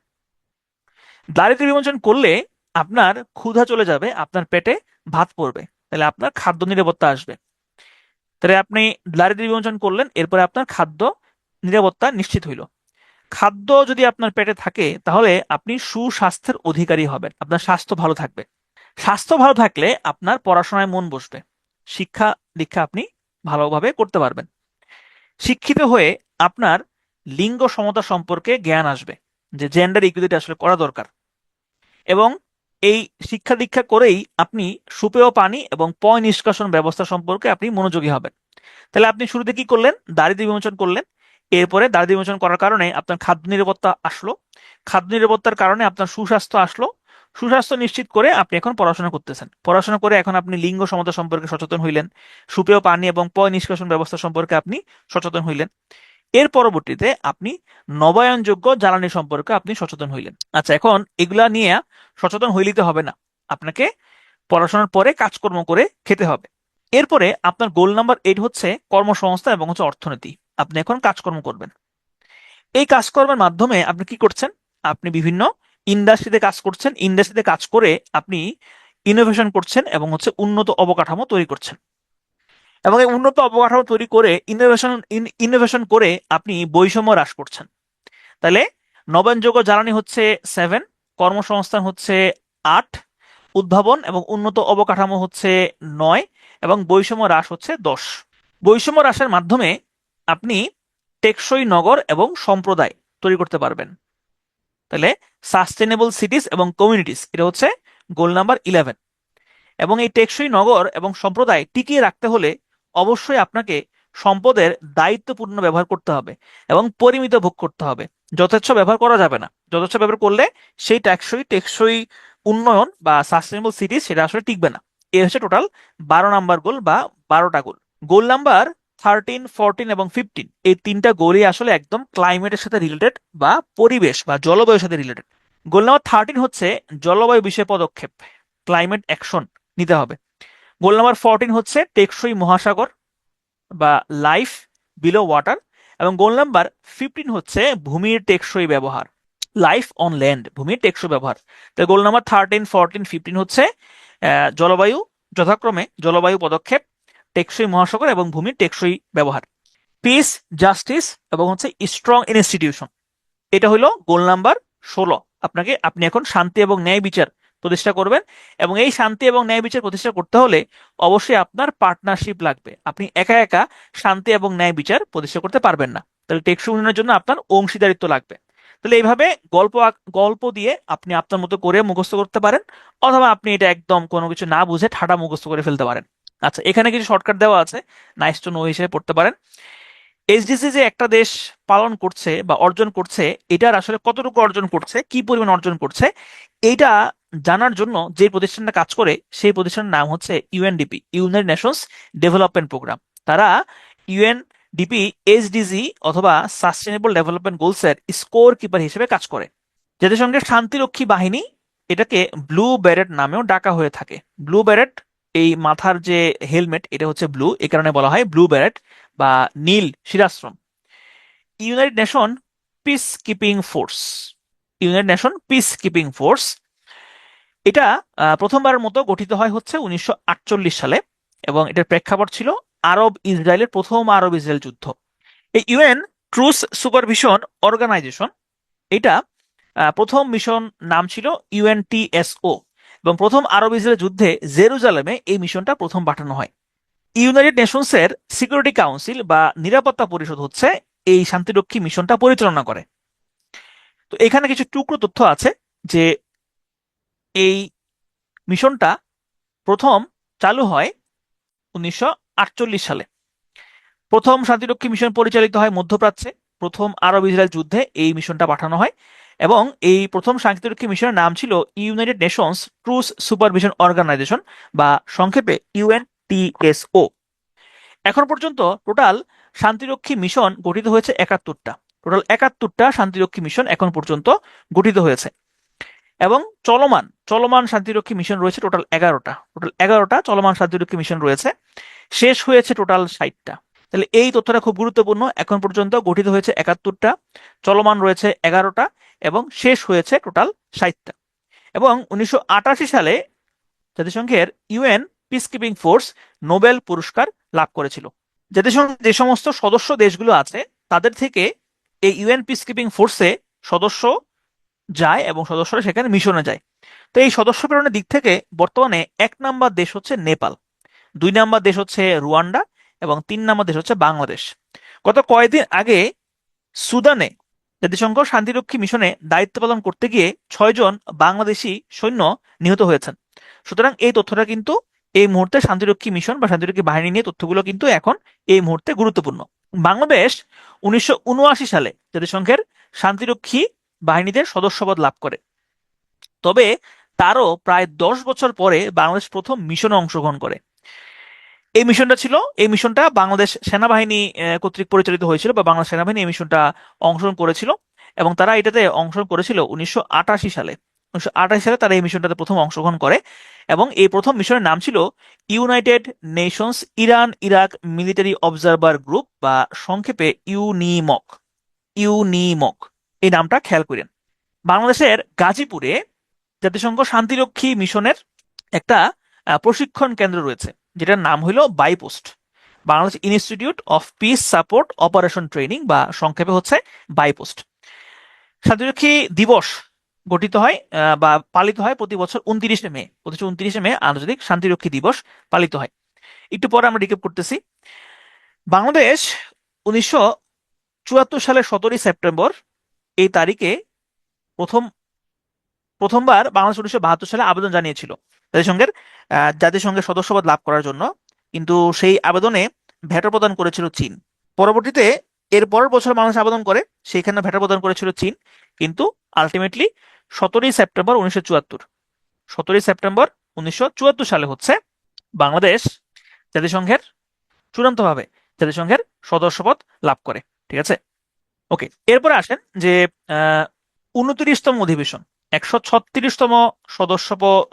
দারিদ্র্য বিমোচন করলে আপনার ক্ষুধা চলে যাবে, আপনার পেটে ভাত পড়বে, তাহলে আপনার খাদ্য নিরাপত্তা আসবে। তাহলে আপনি দারিদ্র্য বিমোচন করলেন, এরপরে আপনার খাদ্য নিরাপত্তা নিশ্চিত হইল। খাদ্য যদি আপনার পেটে থাকে, তাহলে আপনি সুস্বাস্থ্যের অধিকারী হবেন, আপনার স্বাস্থ্য ভালো থাকবে। স্বাস্থ্য ভালো থাকলে আপনার পড়াশোনায় মন বসবে, শিক্ষা দীক্ষা আপনি ভালোভাবে করতে পারবেন। শিক্ষিত হয়ে আপনার লিঙ্গ সমতা সম্পর্কে জ্ঞান আসবে, যে জেন্ডার ইকুইলিটি আসলে করা দরকার। এবং এই শিক্ষা দীক্ষা করেই আপনি সুপেয় পানি এবং পয় নিষ্কাশন ব্যবস্থা সম্পর্কে আপনি মনোযোগী হবেন। তাহলে আপনি শুরুতে কি করলেন? দারিদ্র্য বিমোচন করলেন। এরপরে দারিদ্র্য বিমোচন করার কারণে আপনার খাদ্য নিরাপত্তা আসলো, খাদ্য নিরাপত্তার কারণে আপনার সুস্বাস্থ্য আসলো, সুস্বাস্থ্য নিশ্চিত করে আপনি এখন পড়াশোনা করতেছেন। পড়াশোনা করে এখন আপনি লিঙ্গ সমতা সম্পর্কে সচেতন হইলেন, সুপেয় পানি এবং পয় নিষ্কাশন ব্যবস্থা সম্পর্কে আপনি সচেতন হইলেন। এর পরবর্তীতে আপনি নবায়নযোগ্য জ্বালানি সম্পর্কে আপনি সচেতন হইলেন। আচ্ছা, এখন এগুলা নিয়ে সচেতন হইলিতে হবে না, আপনাকে পড়াশোনার পরে কাজকর্ম করে খেতে হবে। এরপরে আপনার গোল নাম্বার 8 হচ্ছে কর্মসংস্থান এবং হচ্ছে অর্থনীতি। আপনি এখন কাজকর্ম করবেন। এই কাজকর্মের মাধ্যমে আপনি কি করছেন? আপনি বিভিন্ন ইন্ডাস্ট্রিতে কাজ করছেন। ইন্ডাস্ট্রিতে কাজ করে আপনি ইনোভেশন করছেন এবং হচ্ছে উন্নত অবকাঠামো তৈরি করছেন। এবং এই উন্নত অবকাঠামো তৈরি করে ইনোভেশন করে আপনি বৈষম্য হ্রাস করছেন। তাহলে নবায়নযোগ্য জ্বালানি হচ্ছে 7, কর্মসংস্থান হচ্ছে 8, উদ্ভাবন এবং উন্নত অবকাঠামো হচ্ছে 9, এবং বৈষম্য হ্রাস হচ্ছে 10। বৈষম্য হ্রাসের মাধ্যমে আপনি টেকসই নগর এবং সম্প্রদায় তৈরি করতে পারবেন। তাহলে সাস্টেনেবল সিটিজ এবং কমিউনিটিস, এটা হচ্ছে গোল নাম্বার 11। এবং এই টেকসই নগর এবং সম্প্রদায় টিকিয়ে রাখতে হলে অবশ্যই আপনাকে সম্পদের দায়িত্বপূর্ণ ব্যবহার করতে হবে এবং পরিমিত ভোগ করতে হবে। যথেচ্ছ ব্যবহার করা যাবে না। যথেচ্ছ ব্যবহার করলে সেই টেকসই উন্নয়ন বা সাস্টেনেবল সিটিজ সেটা আসলে টিকবে না। এ হচ্ছে টোটাল 12 নাম্বার গোল বা 12টা গোল। গোল নাম্বার 13, 14 এবং 15 এই তিনটা গোলই আসলে একদম ক্লাইমেটের সাথে রিলেটেড বা পরিবেশ বা জলবায়ুর সাথে রিলেটেড। গোল নাম্বার 13 হচ্ছে জলবায়ু বিষয়ে পদক্ষেপ, ক্লাইমেট অ্যাকশন নিতে হবে। গোল নাম্বার 14 হচ্ছে টেকসই মহাসাগর বা লাইফ বিলো ওয়াটার, এবং গোল নাম্বার 15 হচ্ছে ভূমির টেকসই ব্যবহার, লাইফ অন ল্যান্ড, ভূমির টেকসই ব্যবহার। তাহলে গোল নাম্বার 13, 14, 15 হচ্ছে জলবায়ু, যথাক্রমে জলবায়ু পদক্ষেপ, টেকসই মহাসাগর এবং ভূমির টেকসই ব্যবহার। পিস, জাস্টিস এবং হচ্ছে স্ট্রং ইনস্টিটিউশন, এটা হলো গোল নাম্বার 16। আপনি এখন শান্তি এবং ন্যায় বিচার প্রতিষ্ঠা করবেন, এবং এই শান্তি এবং ন্যায় বিচার প্রতিষ্ঠা করতে হলে অবশ্যই আপনার পার্টনারশিপ লাগবে। আপনি একা একা শান্তি এবং ন্যায় বিচার প্রতিষ্ঠা করতে পারবেন না। তাহলে টেকসই উন্নয়নের জন্য আপনার অংশীদারিত্ব লাগবে। তাহলে এইভাবে গল্প দিয়ে আপনি আপনার মতো করে মুখস্থ করতে পারেন, অথবা আপনি এটা একদম কোনো কিছু না বুঝে ঠাডা মুখস্থ করে ফেলতে পারেন। আচ্ছা, এখানে কিছু শর্টকাট দেওয়া আছে, নাইস টু নো হিসেবে পড়তে পারেন। এইচডিসি যে একটা দেশ পালন করছে বা অর্জন করছে, এটার আসলে কতটুকু অর্জন করছে, কি পরিমাণ অর্জন করছে, এইটা জানার জন্য যে প্রতিষ্ঠানটা কাজ করে সেই প্রতিষ্ঠানের নাম হচ্ছে UNDP, United Nations Development Programme. তারা ইউএনডিপি এইচডিজি অথবা সাস্টেনেবল ডেভেলপমেন্ট গোলসের স্কোর কিপার হিসেবে কাজ করে। জাতিসংঘের শান্তিরক্ষী বাহিনী, এটাকে ব্লু ব্যারেট নামেও ডাকা হয়ে থাকে। ব্লু ব্যারেট, এই মাথার যে হেলমেট এটা হচ্ছে ব্লু, এই কারণে বলা হয় ব্লু ব্যারেট বা নীল শিরাশ্রম। United Nation peace keeping force, United Nation peace keeping force, এটা প্রথমবারের মতো গঠিত হয় হচ্ছে 1948 সালে, এবং এটার প্রেক্ষাপট ছিল আরব ইসরায়েলের প্রথম আরব ইসরায়েল যুদ্ধ। এই ইউএন ট্রুস সুপারভিশন অর্গানাইজেশন, এটা প্রথম মিশন নাম ছিল ইউএনটিএসও, এবং প্রথম আরব ইসরায়েল যুদ্ধে জেরুজালেমে এই মিশনটা প্রথম পাঠানো হয়। ইউনাইটেড নেশনসের সিকিউরিটি কাউন্সিল বা নিরাপত্তা পরিষদ হচ্ছে এই শান্তিরক্ষী মিশনটা পরিচালনা করে। তো এখানে কিছু টুকরো তথ্য আছে যে এই মিশনটা প্রথম চালু হয় 1948 সালে। প্রথম শান্তিরক্ষী মিশন পরিচালিত হয় মধ্যপ্রাচ্যে, প্রথম আরব ইসরায়েল যুদ্ধে এই মিশনটা পাঠানো হয়, এবং এই প্রথম শান্তিরক্ষী মিশনের নাম ছিল United Nations Truce Supervision Organization বা সংক্ষেপে ইউএনটিএসও। এখন পর্যন্ত টোটাল শান্তিরক্ষী মিশন গঠিত হয়েছে 71টা। টোটাল 71টা শান্তিরক্ষী মিশন এখন পর্যন্ত গঠিত হয়েছে, এবং চলমান চলমান শান্তিরক্ষী মিশন রয়েছে টোটাল 11টা। টোটাল 11টা চলমান শান্তিরক্ষী মিশন রয়েছে, শেষ হয়েছে টোটাল 60টা। তাহলে এই তথ্যটা খুব গুরুত্বপূর্ণ। এখন পর্যন্ত গঠিত হয়েছে 71টা, চলমান রয়েছে 11টা, এবং শেষ হয়েছে টোটাল 60টা। এবং 1988 সালে জাতিসংঘের UN peace keeping force Nobel পুরস্কার লাভ করেছিল। জাতিসংঘের যে সমস্ত সদস্য দেশগুলো আছে তাদের থেকে এই ইউএন পিস কিপিং ফোর্সে সদস্য যায় এবং সদস্যরা সেখানে মিশনে যায়। তো এই সদস্য প্রেরণের দিক থেকে বর্তমানে 1 নাম্বার দেশ হচ্ছে নেপাল, 2 নাম্বার দেশ হচ্ছে রুয়ান্ডা, এবং 3 নাম্বার দেশ হচ্ছে বাংলাদেশ। গত কয়েকদিন আগে সুদানে জাতিসংঘ শান্তিরক্ষী মিশনে দায়িত্ব পালন করতে গিয়ে 6 জন বাংলাদেশি সৈন্য নিহত হয়েছেন। সুতরাং এই তথ্যটা কিন্তু এই মুহূর্তে শান্তিরক্ষী মিশন বা শান্তিরক্ষী বাহিনী নিয়ে তথ্যগুলো কিন্তু এখন এই মুহূর্তে গুরুত্বপূর্ণ। বাংলাদেশ 1979 সালে জাতিসংঘের শান্তিরক্ষী বাহিনীদের সদস্যপদ লাভ করে। তবে তারও প্রায় 10 বছর পরে বাংলাদেশ প্রথম মিশনে অংশগ্রহণ করে। এই মিশনটা বাংলাদেশ সেনাবাহিনী কর্তৃক পরিচালিত হয়েছিল, বা বাংলাদেশ সেনাবাহিনী এই মিশনটা অংশগ্রহণ করেছিল, এবং তারা এটাতে অংশগ্রহণ করেছিল 1988 সালে। 1988 সালে তারা এই মিশনটাতে প্রথম অংশগ্রহণ করে, এবং এই প্রথম মিশনের নাম ছিল United Nations Iran Iraq military observer group বা সংক্ষেপে ইউনিমক। ইউনিমক এই নামটা খেয়াল করেন। বাংলাদেশের গাজীপুরে জাতিসংঘ শান্তিরক্ষী মিশনের একটা প্রশিক্ষণ কেন্দ্র রয়েছে, যেটার নাম হলো BIPSOT, Bangladesh Institute of Peace Support Operation Training বা সংক্ষেপে হচ্ছে বাইপোস্ট। শান্তিরক্ষী দিবস গঠিত হয় বা পালিত হয় প্রতি বছর 29শে মে। প্রতি 29শে মে আন্তর্জাতিক শান্তিরক্ষী দিবস পালিত হয়। একটু পরে আমরা রিক্যাপ করতেছি। বাংলাদেশ 1974 সালের 17 সেপ্টেম্বর এই তারিখে প্রথমবার বাংলাদেশ 1972 সালে আবেদন জানিয়েছিল জাতিসংঘের সদস্যপদ লাভ করার জন্য, কিন্তু সেই আবেদনে ভেটো প্রদান করেছিল চীন। পরবর্তীতে এর পরের বছর বাংলাদেশ আবেদন করে, সেইখানে ভেটো প্রদান করেছিল চীন, কিন্তু আলটিমেটলি 17 সেপ্টেম্বর 1974 17 সেপ্টেম্বর 1974 সালে হচ্ছে বাংলাদেশ জাতিসংঘের চূড়ান্তভাবে জাতিসংঘের সদস্যপদ লাভ করে। ঠিক আছে, ওকে। এরপরে আসেন যে 29তম অধিবেশন, 136তম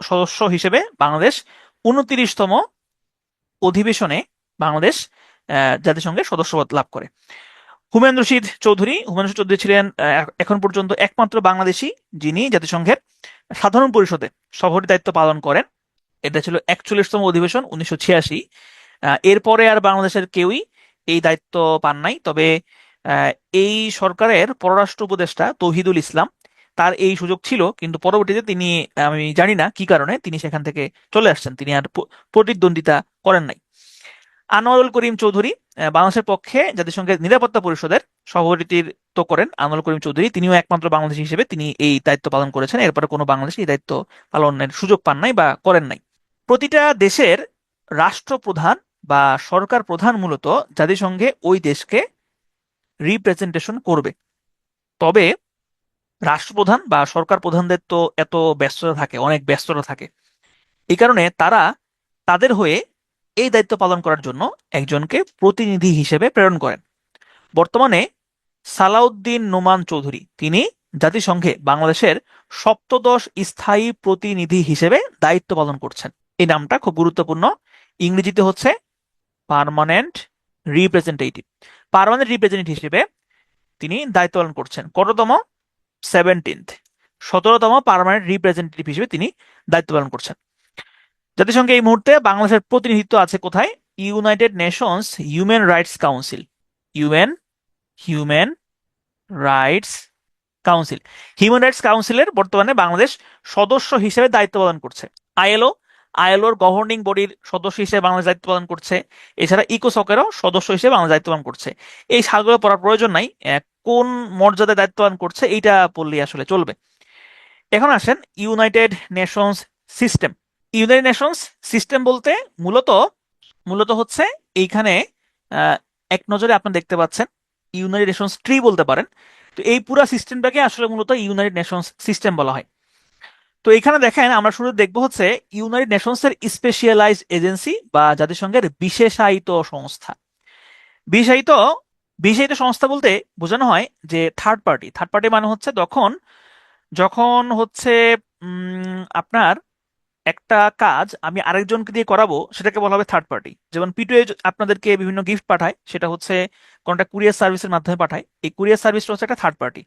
সদস্য হিসেবে বাংলাদেশ 29তম অধিবেশনে বাংলাদেশ জাতিসংঘের সদস্যপদ লাভ করে। হুমায়ুন রশিদ চৌধুরী ছিলেন এখন পর্যন্ত একমাত্র বাংলাদেশী যিনি জাতিসংঘের সাধারণ পরিষদে সভাপতির দায়িত্ব পালন করেন। এটা ছিল 41তম অধিবেশন 1986। এরপরে আর বাংলাদেশের কেউই এই দায়িত্ব পান নাই। তবে এই সরকারের পররাষ্ট্র উপদেষ্টা তৌহিদুল ইসলাম, তার এই সুযোগ ছিল, কিন্তু পরবর্তীতে তিনি, আমি জানি না কি কারণে তিনি সেখান থেকে চলে আসছেন, তিনি আর প্রতিদ্বন্দ্বিতা করেন নাই। আনোয়ারুল করিম চৌধুরী বাংলাদেশের পক্ষে জাতিসংঘের নিরাপত্তা পরিষদের সভাপতিত্ব করেন। আনোয়ারুল করিম চৌধুরী তিনিও একমাত্র বাংলাদেশী হিসেবে তিনি এই দায়িত্ব পালন করেছেন। এরপরে কোনো বাংলাদেশী এই দায়িত্ব পালনের সুযোগ পান নাই বা করেন নাই। প্রতিটা দেশের রাষ্ট্রপ্রধান বা সরকার প্রধান মূলত জাতিসংঘে ওই দেশকে রিপ্রেজেন্টেশন করবে। তবে রাষ্ট্রপ্রধান বা সরকার প্রধানদের তো এত ব্যস্ততা থাকে, অনেক ব্যস্ততা থাকে, এই কারণে তারা তাদের হয়ে এই দায়িত্ব পালন করার জন্য একজনকে প্রতিনিধি হিসেবে প্রেরণ করেন। বর্তমানে সালাউদ্দিন নোমান চৌধুরী তিনি জাতিসংঘে বাংলাদেশের 17ম স্থায়ী প্রতিনিধি হিসেবে দায়িত্ব পালন করছেন। এই নামটা খুব গুরুত্বপূর্ণ, ইংরেজিতে হচ্ছে পার্মানেন্ট রিপ্রেজেন্টেটিভ। পার্মানেন্ট রিপ্রেজেন্টেটিভ হিসেবে তিনি দায়িত্ব পালন করছেন। কততম? 17তম পার্মানেন্ট রিপ্রেজেন্টেটিভ হিসেবে তিনি দায়িত্ব পালন করছেন। জাতিসংঘে এই মুহূর্তে বাংলাদেশের প্রতিনিধিত্ব আছে কোথায়? United Nations human rights council. UN human rights council, human rights কাউন্সিলের বর্তমানে বাংলাদেশ সদস্য হিসেবে দায়িত্ব পালন করছে। আইএলওর গভর্নিং বডির সদস্য হিসেবে বাংলাদেশ দায়িত্ব পালন করছে। এছাড়া ইকোসকেরও সদস্য হিসেবে বাংলাদেশ দায়িত্ব পালন করছে। এই সালগুলো পড়ার প্রয়োজন নাই, কোন মর্যাদায় দায়িত্ব পালন করছে এইটা পড়লেই আসলে চলবে। এখন আসেন United Nations system. United Nations system বলতে মূলত মূলত হচ্ছে এইখানে এক নজরে আপনারা দেখতে পাচ্ছেন ইউনাইটেড নেশনস ট্রি বলতে পারেন। তো এই পুরো সিস্টেমটাকে আসলে মূলত ইউনাইটেড নেশনস সিস্টেম বলা হয়। তো এখানে দেখেন আমরা শুরু দেখবো হচ্ছে ইউনাইটেড নেশনসের স্পেশালাইজড এজেন্সি বা জাতিসংঘের বিশেষায়িত সংস্থা। বিশেষায়িত বিশেষায়িত সংস্থা বলতে বোঝানো হয় যে থার্ড পার্টি। থার্ড পার্টি মানে হচ্ছে যখন যখন হচ্ছে আপনার একটা কাজ আমি আরেকজনকে দিয়ে করাবো, সেটাকে বলা হবে থার্ড পার্টি। যেমন পিটুএ আপনাদেরকে বিভিন্ন গিফট পাঠায়, সেটা হচ্ছে কোনটা কুরিয়ার সার্ভিসের মাধ্যমে পাঠায়, এই কুরিয়ার সার্ভিসটা হচ্ছে একটা থার্ড পার্টি।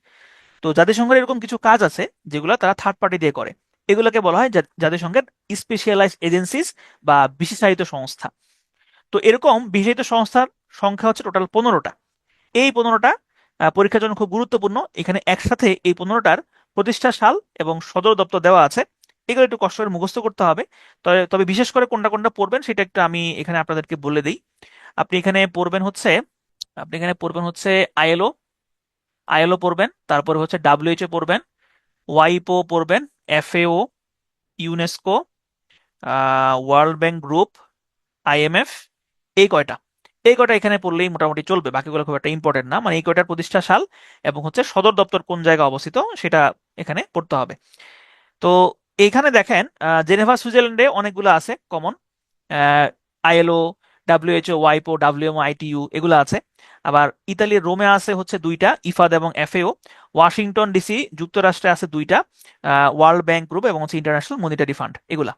তো জাতিসংঘের এরকম কিছু কাজ আছে যেগুলো তারা থার্ড পার্টি দিয়ে করে, এগুলোকে বলা হয় জাতিসংঘের স্পেশালাইজড এজেন্সিস বা বিশেষায়িত সংস্থা। তো এরকম বিশেষায়িত সংস্থার সংখ্যা হচ্ছে টোটাল 15টা। এই 15টা পরীক্ষার জন্য খুব গুরুত্বপূর্ণ। এখানে একসাথে এই 15টার প্রতিষ্ঠা সাল এবং সদর দপ্তর দেওয়া আছে। এগুলো একটু কষ্ট করে মুখস্থ করতে হবে। তবে বিশেষ করে কোনটা কোনটা পড়বেন সেটা একটু আমি এখানে আপনাদেরকে বলে দিই। আপনি এখানে পড়বেন হচ্ছে আইএলও পড়বেন, তারপরে হচ্ছে ডাব্লিউএইচও পড়বেন, ওয়াইপো পড়বেন, FAO, UNESCO, world bank group, IMF, এই কয়টা এখানে পড়লেই মোটামুটি চলবে। বাকিগুলো খুব একটা ইম্পর্টেন্ট না, মানে এই কয়টার প্রতিষ্ঠা সাল এবং হচ্ছে সদর দপ্তর কোন জায়গায় অবস্থিত সেটা এখানে পড়তে হবে। তো এইখানে দেখেন জেনেভা সুইজারল্যান্ডে অনেকগুলো আছে কমন, আইএলও, ডাব্লিউএইচও, ওয়াইপো, ডাব্লিউএমও, আইটিইউ এগুলো আছে। আবার ইতালির রোমে আছে হচ্ছে 2টা, ইফাদ এবং এফএও। ওয়াশিংটন ডিসি যুক্তরাষ্ট্রে আছে 2টা, ওয়ার্ল্ড ব্যাংক গ্রুপ এবং হচ্ছে ইন্টারন্যাশনাল মনিটারি ফান্ড, এগুলা।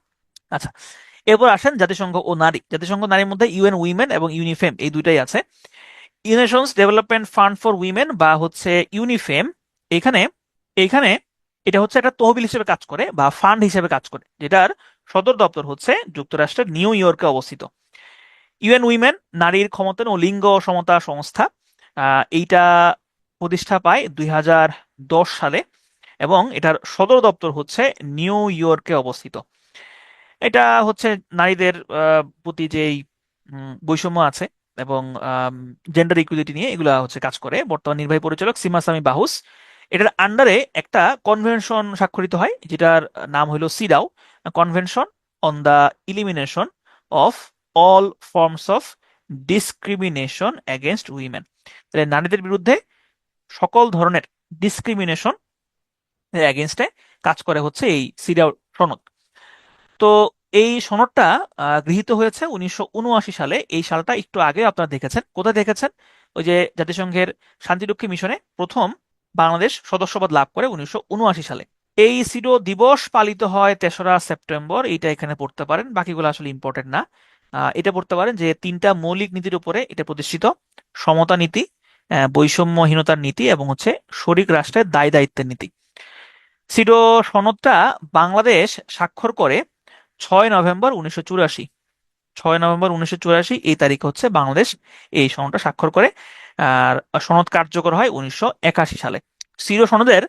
আচ্ছা, এরপর আসেন জাতিসংঘ ও নারী। জাতিসংঘ নারীর মধ্যে ইউএন উইমেন এবং ইউনিফেম এই দুইটাই আছে। ইউনেশনস ডেভেলপমেন্ট ফান্ড ফর উইমেন বা হচ্ছে ইউনিফেম, এখানে এখানে এটা হচ্ছে একটা তহবিল হিসেবে কাজ করে বা ফান্ড হিসেবে কাজ করে, যেটার সদর দপ্তর হচ্ছে যুক্তরাষ্ট্রের নিউ ইয়র্কে অবস্থিত। ইউএন উইমেন নারীর ক্ষমতায়ন ও লিঙ্গ সমতা সংস্থা, এইটা প্রতিষ্ঠা পায় 2010 সালে এবং এটার সদর দপ্তর হচ্ছে নিউ ইয়র্কে অবস্থিত। এটা হচ্ছে নারীদের প্রতি যেই বৈষম্য আছে এবং জেন্ডার ইকুইলিটি নিয়ে এগুলা হচ্ছে কাজ করে। বর্তমান নির্বাহী পরিচালক সীমা সামি বাহুস। এটার আন্ডারে একটা কনভেনশন স্বাক্ষরিত হয় যেটার নাম হলো CEDAW, Convention on the Elimination of All Forms of Discrimination Against Women. তাহলে নারীদের বিরুদ্ধে সকল ধরনের ডিসক্রিমিনেশন এগেনস্টে কাজ করে হচ্ছে এই সিডাও সনদ। তো এই সনদটা গৃহীত হয়েছে 1979 সালে। এই সালটা একটু আগে আপনারা দেখেছেন। কোথায় দেখেছেন? ওই যে জাতিসংঘের শান্তিরক্ষী মিশনে প্রথম বাংলাদেশ সদস্যপদ লাভ করে 1979 সালে। এই সিডো দিবস পালিত হয় 3রা সেপ্টেম্বর। এইটা এখানে পড়তে পারেন, বাকিগুলো আসলে ইম্পর্টেন্ট না। এটা পড়তে পারেন যে 3টা মৌলিক নীতির উপরে এটা প্রতিষ্ঠিত: সমতা নীতি, বৈষম্যহীনতার নীতি এবং হচ্ছে শরিক রাষ্ট্রের দায় দায়িত্বের নীতি। সিডো সনদটা বাংলাদেশ স্বাক্ষর করে 6 নভেম্বর 1984। 6 নভেম্বর 1984 এই তারিখে হচ্ছে বাংলাদেশ এই সনদটা স্বাক্ষর করে। আর সনদ কার্যকর হয় 1981 সালে। সিরো সনদের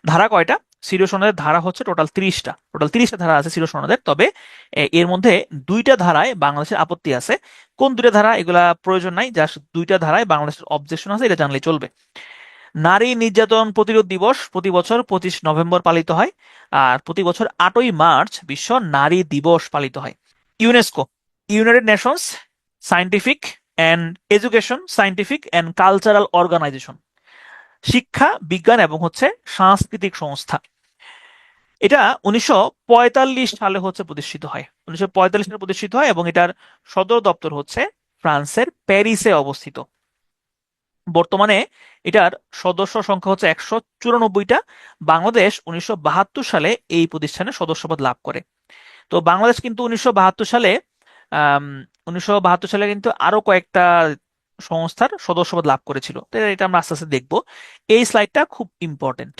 ধারা কয়টা? সিরো সনদের ধারা হচ্ছে টোটাল 30টা ধারা আছে সিরো সনদের। তবে এর মধ্যে 2টা ধারায় বাংলাদেশের আপত্তি আছে। কোন 2টা ধারা এগুলা প্রয়োজন নাই, জাস্ট 2টা ধারায় বাংলাদেশের অবজেকশন আছে, এটা জানলে চলবে। নারী নির্যাতন প্রতিরোধ দিবস প্রতি বছর 25 নভেম্বর পালিত হয়। আর প্রতি বছর 8ই মার্চ বিশ্ব নারী দিবস পালিত হয়। UNESCO, United Nations Scientific and Cultural Organization, শিক্ষা, বিজ্ঞান এবং হচ্ছে সাংস্কৃতিক সংস্থা। এটা 1945 সালে হচ্ছে প্রতিষ্ঠিত হয়। 1945 সালে প্রতিষ্ঠিত হয় এবং এটার সদর দপ্তর হচ্ছে ফ্রান্সের প্যারিসে অবস্থিত। বর্তমানে এটার সদস্য সংখ্যা হচ্ছে 194টা। বাংলাদেশ 1972 সালে এই প্রতিষ্ঠানের সদস্যপদ লাভ করে। তো বাংলাদেশ কিন্তু 1972 সালে আম, 1972 সালে কিন্তু আরো কয়েকটা সংস্থার সদস্যপদ লাভ করেছিল। তো এটা আমরা আস্তে আস্তে দেখবো। এই স্লাইডটা খুব ইম্পর্টেন্ট।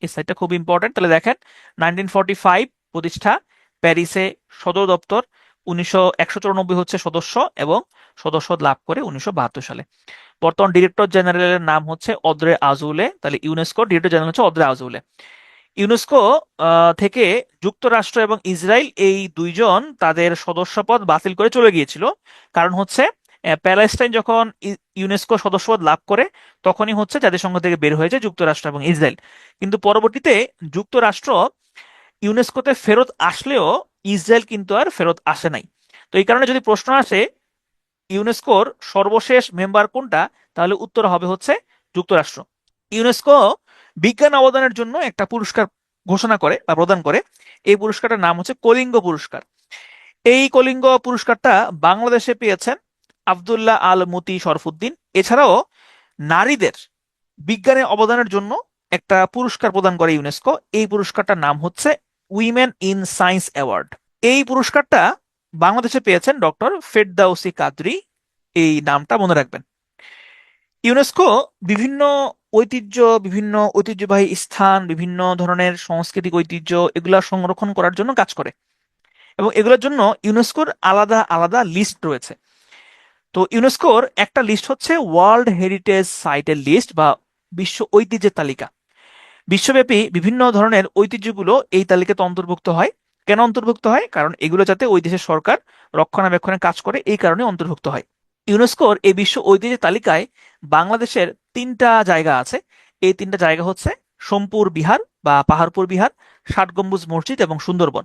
এই স্লাইডটা খুব ইম্পর্টেন্ট। তাহলে দেখেন, 1945 প্রতিষ্ঠা, প্যারিসে সদর দপ্তর, 194 হচ্ছে সদস্য এবং সদস্যপদ লাভ করে 1972 সালে। বর্তমান ডিরেক্টর জেনারেলের নাম হচ্ছে অদ্রে আজৌলে। তাহলে ইউনেস্কোর ডিরেক্টর জেনারেল হচ্ছে অদ্রে আজৌলে। ইউনেস্কো থেকে যুক্তরাষ্ট্র এবং ইসরায়েল এই দুইজন তাদের সদস্যপদ বাতিল করে চলে গিয়েছিল। কারণ হচ্ছে প্যালেস্টাইন যখন ইউনেস্কো সদস্যপদ লাভ করে তখনই হচ্ছে জাতিসংঘ থেকে বের হয়েছে যুক্তরাষ্ট্র এবং ইসরায়েল। কিন্তু পরবর্তীতে যুক্তরাষ্ট্র ইউনেস্কোতে ফেরত আসলেও ইসরায়েল কিন্তু আর ফেরত আসে নাই। তো এই কারণে যদি প্রশ্ন আসে ইউনেস্কোর সর্বশেষ মেম্বার কোনটা, তাহলে উত্তর হবে হচ্ছে যুক্তরাষ্ট্র। ইউনেস্কো বিজ্ঞান অবদানের জন্য একটা পুরস্কার ঘোষণা করে বা প্রদান করে। এই পুরস্কারটার নাম হচ্ছে কলিঙ্গ পুরস্কার। এই কলিঙ্গ পুরস্কারটা বাংলাদেশে পেয়েছেন আব্দুল্লাহ আল মতি শরফুদ্দিন। এছাড়াও নারীদের বিজ্ঞানে অবদানের জন্য একটা পুরস্কার প্রদান করে ইউনেস্কো। এই পুরস্কারটার নাম হচ্ছে উইমেন ইন সায়েন্স অ্যাওয়ার্ড। এই পুরস্কারটা বাংলাদেশে পেয়েছেন ডক্টর ফেরদাউসি কাদরি। এই নামটা মনে রাখবেন। ইউনেস্কো বিভিন্ন বিভিন্ন ঐতিহ্যবাহী স্থান, বিভিন্ন ধরনের সাংস্কৃতিক ঐতিহ্য এগুলা সংরক্ষণ করার জন্য কাজ করে এবং এগুলোর জন্য ইউনেস্কোর আলাদা আলাদা লিস্ট রয়েছে। তো ইউনেস্কোর একটা লিস্ট হচ্ছে ওয়ার্ল্ড হেরিটেজ সাইটের লিস্ট বা বিশ্ব ঐতিহ্যের তালিকা। বিশ্বব্যাপী বিভিন্ন ধরনের ঐতিহ্যগুলো এই তালিকাতে অন্তর্ভুক্ত হয়। কেন অন্তর্ভুক্ত হয়? কারণ এগুলো যাতে ওই দেশের সরকার রক্ষণাবেক্ষণে কাজ করে, এই কারণে অন্তর্ভুক্ত হয়। ইউনেস্কোর এই বিশ্ব ঐতিহ্যের তালিকায় বাংলাদেশের 3টা জায়গা আছে। এই 3টা জায়গা হচ্ছে সোমপুর বিহার বা পাহাড়পুর বিহার, ষাট গম্বুজ মসজিদ এবং সুন্দরবন।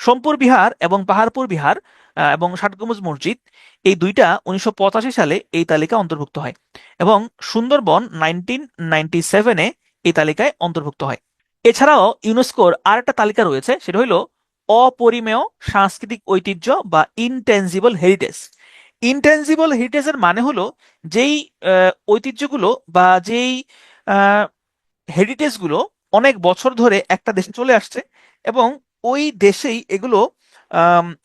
সোমপুর বিহার এবং পাহাড়পুর বিহার এবং ষাট গম্বুজ মসজিদ এই দুইটা 1985 সালে এই তালিকা অন্তর্ভুক্ত হয় এবং সুন্দরবন 1997-এ এই তালিকায় অন্তর্ভুক্ত হয়। এছাড়াও ইউনেস্কোর আরেকটা তালিকা রয়েছে, সেটা হলো অপরিমেয় সাংস্কৃতিক ঐতিহ্য বা ইনটেনজিবল হেরিটেজ। ইনটেনজিবল হেরিটেজের মানে হলো যেই ঐতিহ্যগুলো বা যেই হেরিটেজগুলো অনেক বছর ধরে একটা দেশে চলে আসছে এবং ওই দেশেই এগুলো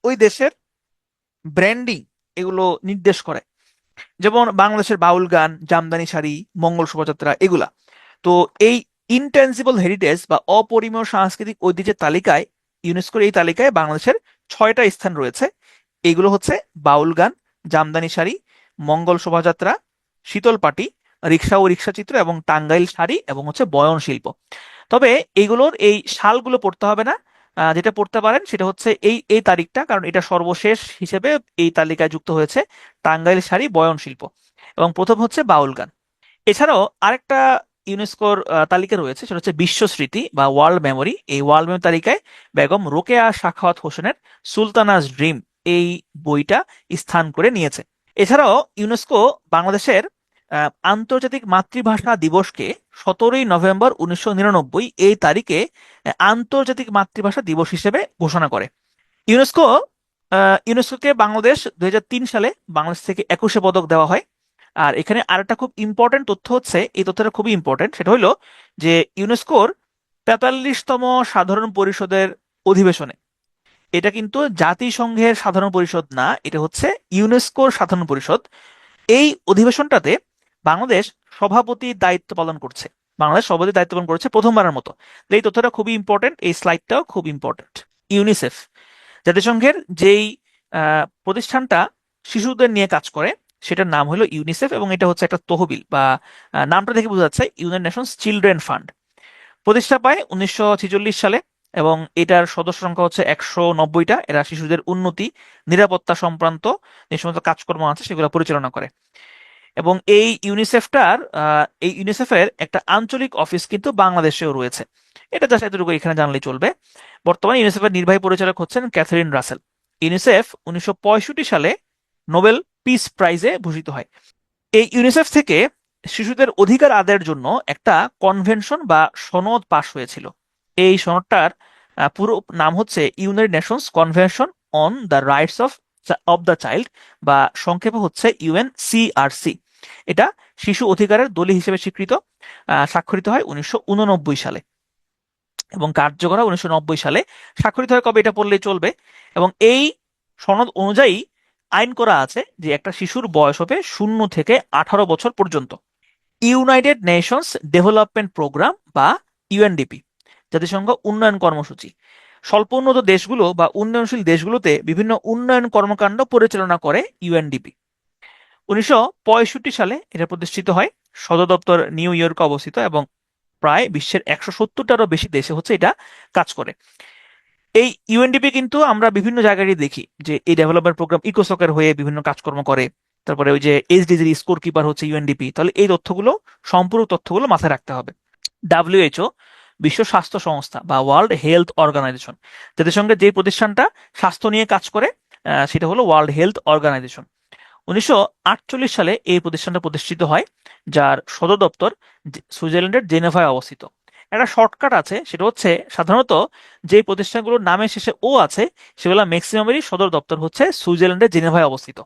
ওই দেশের ব্র্যান্ডিং এগুলো নির্দেশ করে। যেমন বাংলাদেশের বাউল গান, জামদানি শাড়ি, মঙ্গল শোভাযাত্রা এগুলা। তো এই ইনটেনজিবল হেরিটেজ বা অপরিমেয় সাংস্কৃতিক ঐতিহ্যের তালিকায়, ইউনেস্কোর এই তালিকায় বাংলাদেশের 6টা স্থান রয়েছে। এগুলো হচ্ছে বাউল গান, জামদানি শাড়ি, মঙ্গল শোভাযাত্রা, শীতল পাটি, রিক্সা ও রিক্সা চিত্র এবং টাঙ্গাইল শাড়ি এবং হচ্ছে বয়ন শিল্প। তবে এইগুলোর এই সালগুলো পড়তে হবে না। যেটা পড়তে পারেন সেটা হচ্ছে এই এই তারিখটা, কারণ এটা সর্বশেষ হিসেবে এই তালিকায় যুক্ত হয়েছে টাঙ্গাইল শাড়ি, বয়ন শিল্প এবং প্রথম হচ্ছে বাউল গান। এছাড়াও আরেকটা ইউনেস্কোর তালিকা রয়েছে, সেটা হচ্ছে বিশ্ব স্মৃতি বা ওয়ার্ল্ড মেমোরি। এই ওয়ার্ল্ড মেমোরি তালিকায় বেগম রোকেয়া সাখাওয়াত হোসেনের সুলতানাস ড্রিম এই বইটা স্থান করে নিয়েছে। এছাড়াও ইউনেস্কো বাংলাদেশের আন্তর্জাতিক মাতৃভাষা দিবসকে 17 নভেম্বর 1999 এই তারিখে আন্তর্জাতিক মাতৃভাষা দিবস হিসেবে ঘোষণা করে। ইউনেস্কো ইউনেস্কোকে বাংলাদেশ 2003 সালে বাংলাদেশ থেকে 21 পদক দেওয়া হয়। আর এখানে আরেকটা খুব ইম্পর্টেন্ট তথ্য হচ্ছে, এই তথ্যটা খুবই ইম্পর্টেন্ট, সেটা হলো যে ইউনেস্কোর 43তম সাধারণ পরিষদের অধিবেশনে, এটা কিন্তু জাতিসংঘের সাধারণ পরিষদ না, এটা হচ্ছে ইউনেস্কোর সাধারণ পরিষদ, এই অধিবেশনটাতে বাংলাদেশ সভাপতির দায়িত্ব পালন করছে। বাংলাদেশ সভাপতির দায়িত্ব পালন করেছে প্রথমবারের মতো। তো এই তথ্যটা খুবই ইম্পর্টেন্ট, এই স্লাইডটাও খুব ইম্পর্টেন্ট। ইউনিসেফ জাতিসংঘের যেই প্রতিষ্ঠানটা শিশুদের নিয়ে কাজ করে, সেটার নাম হলো ইউনিসেফ, এবং এটা হচ্ছে একটা তহবিল বা নামটা দেখে বোঝা যাচ্ছে ইউনাইটেড নেশনস চিলড্রেন ফান্ড। প্রতিষ্ঠা পায় 1946 সালে, এবং এটার সদস্য সংখ্যা হচ্ছে 190টা। এরা শিশুদের উন্নতি, নিরাপত্তা সংক্রান্ত যে সমস্ত কাজকর্ম আছে সেগুলো পরিচালনা করে। এবং এই ইউনিসেফের একটা আঞ্চলিক অফিস কিন্তু বাংলাদেশেও রয়েছে। এটা জাস্ট এতটুকু এখানে জানলেই চলবে। বর্তমানে ইউনিসেফের নির্বাহী পরিচালক হচ্ছেন ক্যাথারিন রাসেল। ইউনিসেফ 1965 সালে নোবেল পিস প্রাইজে ভূষিত হয়। এই ইউনিসেফ থেকে শিশুদের অধিকার আদায়ের জন্য একটা কনভেনশন বা সনদ পাশ হয়েছিল। এই সনদটার পুরো নাম হচ্ছে United Nations convention on the rights of the child, বা সংক্ষেপে হচ্ছে ইউএনসিআরসি। এটা শিশু অধিকারের দলিল হিসেবে স্বীকৃত, স্বাক্ষরিত হয় 1989 সালে, এবং কার্যকর হয় 1990 সালে। স্বাক্ষরিত হয় কবে, এটা পড়লেই চলবে। এবং এই সনদ অনুযায়ী আইন করা আছে যে একটা শিশুর বয়স হবে 0 থেকে 18 বছর পর্যন্ত। ইউনাইটেড নেশনস ডেভেলপমেন্ট প্রোগ্রাম বা ইউএনডিপি, জাতিসংঘ উন্নয়ন কর্মসূচি, স্বল্প উন্নত দেশগুলো বা উন্নয়নশীল দেশগুলোতে বিভিন্ন উন্নয়ন কর্মকাণ্ড পরিচালনা করে ইউএনডিপি। 1965 সালে এটা প্রতিষ্ঠিত হয়। সদর দপ্তর নিউ ইয়র্কে অবস্থিত, এবং প্রায় বিশ্বের 170টারও বেশি দেশে হচ্ছে এটা কাজ করে। এই ইউএনডিপি কিন্তু আমরা বিভিন্ন জায়গায় দেখি যে এই ডেভেলপমেন্ট প্রোগ্রাম ইকোসকের হয়ে বিভিন্ন কাজকর্ম করে। তারপরে ওই যে এইচডিজির স্কোর কিপার হচ্ছে ইউএনডিপি। তাহলে এই তথ্যগুলো, সম্পূরক তথ্যগুলো মাথায় রাখতে হবে। ডাব্লিউএইচও, বিশ্ব স্বাস্থ্য সংস্থা বা ওয়ার্ল্ড হেলথ অর্গানাইজেশন, জাতিসংঘের যে প্রতিষ্ঠানটা স্বাস্থ্য নিয়ে কাজ করে সেটা হলো ওয়ার্ল্ড হেলথ অর্গানাইজেশন। 1948 সালে এই প্রতিষ্ঠানটা প্রতিষ্ঠিত হয়, যার সদর দপ্তর সুইজারল্যান্ডের জেনেভায় অবস্থিত। একটা শর্টকাট আছে, সেটা হচ্ছে সাধারণত যে প্রতিষ্ঠানগুলোর নামের শেষে ও আছে সেগুলো ম্যাক্সিমামেরই সদর দপ্তর হচ্ছে সুইজারল্যান্ডের জেনেভায় অবস্থিত।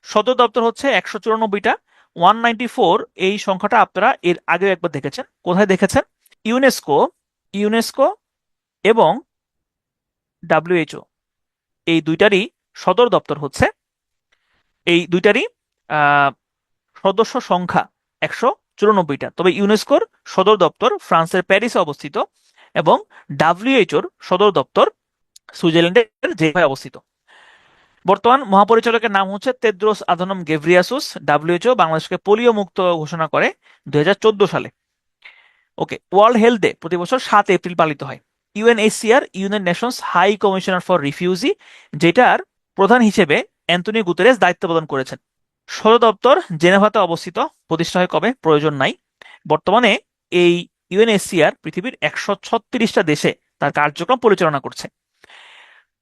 সদর দপ্তর হচ্ছে 194টা, 194। এই সংখ্যাটা আপনারা এর আগেও একবার দেখেছেন। কোথায় দেখেছেন? ইউনেস্কো, ইউনেস্কো এবং ডাব্লিউএইচও, এই দুইটারই সদর দপ্তর হচ্ছে, এই দুইটারই সদস্য সংখ্যা 194টা। তবে ইউনেস্কোর সদর দপ্তর ফ্রান্সের প্যারিসে অবস্থিত, এবং ডাব্লিউএইচওর সদর দপ্তর সুইজারল্যান্ডের জেনেভায় অবস্থিত। বর্তমান মহাপরিচালকের নাম হচ্ছে তেদ্রোস আধানম গেব্রিয়াসুস। ডাব্লিউএইচও বাংলাদেশকে পোলিও মুক্ত ঘোষণা করে 2014 সালে। ওকে, ওয়ার্ল্ড হেলথ ডে প্রতি বছর 7 এপ্রিল পালিত হয়। UNHCR, United Nations High Commissioner for Refugee, যেটার প্রধান হিসেবে অ্যান্টনিও গুতেরেস দায়িত্ব পালন করেছেন। সদর দপ্তর জেনেভাতে অবস্থিত। প্রতিষ্ঠা হয় কবে? প্রয়োজন নাই। বর্তমানে এই ইউএনএইচসিআর পৃথিবীর 136টা দেশে তার কার্যক্রম পরিচালনা করছে।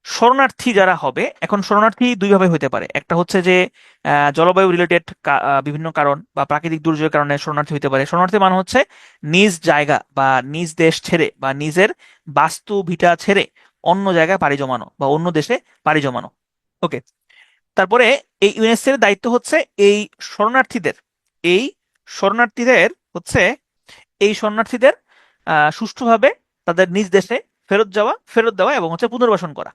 শরণার্থী যারা হবে, এখন শরণার্থী দুইভাবে হতে পারে। একটা হচ্ছে যে জলবায়ু রিলেটেড বিভিন্ন কারণ বা প্রাকৃতিক দুর্যোগের কারণে শরণার্থী হতে পারে। শরণার্থী মানে হচ্ছে নিজ জায়গা বা নিজ দেশ ছেড়ে বা নিজের বাস্তু ভিটা ছেড়ে অন্য জায়গায় পাড়ি জমানো বা অন্য দেশে পাড়ি জমানো। ওকে, তারপরে এই ইউএনএইচসিআর দায়িত্ব হচ্ছে এই শরণার্থীদের এই শরণার্থীদের হচ্ছে এই শরণার্থীদের সুষ্ঠুভাবে তাদের নিজ দেশে ফেরত দেওয়া এবং হচ্ছে পুনর্বাসন করা।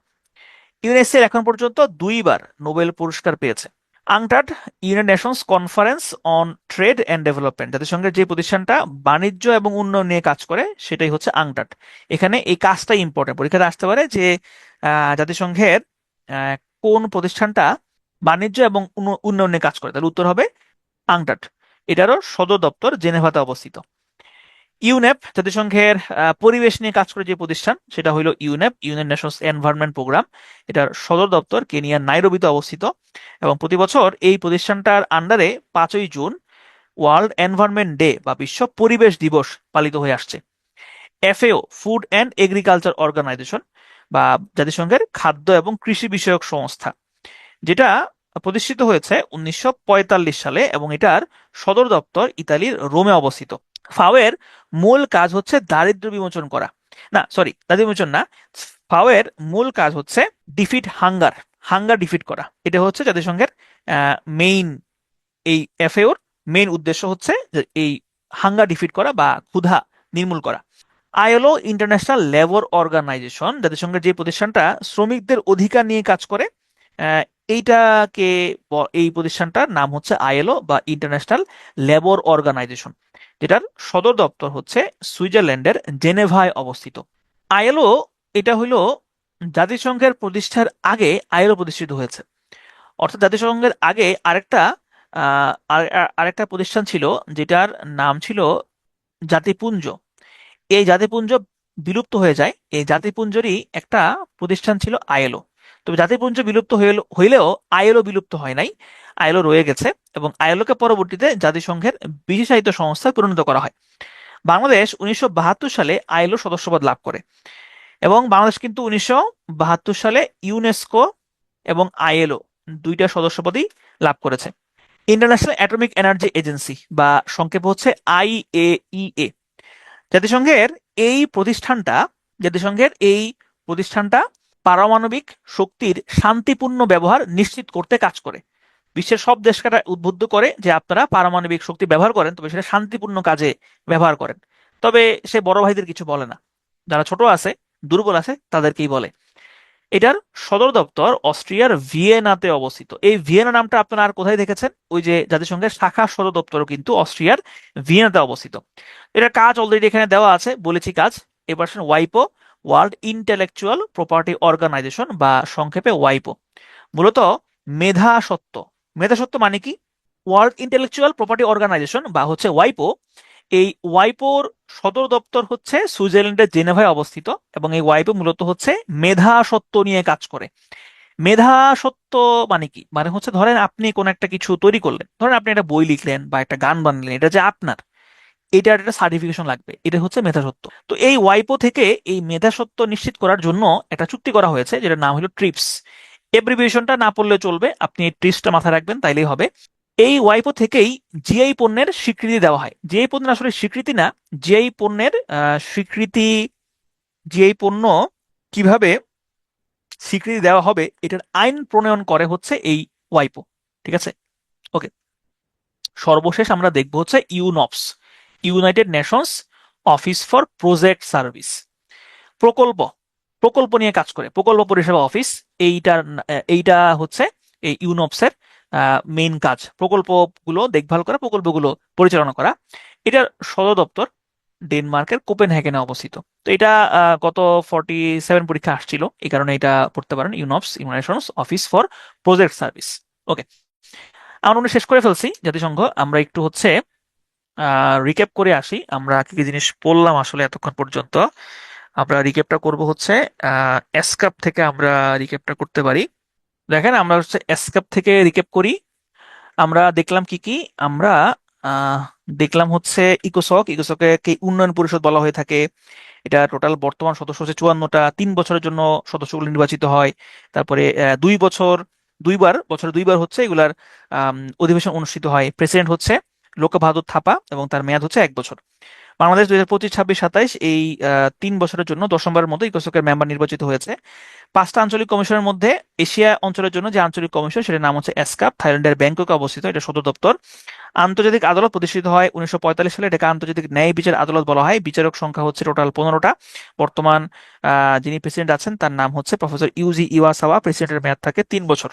ইউএনএসসিআর এখন পর্যন্ত 2বার নোবেল পুরস্কার পেয়েছে। UNCTAD, United Nations Conference on Trade and Development, জাতিসংঘের যে প্রতিষ্ঠানটা বাণিজ্য এবং উন্নয়ন নিয়ে কাজ করে সেটাই হচ্ছে আংটাড। এখানে এই কাজটাই ইম্পর্টেন্ট, পরীক্ষাতে আসতে পারে যে জাতিসংঘের কোন প্রতিষ্ঠানটা বাণিজ্য এবং উন্নয়ন নিয়ে কাজ করে, তাহলে উত্তর হবে আংটাড। এটারও সদর দপ্তর জেনেভাতে অবস্থিত। ইউনেপ, জাতিসংঘের পরিবেশ নিয়ে কাজ করে যে প্রতিষ্ঠান, সেটা হলো UNEP, United Nations Environment Programme. এটার সদর দপ্তর কেনিয়ার নাইরোবিতে অবস্থিত, এবং প্রতি বছর এই প্রতিষ্ঠানটার আন্ডারে 5ই জুন ওয়ার্ল্ড এনভায়রনমেন্ট ডে বা বিশ্ব পরিবেশ দিবস পালিত হয়ে আসছে। FAO, Food and Agriculture Organization, বা জাতিসংঘের খাদ্য এবং কৃষি বিষয়ক সংস্থা, যেটা প্রতিষ্ঠিত হয়েছে 1945 সালে, এবং এটার সদর দপ্তর ইতালির রোমে অবস্থিত। ফাওয়ের মূল কাজ হচ্ছে দারিদ্র্য বিমোচন করা। না, সরি, দারিদ্র বিমোচন না। ফাওয়ের মূল কাজ হচ্ছে ডিফিট হাঙ্গার, হাঙ্গার ডিফিট করা। এটা হচ্ছে জাতিসংঘের মেইন, এই এফএওর মেইন উদ্দেশ্য হচ্ছে যে এই হাঙ্গার ডিফিট করা বা ক্ষুধা নির্মূল করা। আইএলও ইন্টারন্যাশনাল লেবার অর্গানাইজেশন, জাতিসংঘের যে প্রতিষ্ঠানটা শ্রমিকদের অধিকার নিয়ে কাজ করে, আহ, এইটাকে এই প্রতিষ্ঠানটার নাম হচ্ছে আইএলও বা ইন্টারন্যাশনাল লেবার অর্গানাইজেশন, যেটার সদর দপ্তর হচ্ছে সুইজারল্যান্ডের জেনেভায় অবস্থিত। আইএলও এটা হলো জাতিসংঘের প্রতিষ্ঠার আগে আইএলও প্রতিষ্ঠিত হয়েছে। অর্থাৎ জাতিসংঘের আগে আরেকটা প্রতিষ্ঠান ছিল, যেটার নাম ছিল জাতিপুঞ্জ। এই জাতিপুঞ্জ বিলুপ্ত হয়ে যায়। এই জাতিপুঞ্জেরই একটা প্রতিষ্ঠান ছিল আইএলও। তবে জাতিপুঞ্জ বিলুপ্ত হইলেও আইএলও বিলুপ্ত হয় নাই, আইএলও রয়ে গেছে। এবং আইএলওকে পরবর্তীতে জাতিসংঘের বিশেষায়িত সংস্থায় পরিণত করা হয়। বাংলাদেশ 1972 সালে আইএলও সদস্যপদ লাভ করে, এবং বাংলাদেশ কিন্তু 1972 সালে ইউনেস্কো এবং আইএলও দুইটা সদস্যপদই লাভ করেছে। ইন্টারন্যাশনাল অ্যাটমিক এনার্জি এজেন্সি বা সংক্ষেপ হচ্ছে আইএইএ, জাতিসংঘের এই প্রতিষ্ঠানটা জাতিসংঘের এই প্রতিষ্ঠানটা পারমাণবিক শক্তির শান্তিপূর্ণ ব্যবহার নিশ্চিত করতে কাজ করে। বিশ্বের সব দেশকে উদ্বুদ্ধ করে যে আপনারা পারমাণবিক শক্তি ব্যবহার করেন, তবে সেটা শান্তিপূর্ণ কাজে ব্যবহার করেন। তবে সে বড় ভাইদের কিছু বলে না, যারা ছোট আছে, দুর্বল আছে, তাদেরকেই বলে। এটার সদর দপ্তর অস্ট্রিয়ার ভিয়েনাতে অবস্থিত। এই ভিয়েনা নামটা আপনারা আর কোথায় দেখেছেন? ওই যে জাতিসংঘের শাখা সদর দপ্তরও কিন্তু অস্ট্রিয়ার ভিয়েনাতে অবস্থিত। এটার কাজ অলরেডি এখানে দেওয়া আছে, বলেছি কাজ। এবার ওয়াইপো, ওয়ার্ল্ড ইন্টেলেকচুয়াল প্রপার্টি অর্গানাইজেশন বা সংক্ষেপে ওয়াইপো, মূলত মেধাস্বত্ব। মেধাস্বত্ব মানে কি? ওয়ার্ল্ড ইন্টেলেকচুয়াল প্রপার্টি অর্গানাইজেশন বা হচ্ছে ওয়াইপো, এই ওয়াইপোর সদর দপ্তর হচ্ছে সুইজারল্যান্ডের জেনেভায় অবস্থিত। এবং এই ওয়াইপো মূলত হচ্ছে মেধাস্বত্ব নিয়ে কাজ করে। মেধাস্বত্ব মানে কি? মানে হচ্ছে ধরেন আপনি কোন একটা কিছু তৈরি করলেন, ধরেন আপনি একটা বই লিখলেন বা একটা গান বানালেন, এটা যে আপনার, এটার একটা সার্টিফিকেশন লাগবে, এটা হচ্ছে মেধাস্বত্ব। তো এই ওয়াইপো থেকে এই মেধাস্বত্ব নিশ্চিত করার জন্য একটা চুক্তি করা হয়েছে, যেটার নাম হলো ট্রিপস। এব্রিভিয়েশনটা না পড়লে চলবে, আপনি এই ট্রিপসটা মাথায় রাখবেন, তাইলেই হবে। এই ওয়াইপো থেকেই জিআই পণ্যের স্বীকৃতি দেওয়া হয়। জিআই পণ্যের আসলে স্বীকৃতি না, জিআই পণ্যের স্বীকৃতি, জিআই পণ্য কিভাবে স্বীকৃতি দেওয়া হবে এটার আইন প্রণয়ন করে হচ্ছে এই ওয়াইপো। ঠিক আছে, ওকে। সর্বশেষ আমরা দেখব হচ্ছে UNOPS, United Nations Office for Project Service. প্রকল্প, প্রকল্প নিয়ে কাজ করে, প্রকল্প পরিষেবা অফিস। এইটা হচ্ছে এই ইউনপসের মেইন কাজ, প্রকল্পগুলো দেখভাল করা, প্রকল্পগুলো পরিচালনা করা। এটার সদর দপ্তর ডেনমার্কের কোপেনহেগেনে অবস্থিত। তো এটা গত 47 পরীক্ষা আসছিল, এই কারণে এটা পড়তে পারেন, UNOPS, United Office for Project Service. Okay, আমরা শেষ করে ফেলছি জাতিসংঘ। আমরা একটু হচ্ছে রিক্যাপ করে আসি, আমরা কি কি জিনিস পড়লাম আসলে এতক্ষণ পর্যন্ত। আমরা রিক্যাপটা করব হচ্ছে এসকাপ থেকে, আমরা রিক্যাপটা করতে পারি। দেখেন, আমরা হচ্ছে এসকাপ থেকে রিক্যাপ করি। আমরা দেখলাম কি কি? আমরা আহ, দেখলাম হচ্ছে ইকোসক, ইকোসকে কি উন্নয়ন পরিষদ বলা হয়ে থাকে। এটা টোটাল বর্তমান সদস্য হচ্ছে 54টা, 3 বছরের জন্য সদস্যগুলো নির্বাচিত হয়। তারপরে 2 বছর, বছরে দুইবার হচ্ছে এগুলার অধিবেশন অনুষ্ঠিত হয়। প্রেসিডেন্ট হচ্ছে লোকবাহাদুর থাপা এবং তার মেয়াদ হচ্ছে 1 বছর। বাংলাদেশ 2025, 26, 27 এই 3 বছরের জন্য 10মবারের মতো ইকোসকের মেম্বার নির্বাচিত হয়েছে। 5টা আঞ্চলিক কমিশনের মধ্যে এশিয়া অঞ্চলের জন্য যে আঞ্চলিক কমিশন, সেটার নাম হচ্ছে এসকাপ, থাইল্যান্ডের ব্যাংককে অবস্থিত, এটা সদর দপ্তর। আন্তর্জাতিক আদালত প্রতিষ্ঠিত হয় 1945 সালে, এটাকে আন্তর্জাতিক ন্যায় বিচার আদালত বলা হয়। বিচারক সংখ্যা হচ্ছে টোটাল 15টা। বর্তমান যিনি প্রেসিডেন্ট আছেন তার নাম হচ্ছে প্রফেসর ইউজি ইওয়াসাওয়া, প্রেসিডেন্টের মেয়াদ থাকে 3 বছর।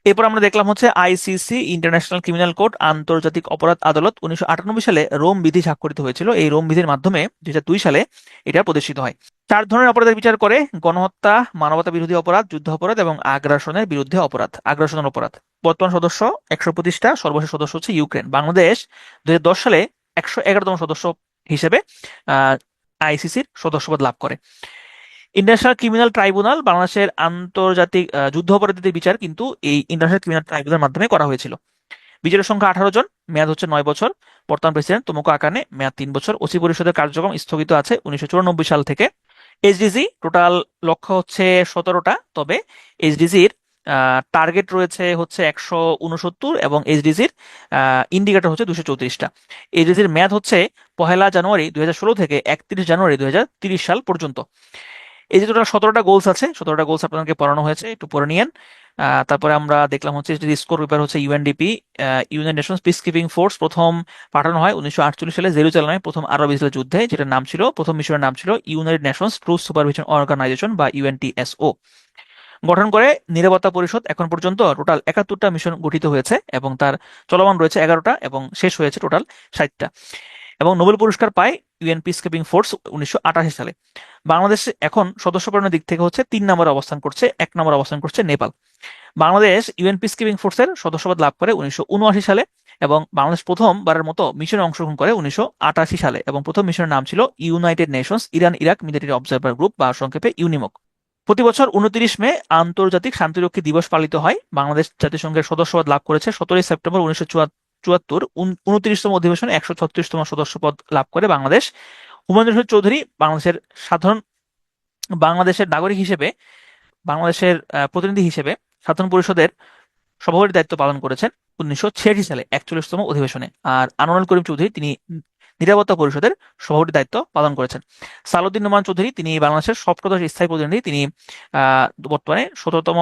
এরপর আমরা দেখলাম হচ্ছে আইসিসি, ইন্টারন্যাশনাল ক্রিমিনাল কোর্ট, আন্তর্জাতিক অপরাধ আদালত 1998 সালে রোম বিধি স্বাক্ষরিত হয়েছিল। এই রোম বিধির মাধ্যমে 2002 সালে এটা প্রতিষ্ঠিত হয়। 4 ধরনের অপরাধের বিচার করে: গণহত্যা, মানবতা বিরোধী অপরাধ, যুদ্ধ অপরাধ এবং আগ্রাসনের বিরুদ্ধে অপরাধ, আগ্রাসনের অপরাধ। বর্তমান সদস্য 125টা, সর্বশেষ সদস্য হচ্ছে ইউক্রেন। বাংলাদেশ 2010 সালে 111তম সদস্য হিসেবে আইসিসির সদস্যপদ লাভ করে। ইন্টারন্যাশনাল ক্রিমিনাল ট্রাইব্যুনাল, বাংলাদেশের আন্তর্জাতিক যুদ্ধ অপরাধীদের বিচার কিন্তু এই ইন্টারন্যাশনাল ক্রিমিনাল ট্রাইব্যুনালের মাধ্যমে করা হয়েছিল। বিচারের সংখ্যা 18 জন, মেয়াদ হচ্ছে 9 বছর। বর্তমান প্রেসিডেন্ট তোমোকো আকানে, মেয়াদ 3 বছর। ওসি পরিষদের কার্যক্রম স্থগিত আছে 1994 সাল থেকে। এইচডিসি টোটাল লক্ষ্য হচ্ছে 17টা, তবে এইচডিসির টার্গেট রয়েছে হচ্ছে 169 এবং এইচডিসির ইন্ডিকেটর হচ্ছে 234টা। এইচডিসির মেয়াদ হচ্ছে 1 জানুয়ারি 2016 থেকে 31 জানুয়ারি 2030 সাল পর্যন্ত। এই যে টোটাল 17টা গোলস আছে, 17টা গোলস আপনাদেরকে পড়ানো হয়েছে, একটু পড়ে নিয়েন। তারপরে আমরা দেখলাম হচ্ছে যে স্কোর পেপার হচ্ছে UNDP, United Nations peace keeping force, প্রথম পাঠানো হয় 1948 সালে জেরুজালেমে প্রথম আরব ইসরায়েল যুদ্ধে, যেটার নাম ছিল, প্রথম মিশনের নাম ছিল United Nations truth Supervision Organization বা ইউএনটিএসও। গঠন করে নিরাপত্তা পরিষদ। এখন পর্যন্ত টোটাল 71টা মিশন গঠিত হয়েছে এবং তার চলমান রয়েছে 11টা এবং শেষ হয়েছে টোটাল 60টা। এবং নোবেল পুরস্কার পায় ইউএন পিস কিপিং ফোর্স 1988 সালে। বাংলাদেশ এখন সদস্য পূরণের দিক থেকে হচ্ছে 3 নম্বরে অবস্থান করছে, 1 নম্বরে অবস্থান করছে Nepal. Bangladesh UN peace keeping ফোর্সের সদস্যপদ লাভ করে 1979 সালে এবং বাংলাদেশ প্রথমবারের মতো মিশনে অংশগ্রহণ করে 1988 সালে এবং প্রথম মিশনের নাম ছিল United Nations Iran Iraq military observer group বা সংক্ষেপে ইউনিমক। প্রতি বছর 29 মে আন্তর্জাতিক শান্তিরক্ষী দিবস পালিত হয়। বাংলাদেশ জাতিসংঘের সদস্যপদ লাভ করেছে 17 সেপ্টেম্বর 1974। 29তম অধিবেশনে 136তম সদস্যপদ লাভ করে বাংলাদেশ। হুমায়ুন রশীদ চৌধুরী বাংলাদেশের নাগরিক হিসেবে, বাংলাদেশের প্রতিনিধি হিসেবে সাধারণ পরিষদের সভাপতির দায়িত্ব পালন করেছেন 1986 সালে 41তম অধিবেশনে। আর আনোয়ারুল করিম চৌধুরী তিনি নিরাপত্তা পরিষদের সভাপতির দায়িত্ব পালন করেছেন। সালাউদ্দিন নোমান চৌধুরী তিনি বাংলাদেশের সপ্তদশ স্থায়ী প্রতিনিধি, তিনি বর্তমানে 17তম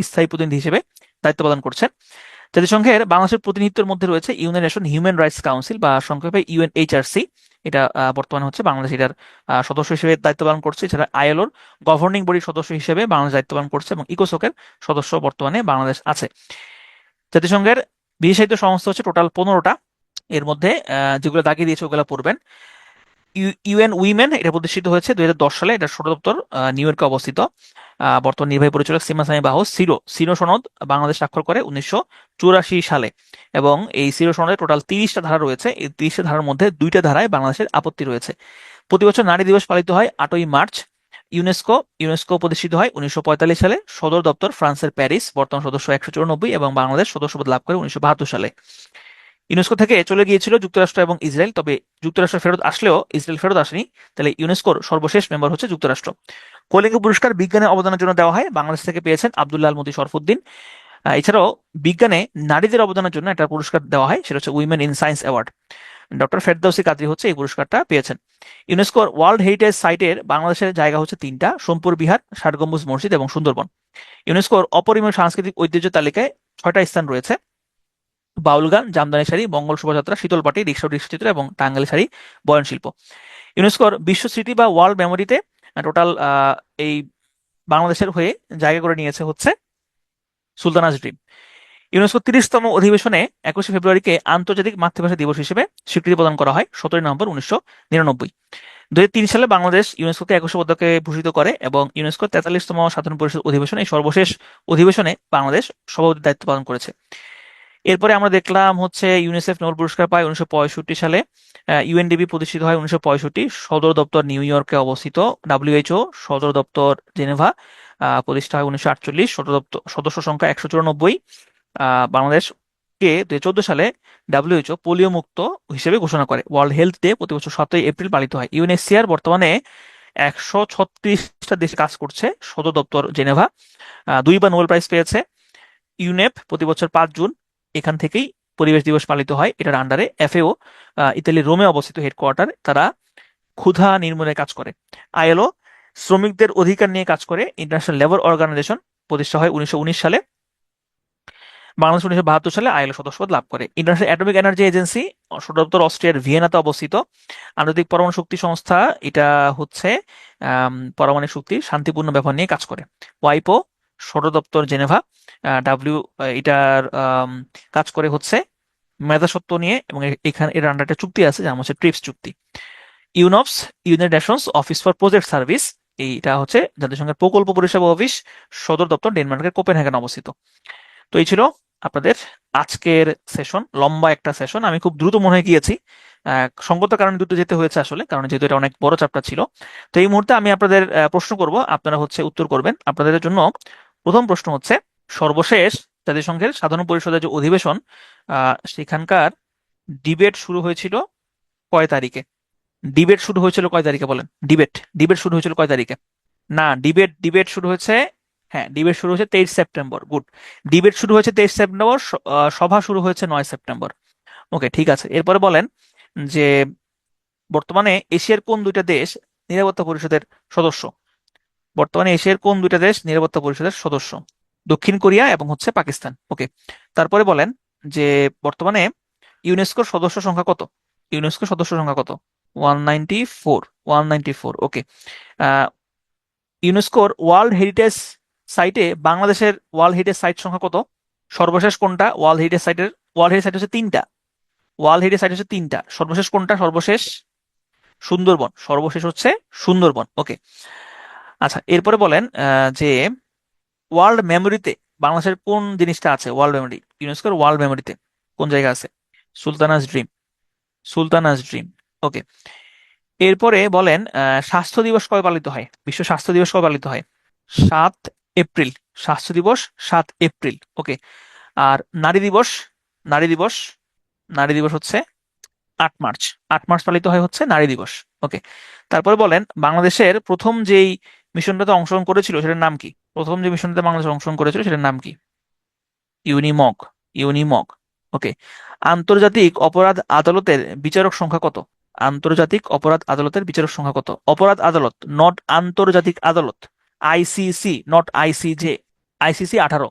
স্থায়ী প্রতিনিধি হিসেবে দায়িত্ব পালন করছেন। জাতিসংঘের বাংলাদেশের প্রতিনিধিত্বের মধ্যে রয়েছে United nation human rights council বা সংক্ষেপে ইউএনএইচআরসি, এটা বর্তমানে হচ্ছে বাংলাদেশ এটার সদস্য হিসেবে দায়িত্ব পালন করছে। এছাড়া আইএলওর গভর্নিং বডির সদস্য হিসেবে বাংলাদেশ দায়িত্ব পালন করছে এবং ইকোসোকের সদস্য বর্তমানে বাংলাদেশ আছে। জাতিসংঘের বিশেষায়িত সংস্থা হচ্ছে টোটাল 15টা, এর মধ্যে যেগুলো দাগিয়ে দিয়েছে ওগুলো পড়বেন। ইউএন উইমেন এটা প্রতিষ্ঠিত হয়েছে 2010 সালে, এটা সদর দপ্তর নিউ ইয়র্কে অবস্থিত। বর্তমান নির্বাহী পরিচালক সীমা সামি বাহস। সিরো সনদ বাংলাদেশ স্বাক্ষর করে 1984 সালে এবং এই সিরো সনদে টোটাল 30টা ধারা রয়েছে। এই 30টা ধারার মধ্যে 2টা ধারায় বাংলাদেশের আপত্তি রয়েছে। প্রতি বছর নারী দিবস পালিত হয় 8ই মার্চ। ইউনেস্কো প্রতিষ্ঠিত হয় 1945 সালে, সদর দপ্তর ফ্রান্সের প্যারিস, বর্তমান সদস্য 194 এবং বাংলাদেশ সদস্যপদ লাভ করে 1972 সালে। ইউনেস্কো থেকে চলে গিয়েছিল যুক্তরাষ্ট্র এবং ইসরায়েল, তবে যুক্তরাষ্ট্র ফেরত আসলেও ইসরায়েল ফেরত আসেনি, তাহলে ইউনেস্কোর সর্বশেষ মেম্বার হচ্ছে যুক্তরাষ্ট্র। কলিঙ্গ পুরস্কার বিজ্ঞানের অবদানের জন্য দেওয়া হয়, বাংলাদেশ থেকে পেয়েছেন আব্দুল্লাহ আল মতি শরফুদ্দিন। এছাড়াও বিজ্ঞানে নারীদের অবদানের জন্য একটা পুরস্কার দেওয়া হয়, সেটা হচ্ছে Women in Science Award. Doctor Firdausi Qadri হচ্ছে এই পুরস্কারটা পেয়েছেন। ইউনেস্কোর ওয়ার্ল্ড হেরিটেজ সাইটের বাংলাদেশের জায়গা হচ্ছে 3টা, সোমপুর বিহার, ষাট গম্বুজ মসজিদ এবং সুন্দরবন। ইউনেস্কোর অপরিমেয় সাংস্কৃতিক ঐতিহ্য তালিকায় 6টা স্থান রয়েছে: বাউল গান, জামদানি শাড়ি, মঙ্গল শোভাযাত্রা, শীতলপাটি, রিক্সা চিত্র এবং টাঙ্গাইল শাড়ি বয়ন শিল্প। ইউনেস্কোর বিশ্ব স্মৃতি বা ওয়ার্ল্ড মেমোরিতে টোটাল এই বাংলাদেশের হয়ে জায়গা করে নিয়েছে হচ্ছে সুলতানাজ ড্রিম। ইউনেস্কো 30তম অধিবেশনে 21শে ফেব্রুয়ারিকে আন্তর্জাতিক মাতৃভাষা দিবস হিসেবে স্বীকৃতি প্রদান করা হয় 17 নভেম্বর 1999। 2003 সালে বাংলাদেশ ইউনেস্কোকে 21 পদকে ভূষিত করে এবং ইউনেস্কো 43তম সাধারণ পরিষদ অধিবেশনে, এই সর্বশেষ অধিবেশনে বাংলাদেশ সভাপতির দায়িত্ব পালন করেছে। এরপরে আমরা দেখলাম হচ্ছে ইউনিসেফ নোবেল পুরস্কার পায় 1965 সালে। ইউএনডিপি প্রতিষ্ঠিত হয় 1965, সদর দপ্তর নিউ ইয়র্কে অবস্থিত। ডাব্লিউএইচও সদর দপ্তর জেনেভা, প্রতিষ্ঠা হয় 1948, সদস্য সংখ্যা 194। বাংলাদেশকে 2014 সালে ডাব্লিউএইচও পোলিও মুক্ত হিসেবে ঘোষণা করে। ওয়ার্ল্ড হেলথ ডে প্রতি বছর 7ই এপ্রিল পালিত হয়। ইউএনএইচসিআর বর্তমানে 136টা দেশে কাজ করছে, সদর দপ্তর জেনেভা। 2বার নোবেল প্রাইজ পেয়েছে। ইউনেপ প্রতি বছর 5 জুন এখান থেকেই পরিবেশ দিবস পালিত হয়, এটার আন্ডারে। এফএও ইতালির রোমে অবস্থিত হেডকোয়ার্টার, তারা ক্ষুধা নির্মূলে কাজ করে। আইএলও শ্রমিকদের অধিকার নিয়ে কাজ করে। ইন্টারন্যাশনাল লেবার অর্গানাইজেশন প্রতিষ্ঠা হয় 1919 সালে। বাংলাদেশ 1972 সালে আইএলও সদস্যপদ লাভ করে। ইন্টারন্যাশনাল অ্যাটমিক এনার্জি এজেন্সি সদর দপ্তর অস্ট্রিয়ার ভিয়েনাতে অবস্থিত। আন্তর্জাতিক পরমাণু শক্তি সংস্থা, এটা হচ্ছে পারমাণবিক শক্তির শান্তিপূর্ণ ব্যবহার নিয়ে কাজ করে। ওয়াইপো সদর দপ্তর জেনেভা, এটার কাজ করে হচ্ছে মেধাস্বত্ব নিয়ে এবং এখানে এর আন্ডারে একটা চুক্তি আছে, যেমন হচ্ছে ট্রিপস চুক্তি। UNOPS United Nations Office for Project Service, এইটা হচ্ছে জাতিসংঘের প্রকল্প পরিষেবা অফিস, সদর দপ্তর ডেনমার্কের কোপেনহেগেনে অবস্থিত। তো এই ছিল আপনাদের আজকের সেশন, লম্বা একটা সেশন, আমি খুব দ্রুত মনে হয় গিয়েছি, সঙ্গত কারণে দ্রুত যেতে হয়েছে আসলে, কারণ যেহেতু এটা অনেক বড় চ্যাপ্টার ছিল। তো এই মুহূর্তে আমি আপনাদের প্রশ্ন করব, আপনারা হচ্ছে উত্তর করবেন। আপনাদের জন্য প্রথম প্রশ্ন হচ্ছে, সর্বশেষ জাতিসংঘের সাধারণ পরিষদের যে অধিবেশন, সেখানকার ডিবেট শুরু হয়েছিল কয় তারিখে? ডিবেট শুরু হয়েছিল কয় তারিখে বলেন? ডিবেট শুরু হয়েছিল কয় তারিখে? না, ডিবেট শুরু হয়েছে হ্যাঁ, ডিবেট শুরু হয়েছে 23 সেপ্টেম্বর। গুড। ডিবেট শুরু হয়েছে 23 সেপ্টেম্বর, সভা শুরু হয়েছে 9 সেপ্টেম্বর। ওকে, ঠিক আছে। এরপরে বলেন যে বর্তমানে এশিয়ার কোন দুইটা দেশ নিরাপত্তা পরিষদের সদস্য? বর্তমানে এশিয়ার কোন দুইটা দেশ নিরাপত্তা পরিষদের সদস্য? দক্ষিণ কোরিয়া এবং হচ্ছে পাকিস্তান। ওকে, তারপরে বলেন যে বর্তমানে ইউনেস্কোর সদস্য সংখ্যা কত? ইউনেস্কোর সদস্য সংখ্যা কত? 194। 194। ওকে। ইউনেস্কোর ওয়ার্ল্ড হেরিটেজ সাইটে বাংলাদেশের ওয়ার্ল্ড হেরিটেজ সাইট সংখ্যা কত? সর্বশেষ কোনটা ওয়ার্ল্ড হেরিটেজ সাইটের? ওয়ার্ল্ড হেরিটেজ সাইট হচ্ছে তিনটা। ওয়ার্ল্ড হেরিটেজ সাইট হচ্ছে তিনটা, সর্বশেষ কোনটা? সর্বশেষ সুন্দরবন। সর্বশেষ হচ্ছে সুন্দরবন। ওকে, আচ্ছা। এরপরে বলেন যে ওয়ার্ল্ড মেমোরিতে বাংলাদেশের কোন জিনিসটা আছে? ওয়ার্ল্ড মেমোরি, ইউনেস্কোর ওয়ার্ল্ড মেমোরিতে কোন জায়গা আছে? সুলতানাস ড্রিম। সুলতানাস ড্রিম। ওকে। এরপরে বলেন স্বাস্থ্য দিবস কবে পালিত হয়? বিশ্ব স্বাস্থ্য দিবস কবে পালিত হয়? 7 এপ্রিল। স্বাস্থ্য দিবস 7 এপ্রিল। ওকে। আর নারী দিবস? নারী দিবস, নারী দিবস হচ্ছে 8 মার্চ। 8 মার্চ পালিত হয় হচ্ছে নারী দিবস। ওকে। তারপরে বলেন বাংলাদেশের প্রথম যেই মিশনটাতে অংশগ্রহণ করেছিল সেটার নাম কি? প্রথম যে মিশনটাতে বাংলাদেশ অংশগ্রহণ করেছিল সেটার নাম কি? ইউনিমগ। ইউনিমগ। ওকে। আন্তর্জাতিক অপরাধ আদালতের বিচারক সংখ্যা কত? আন্তর্জাতিক অপরাধ আদালতের বিচারক সংখ্যা কত? অপরাধ আদালত, নট আন্তর্জাতিক আদালত। ICC, not ICJ. ICC 18।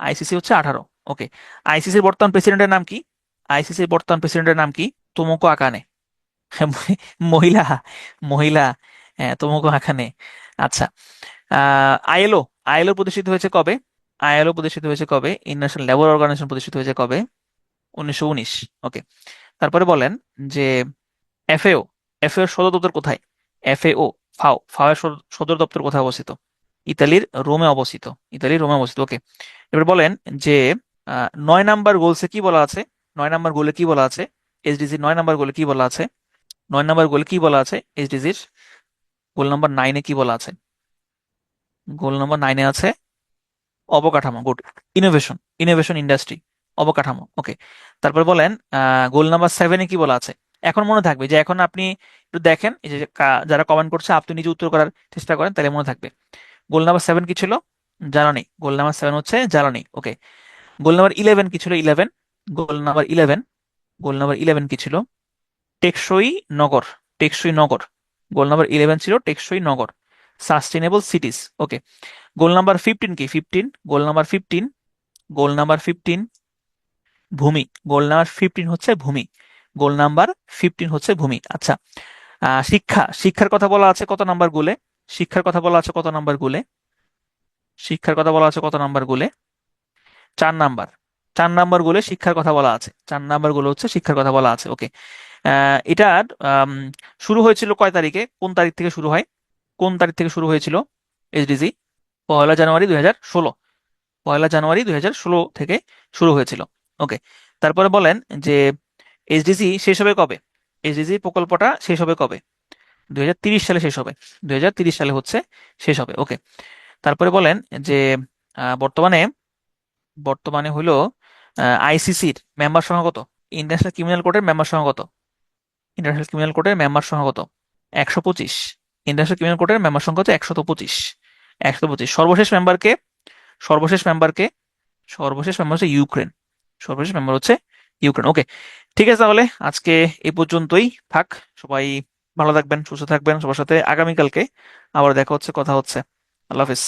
ICC হচ্ছে 18। ওকে। আইসিসির বর্তমান প্রেসিডেন্টের নাম কি? আইসিসির বর্তমান প্রেসিডেন্টের নাম কি? তোমোকো আকানে। মহিলা। মহিলা। হ্যাঁ, তোমোকো আকানে। আচ্ছা। আইএলও। আইএলও প্রতিষ্ঠিত হয়েছে কবে? আইএলও প্রতিষ্ঠিত হয়েছে কবে? ইন্টারন্যাশনাল লেবার অর্গানাইজেশন প্রতিষ্ঠিত হয়েছে কবে? 1919। ওকে। তারপরে বলেন যে এফএও, এফএও এর সদর দপ্তর কোথায়? এফএও, ফাও, ফাও এর সদর দপ্তর কোথায় অবস্থিত? ইতালির রোমে অবস্থিত। ইতালির রোমে অবস্থিত। ওকে। এবার বলেন যে 9 নাম্বার গোলসে কি বলা আছে? 9 নাম্বার গোলে কি বলা আছে? এসডিজি 9 নাম্বার গোলে কি বলা আছে? 9 নাম্বার গোলে কি বলা আছে এসডিজির? গোল নাম্বার 9-এ কি বলা আছে? গোল নাম্বার 9-এ আছে অবকাঠামো। গুড। ইনোভেশন, ইনোভেশন ইন্ডাস্ট্রি, অবকাঠামো। ওকে। তারপর বলেন গোল নাম্বার 7-এ কি বলা আছে? এখন মনে থাকবে যে এখন আপনি একটু দেখেন, এই যে যারা কমেন্ট করছে আপনি নিজে উত্তর করার চেষ্টা করেন, তাহলে মনে থাকবে। গোল নাম্বার 7 কি ছিল? জ্বালানি। গোল নাম্বার 7 হচ্ছে জ্বালানি। ওকে। গোল নাম্বার 11 কি ছিল? 11। গোল নাম্বার 11, গোল নাম্বার 11 কি ছিল? টেকসই নগর। টেকসই নগর। গোল নাম্বার 11 ছিল টেকসই নগর, সাস্টেনেবল সিটিজ। ওকে। গোল নাম্বার 15 কি? 15, গোল নাম্বার 15, গোল নাম্বার 15 ভূমি। গোল নাম্বার 15 হচ্ছে ভূমি। গোল নাম্বার 15 হচ্ছে ভূমি। আচ্ছা। শিক্ষা, শিক্ষার কথা বলা আছে কত নাম্বার গোলে? শিক্ষার কথা বলা আছে কত নাম্বার গোলে? শিক্ষার কথা বলা আছে কত নাম্বার গোলে? 4 নাম্বার। 4 নাম্বার গোলে শিক্ষার কথা বলা আছে। 4 নাম্বার গোলে হচ্ছে শিক্ষার কথা বলা আছে। ওকে। এটার শুরু হয়েছিল কয় তারিখে? কোন তারিখ থেকে শুরু হয়? কোন তারিখ থেকে শুরু হয়েছিল এইচডিজি? 1লা জানুয়ারি 2016। 1লা জানুয়ারি 2016 থেকে শুরু হয়েছিল। ওকে। তারপরে বলেন যে এইচডিজি শেষ হবে কবে? এইচডিজি প্রকল্পটা শেষ হবে কবে? 2030 সালে শেষ হবে। 2030 সালে হচ্ছে শেষ হবে। ওকে। তারপরে বলেন যে বর্তমানে বর্তমানে হলো আইসিসির মেম্বার সংখ্যা কত? ইন্টারন্যাশনাল ক্রিমিনাল কোর্টের মেম্বার সংখ্যা কত? ইন্টারন্যাশনাল ক্রিমিনাল কোর্টের মেম্বার সংখ্যা কত? 125। ইন্টারন্যাশনাল ক্রিমিনাল কোর্টের মেম্বার সংখ্যা হচ্ছে 125। 125। সর্বশেষ মেম্বারকে? সর্বশেষ মেম্বারকে? সর্বশেষ মেম্বার হচ্ছে ইউক্রেন। সর্বশেষ মেম্বার হচ্ছে ইউক্রেন। ওকে। ঠিক আছে, তাহলে আজকে এই পর্যন্তই থাক। সবাই ভালো থাকবেন, সুস্থ থাকবেন। সবার সাথে আগামীকালকে আবার দেখা হচ্ছে, কথা হচ্ছে। আল্লাহ হাফিজ।